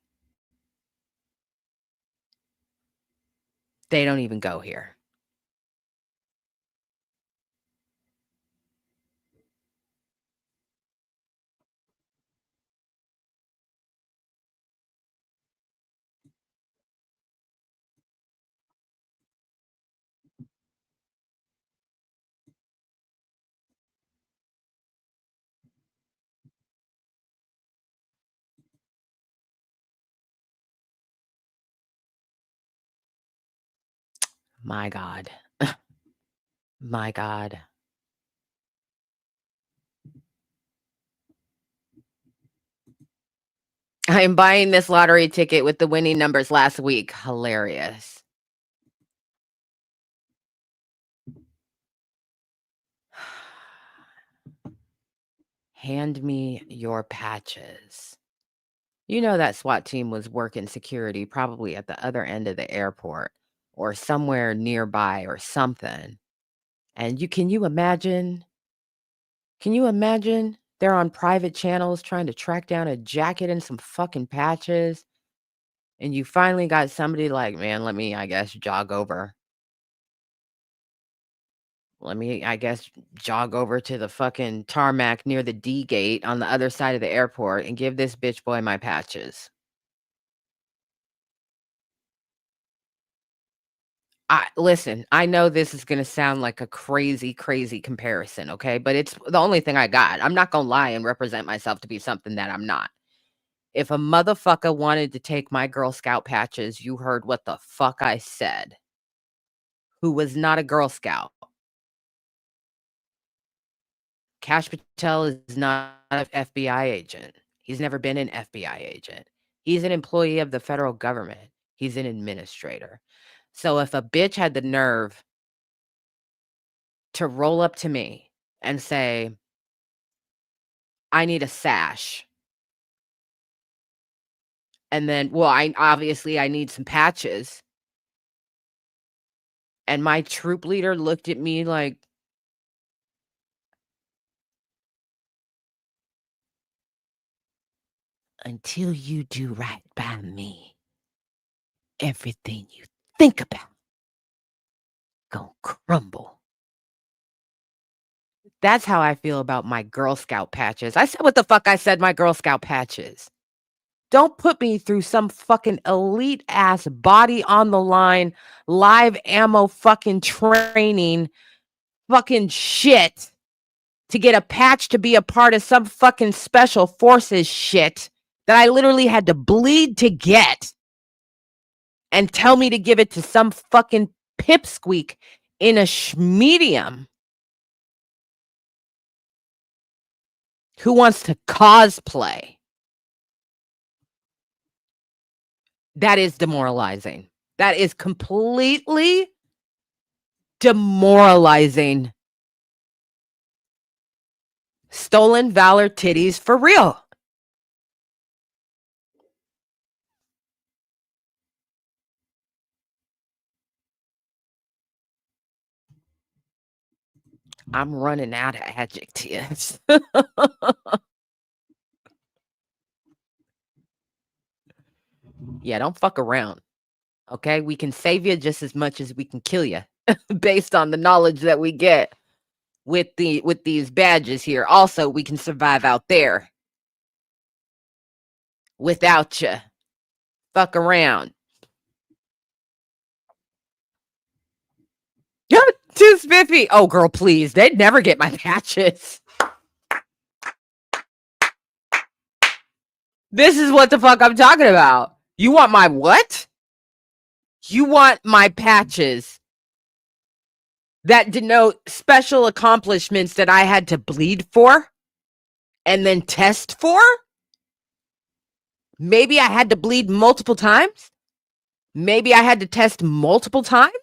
They don't even go here. My God. My God. I'm buying this lottery ticket with the winning numbers last week. Hilarious. Hand me your patches. You know that SWAT team was working security probably at the other end of the airport or somewhere nearby or something. And can you imagine? Can you imagine? They're on private channels trying to track down a jacket and some fucking patches. And you finally got somebody like, man, let me, I guess, jog over. Let me, I guess, jog over to the fucking tarmac near the D gate on the other side of the airport and give this bitch boy my patches. Listen, I know this is gonna sound like a crazy, crazy comparison, okay? But it's the only thing I got. I'm not gonna lie and represent myself to be something that I'm not. If a motherfucker wanted to take my Girl Scout patches, you heard what the fuck I said. Who was not a Girl Scout. Kash Patel is not an FBI agent. He's never been an FBI agent. He's an employee of the federal government. He's an administrator. So if a bitch had the nerve to roll up to me and say, I need a sash. And then, well, I need some patches. And my troop leader looked at me like, until you do right by me, everything you think about gonna crumble. That's how I feel about my Girl Scout patches. I said what the fuck I said, my Girl Scout patches. Don't put me through some fucking elite ass body on the line, live ammo fucking training, fucking shit to get a patch to be a part of some fucking special forces shit that I literally had to bleed to get, and tell me to give it to some fucking pipsqueak in a Smedium who wants to cosplay. That is demoralizing. That is completely demoralizing. Stolen valor titties for real. I'm running out of adjectives. Yeah, don't fuck around. Okay? We can save you just as much as we can kill you based on the knowledge that we get with these badges here. Also, we can survive out there without you. Fuck around. 250. Oh, girl, please. They'd never get my patches. This is what the fuck I'm talking about. You want my what? You want my patches that denote special accomplishments that I had to bleed for and then test for? Maybe I had to bleed multiple times. Maybe I had to test multiple times.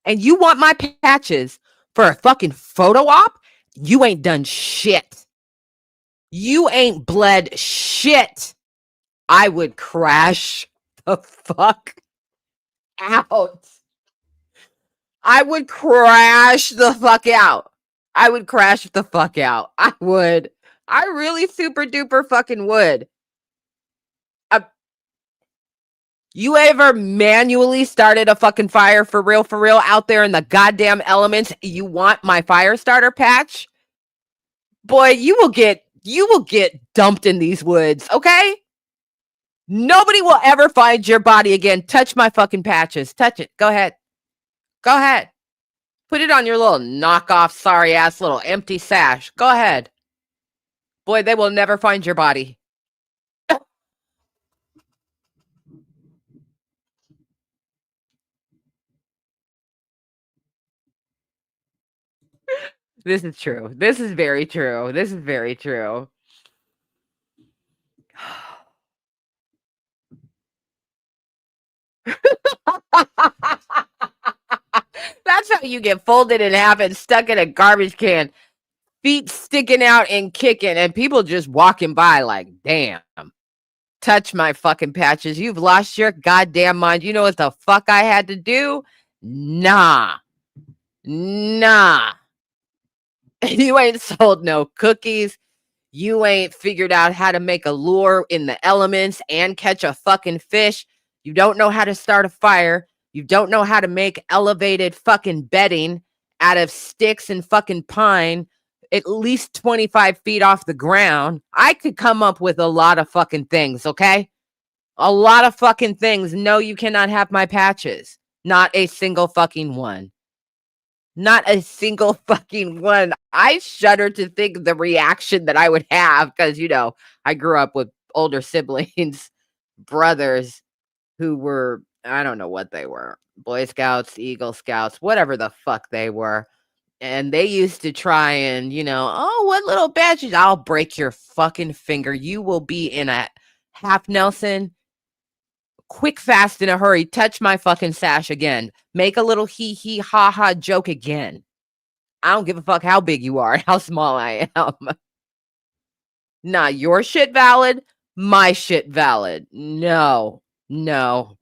And you want my patches for a fucking photo op? You ain't done shit. You ain't bled shit. I would crash the fuck out. I would crash the fuck out. I would crash the fuck out. I would. I really super duper fucking would. You ever manually started a fucking fire for real out there in the goddamn elements? You want my fire starter patch? Boy, you will get dumped in these woods, okay? Nobody will ever find your body again. Touch my fucking patches. Touch it. Go ahead. Go ahead. Put it on your little knockoff, sorry ass little empty sash. Go ahead. Boy, they will never find your body. This is true. This is very true. This is very true. That's how you get folded in half and stuck in a garbage can, feet sticking out and kicking, and people just walking by like, damn. Touch my fucking patches. You've lost your goddamn mind. You know what the fuck I had to do? Nah. Nah. You ain't sold no cookies. You ain't figured out how to make a lure in the elements and catch a fucking fish. You don't know how to start a fire. You don't know how to make elevated fucking bedding out of sticks and fucking pine at least 25 feet off the ground. I could come up with a lot of fucking things, okay? A lot of fucking things. No, you cannot have my patches. Not a single fucking one. Not a single fucking one. I shudder to think the reaction that I would have because, you know, I grew up with older siblings, brothers who were, I don't know what they were, Boy Scouts, Eagle Scouts, whatever the fuck they were. And they used to try and, you know, oh, what little badges? I'll break your fucking finger. You will be in a half Nelson, quick, fast, in a hurry. Touch my fucking sash again. Make a little hee ha ha joke again. I don't give a fuck how big you are and how small I am. Nah, your shit valid, my shit valid. No. No.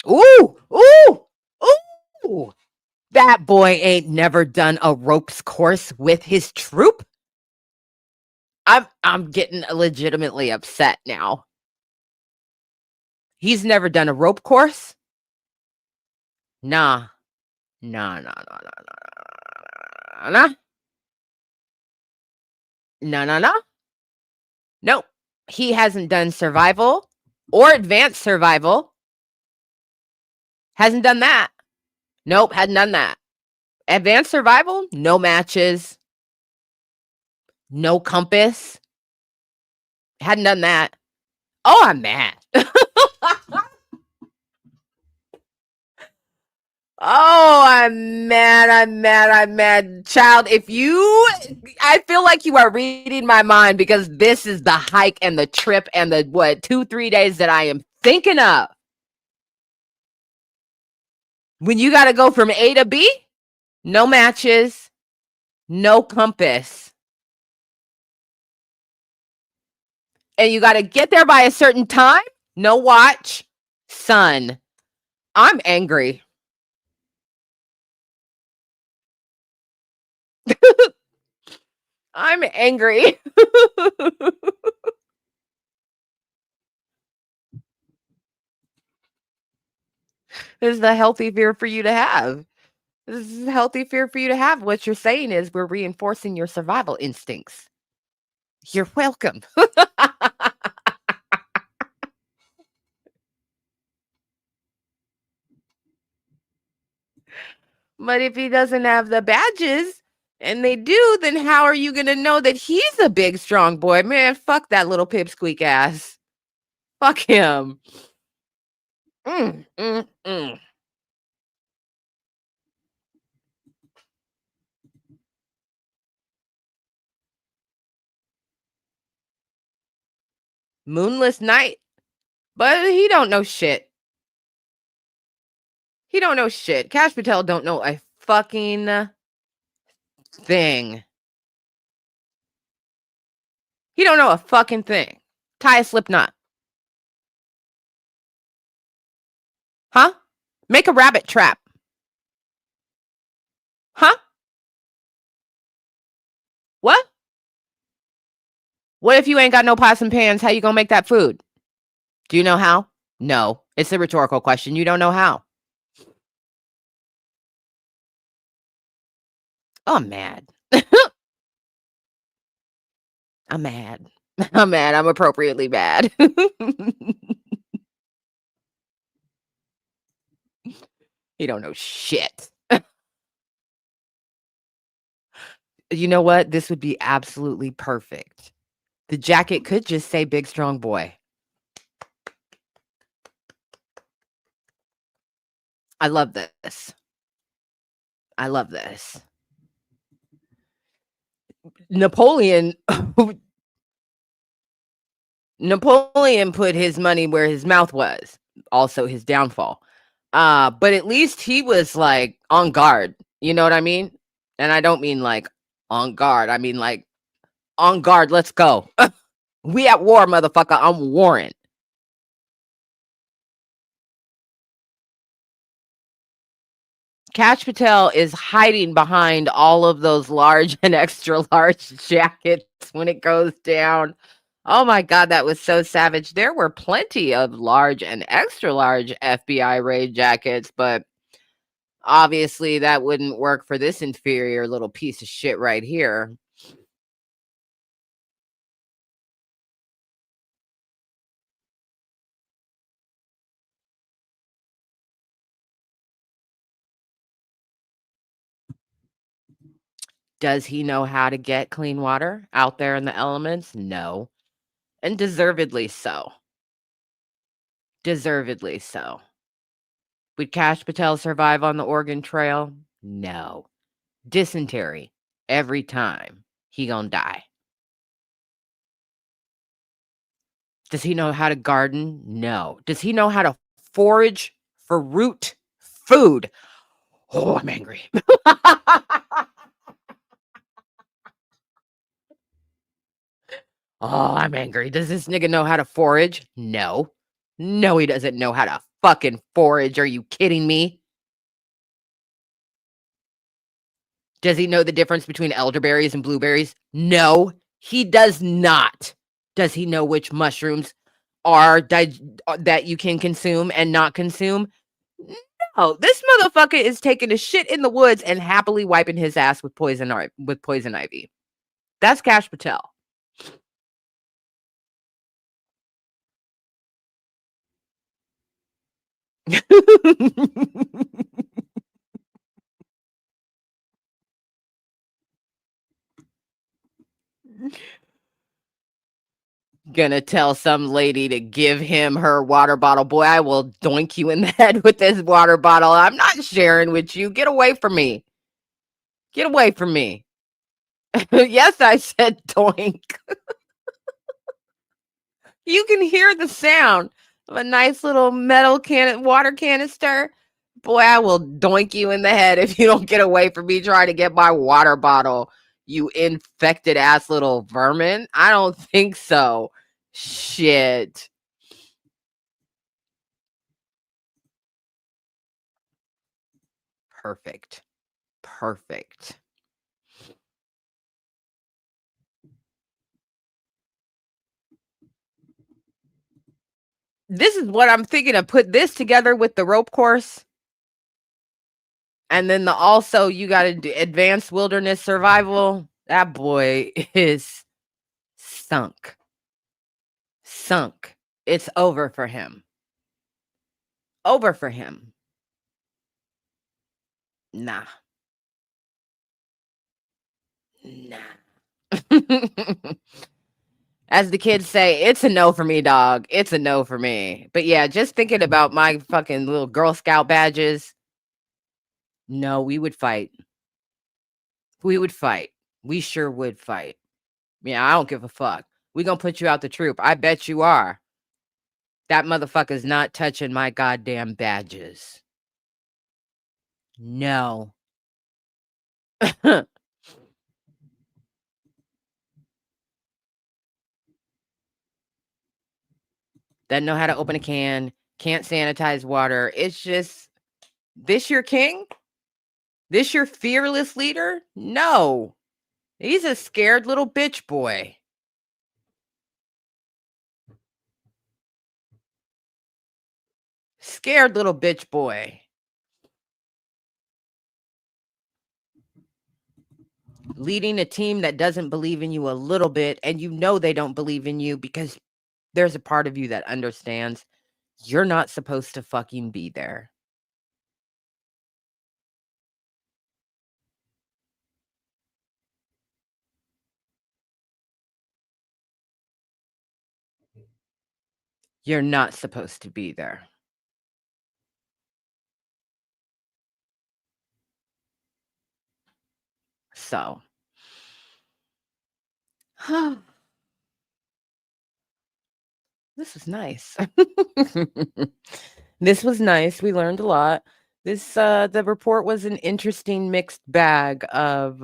Ooh! Ooh! Ooh! That boy ain't never done a ropes course with his troop. I'm getting legitimately upset now. He's never done a rope course? Nah. Nah, nah, nah, nah, nah, nah. Nah, nah, nah. Nope. He hasn't done survival or advanced survival. Hasn't done that. Nope, hadn't done that. Advanced survival, no matches, no compass. Hadn't done that. Oh, I'm mad. Oh, I'm mad. I'm mad. I'm mad. Child, I feel like you are reading my mind because this is the hike and the trip and the 2-3 days that I am thinking of. When you got to go from A to B, no matches, no compass. And you got to get there by a certain time, no watch. Son, I'm angry. I'm angry. This is a healthy fear for you to have. This is a healthy fear for you to have. What you're saying is we're reinforcing your survival instincts. You're welcome. But if he doesn't have the badges and they do, then how are you going to know that he's a big, strong boy? Man, fuck that little pipsqueak ass. Fuck him. Mm, mm, mm. Moonless night. But he don't know shit. He don't know shit. Kash Patel don't know a fucking thing. He don't know a fucking thing. Tie a slip knot. Huh? Make a rabbit trap. Huh? What? What if you ain't got no pots and pans? How you gonna make that food? Do you know how? No. It's a rhetorical question. You don't know how. Oh, I'm mad. I'm mad. I'm mad. I'm appropriately mad. He don't know shit. You know what? This would be absolutely perfect. The jacket could just say big strong boy. I love this. I love this. Napoleon Napoleon put his money where his mouth was. Also his downfall. But at least he was like on guard. You know what I mean? And I don't mean like on guard. I mean like on guard. Let's go. We at war, motherfucker. I'm warring. Kash Patel is hiding behind all of those large and extra large jackets when it goes down. Oh my God, that was so savage. There were plenty of large and extra large FBI raid jackets, but obviously that wouldn't work for this inferior little piece of shit right here. Does he know how to get clean water out there in the elements? No. And deservedly so. Deservedly so. Would Kash Patel survive on the Oregon Trail? No. Dysentery. Every time. He gonna die. Does he know how to garden? No. Does he know how to forage for root food? Oh, I'm angry. Oh, I'm angry. Does this nigga know how to forage? No. No, he doesn't know how to fucking forage. Are you kidding me? Does he know the difference between elderberries and blueberries? No, he does not. Does he know which mushrooms are that you can consume and not consume? No. This motherfucker is taking a shit in the woods and happily wiping his ass with poison ivy. That's Kash Patel. Gonna tell some lady to give him her water bottle. Boy, I will doink you in the head with this water bottle. I'm not sharing with you. Get away from me. Get away from me. Yes, I said doink. You can hear the sound of a nice little metal water canister. Boy, I will doink you in the head if you don't get away from me trying to get my water bottle, you infected ass little vermin. I don't think so. Shit. Perfect. Perfect. This is what I'm thinking of. Put this together with the rope course. And then also you got to do advanced wilderness survival. That boy is sunk. Sunk. It's over for him. Over for him. Nah. Nah. As the kids say, it's a no for me, dog. It's a no for me. But yeah, just thinking about my fucking little Girl Scout badges. No, we would fight. We would fight. We sure would fight. Yeah, I don't give a fuck. We gonna put you out the troop. I bet you are. That motherfucker's not touching my goddamn badges. No. Doesn't know how to open a can, can't sanitize water. It's just, this your king? This your fearless leader? No. He's a scared little bitch boy. Scared little bitch boy. Leading a team that doesn't believe in you a little bit, and you know they don't believe in you because there's a part of you that understands you're not supposed to fucking be there. You're not supposed to be there. So, this was nice. This was nice. We learned a lot. The report was an interesting mixed bag of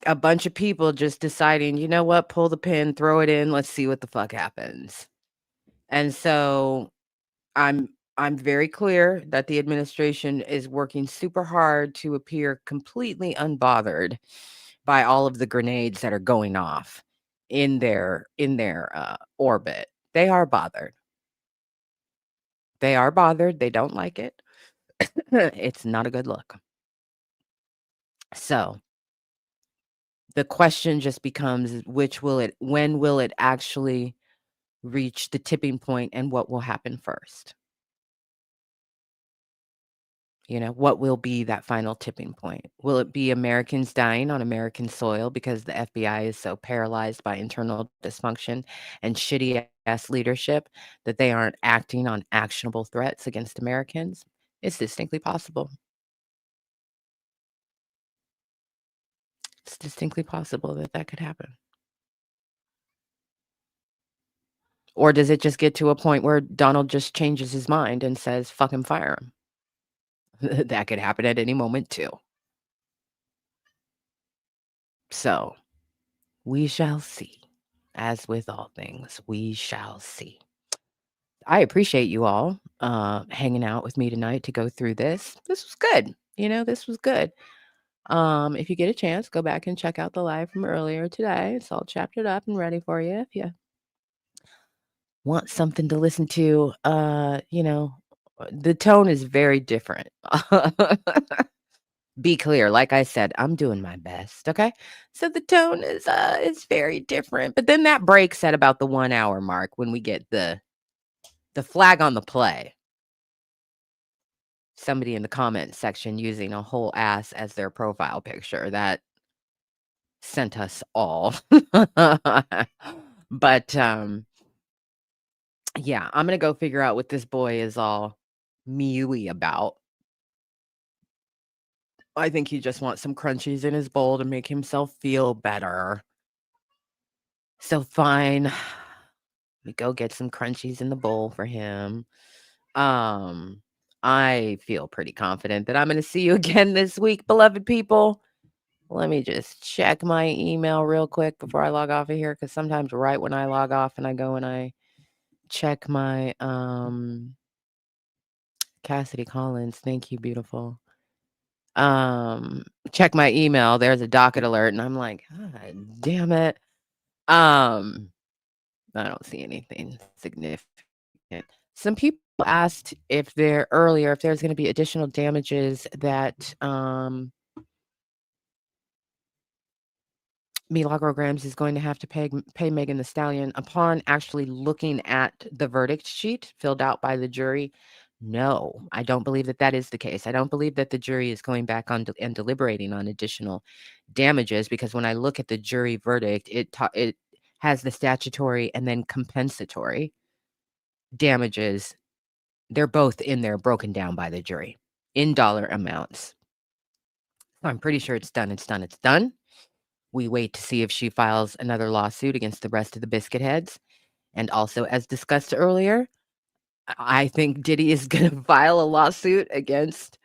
a bunch of people just deciding, you know what, pull the pin, throw it in, let's see what the fuck happens. And so I'm I'm very clear that the administration is working super hard to appear completely unbothered by all of the grenades that are going off in their orbit. They are bothered. They are bothered. They don't like it. It's not a good look. So the question just becomes when will it actually reach the tipping point and what will happen first? You know, what will be that final tipping point? Will it be Americans dying on American soil because the FBI is so paralyzed by internal dysfunction and shitty ass leadership that they aren't acting on actionable threats against Americans? It's distinctly possible. It's distinctly possible that that could happen. Or does it just get to a point where Donald just changes his mind and says, fuck him, fire him? That could happen at any moment too. So We shall see. As with all things, we shall see. I appreciate you all hanging out with me tonight to go through this. This was good. This was good. If you get a chance, go back and check out the live from earlier today. It's all chaptered up and ready for you. If you want something to listen to, the tone is very different. Be clear, like I said, I'm doing my best, okay? So the tone is very different. But then that breaks at about the 1 hour mark when we get the flag on the play. Somebody in the comment section using a whole ass as their profile picture. That sent us all. But yeah, I'm gonna go figure out what this boy is all mewy about. I think he just wants some crunchies in his bowl to make himself feel better. So fine. We go get some crunchies in the bowl for him. I feel pretty confident that I'm gonna see you again this week, beloved people. Let me just check my email real quick before I log off of here, because sometimes right when I log off and I go and I check my Cassidy Collins, thank you, beautiful. Check my email, there's a docket alert, and I'm like, God damn it. I don't see anything significant. Some people asked if there's going to be additional damages that Milagro is going to have to pay Megan Thee Stallion upon actually looking at the verdict sheet filled out by the jury. No, I don't believe that is the case. I don't believe that the jury is going back on and deliberating on additional damages, because when I look at the jury verdict, it has the statutory and then compensatory damages. They're both in there broken down by the jury in dollar amounts. So I'm pretty sure it's done. It's done. It's done. We wait to see if she files another lawsuit against the rest of the biscuit heads. And also, as discussed earlier, I think Diddy is going to file a lawsuit against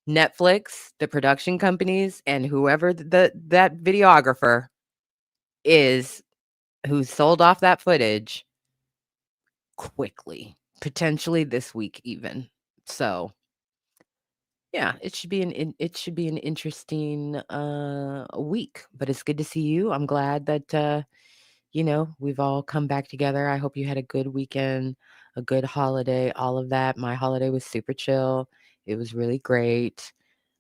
Netflix, the production companies, and whoever that videographer is who sold off that footage quickly, potentially this week even. So yeah, it should be an interesting week, but it's good to see you. I'm glad that we've all come back together. I hope you had a good weekend, a good holiday, all of that. My holiday was super chill. It was really great.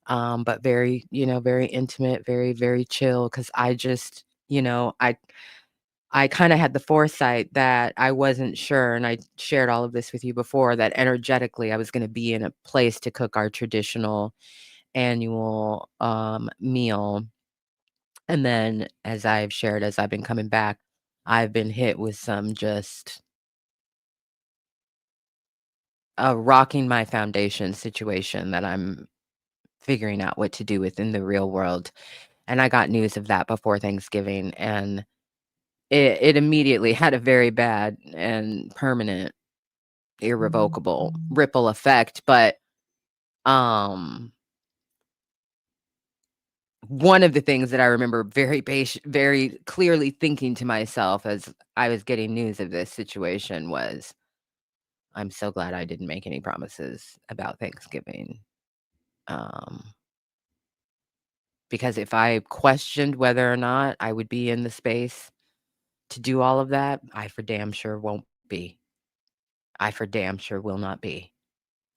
But very, very intimate, very, very chill, cuz I just, I kind of had the foresight that I wasn't sure, and I shared all of this with you before, that energetically I was going to be in a place to cook our traditional annual meal. And then, as I've shared, as I've been coming back, I've been hit with some just a rocking my foundation situation that I'm figuring out what to do with in the real world. And I got news of that before Thanksgiving, and it immediately had a very bad and permanent, irrevocable ripple effect. But one of the things that I remember very clearly thinking to myself as I was getting news of this situation was, I'm so glad I didn't make any promises about Thanksgiving. Because if I questioned whether or not I would be in the space to do all of that, I for damn sure won't be. I for damn sure will not be.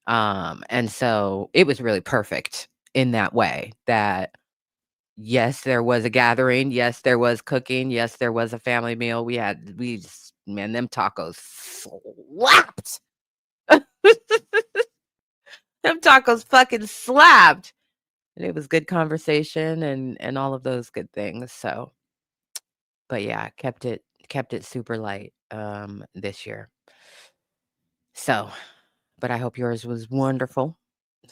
And so it was really perfect in that way, that yes, there was a gathering. Yes, there was cooking. Yes, there was a family meal. Man, them tacos slapped. Them tacos fucking slapped. And it was good conversation and all of those good things. So, but yeah, kept it super light this year. So, but I hope yours was wonderful.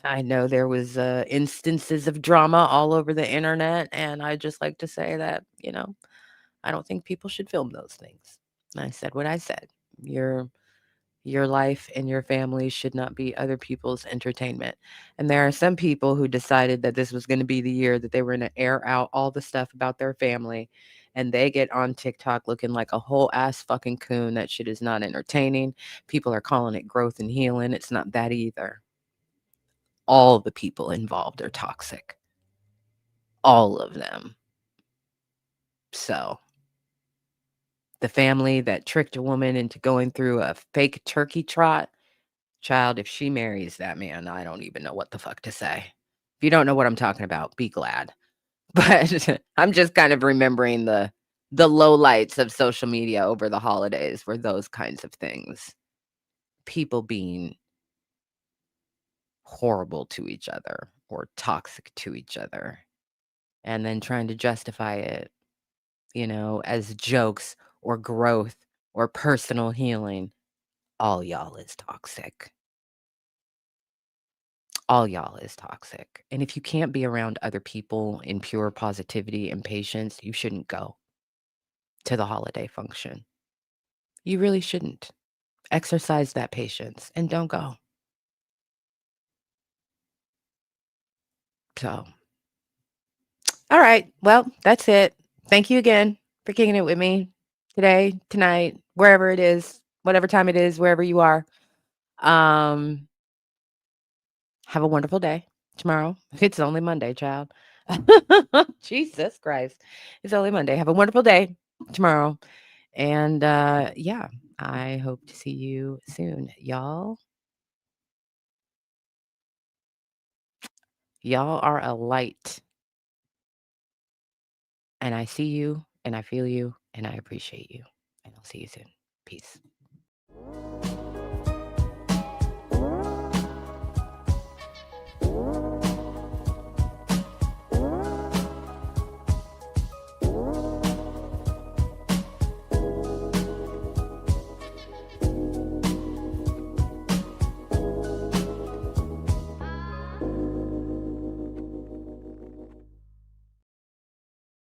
I know there was instances of drama all over the internet, and I just like to say that, I don't think people should film those things. I said what I said. Your life and your family should not be other people's entertainment. And there are some people who decided that this was going to be the year that they were going to air out all the stuff about their family and they get on TikTok looking like a whole ass fucking coon. That shit is not entertaining. People are calling it growth and healing. It's not that either. All the people involved are toxic. All of them. So, the family that tricked a woman into going through a fake turkey trot, child, if she marries that man, I don't even know what the fuck to say. If you don't know what I'm talking about, be glad. But I'm just kind of remembering the lowlights of social media over the holidays were those kinds of things. People being horrible to each other or toxic to each other, and then trying to justify it, as jokes or growth or personal healing. All y'all is toxic. All y'all is toxic. And if you can't be around other people in pure positivity and patience, you shouldn't go to the holiday function. You really shouldn't. Exercise that patience and don't go. So, all right. Well, that's it. Thank you again for kicking it with me today, tonight, wherever it is, whatever time it is, wherever you are. Um, have a wonderful day tomorrow. It's only Monday, child. Jesus Christ. It's only Monday. Have a wonderful day tomorrow. And yeah, I hope to see you soon. Y'all are a light. And I see you and I feel you and I appreciate you. And I'll see you soon. Peace.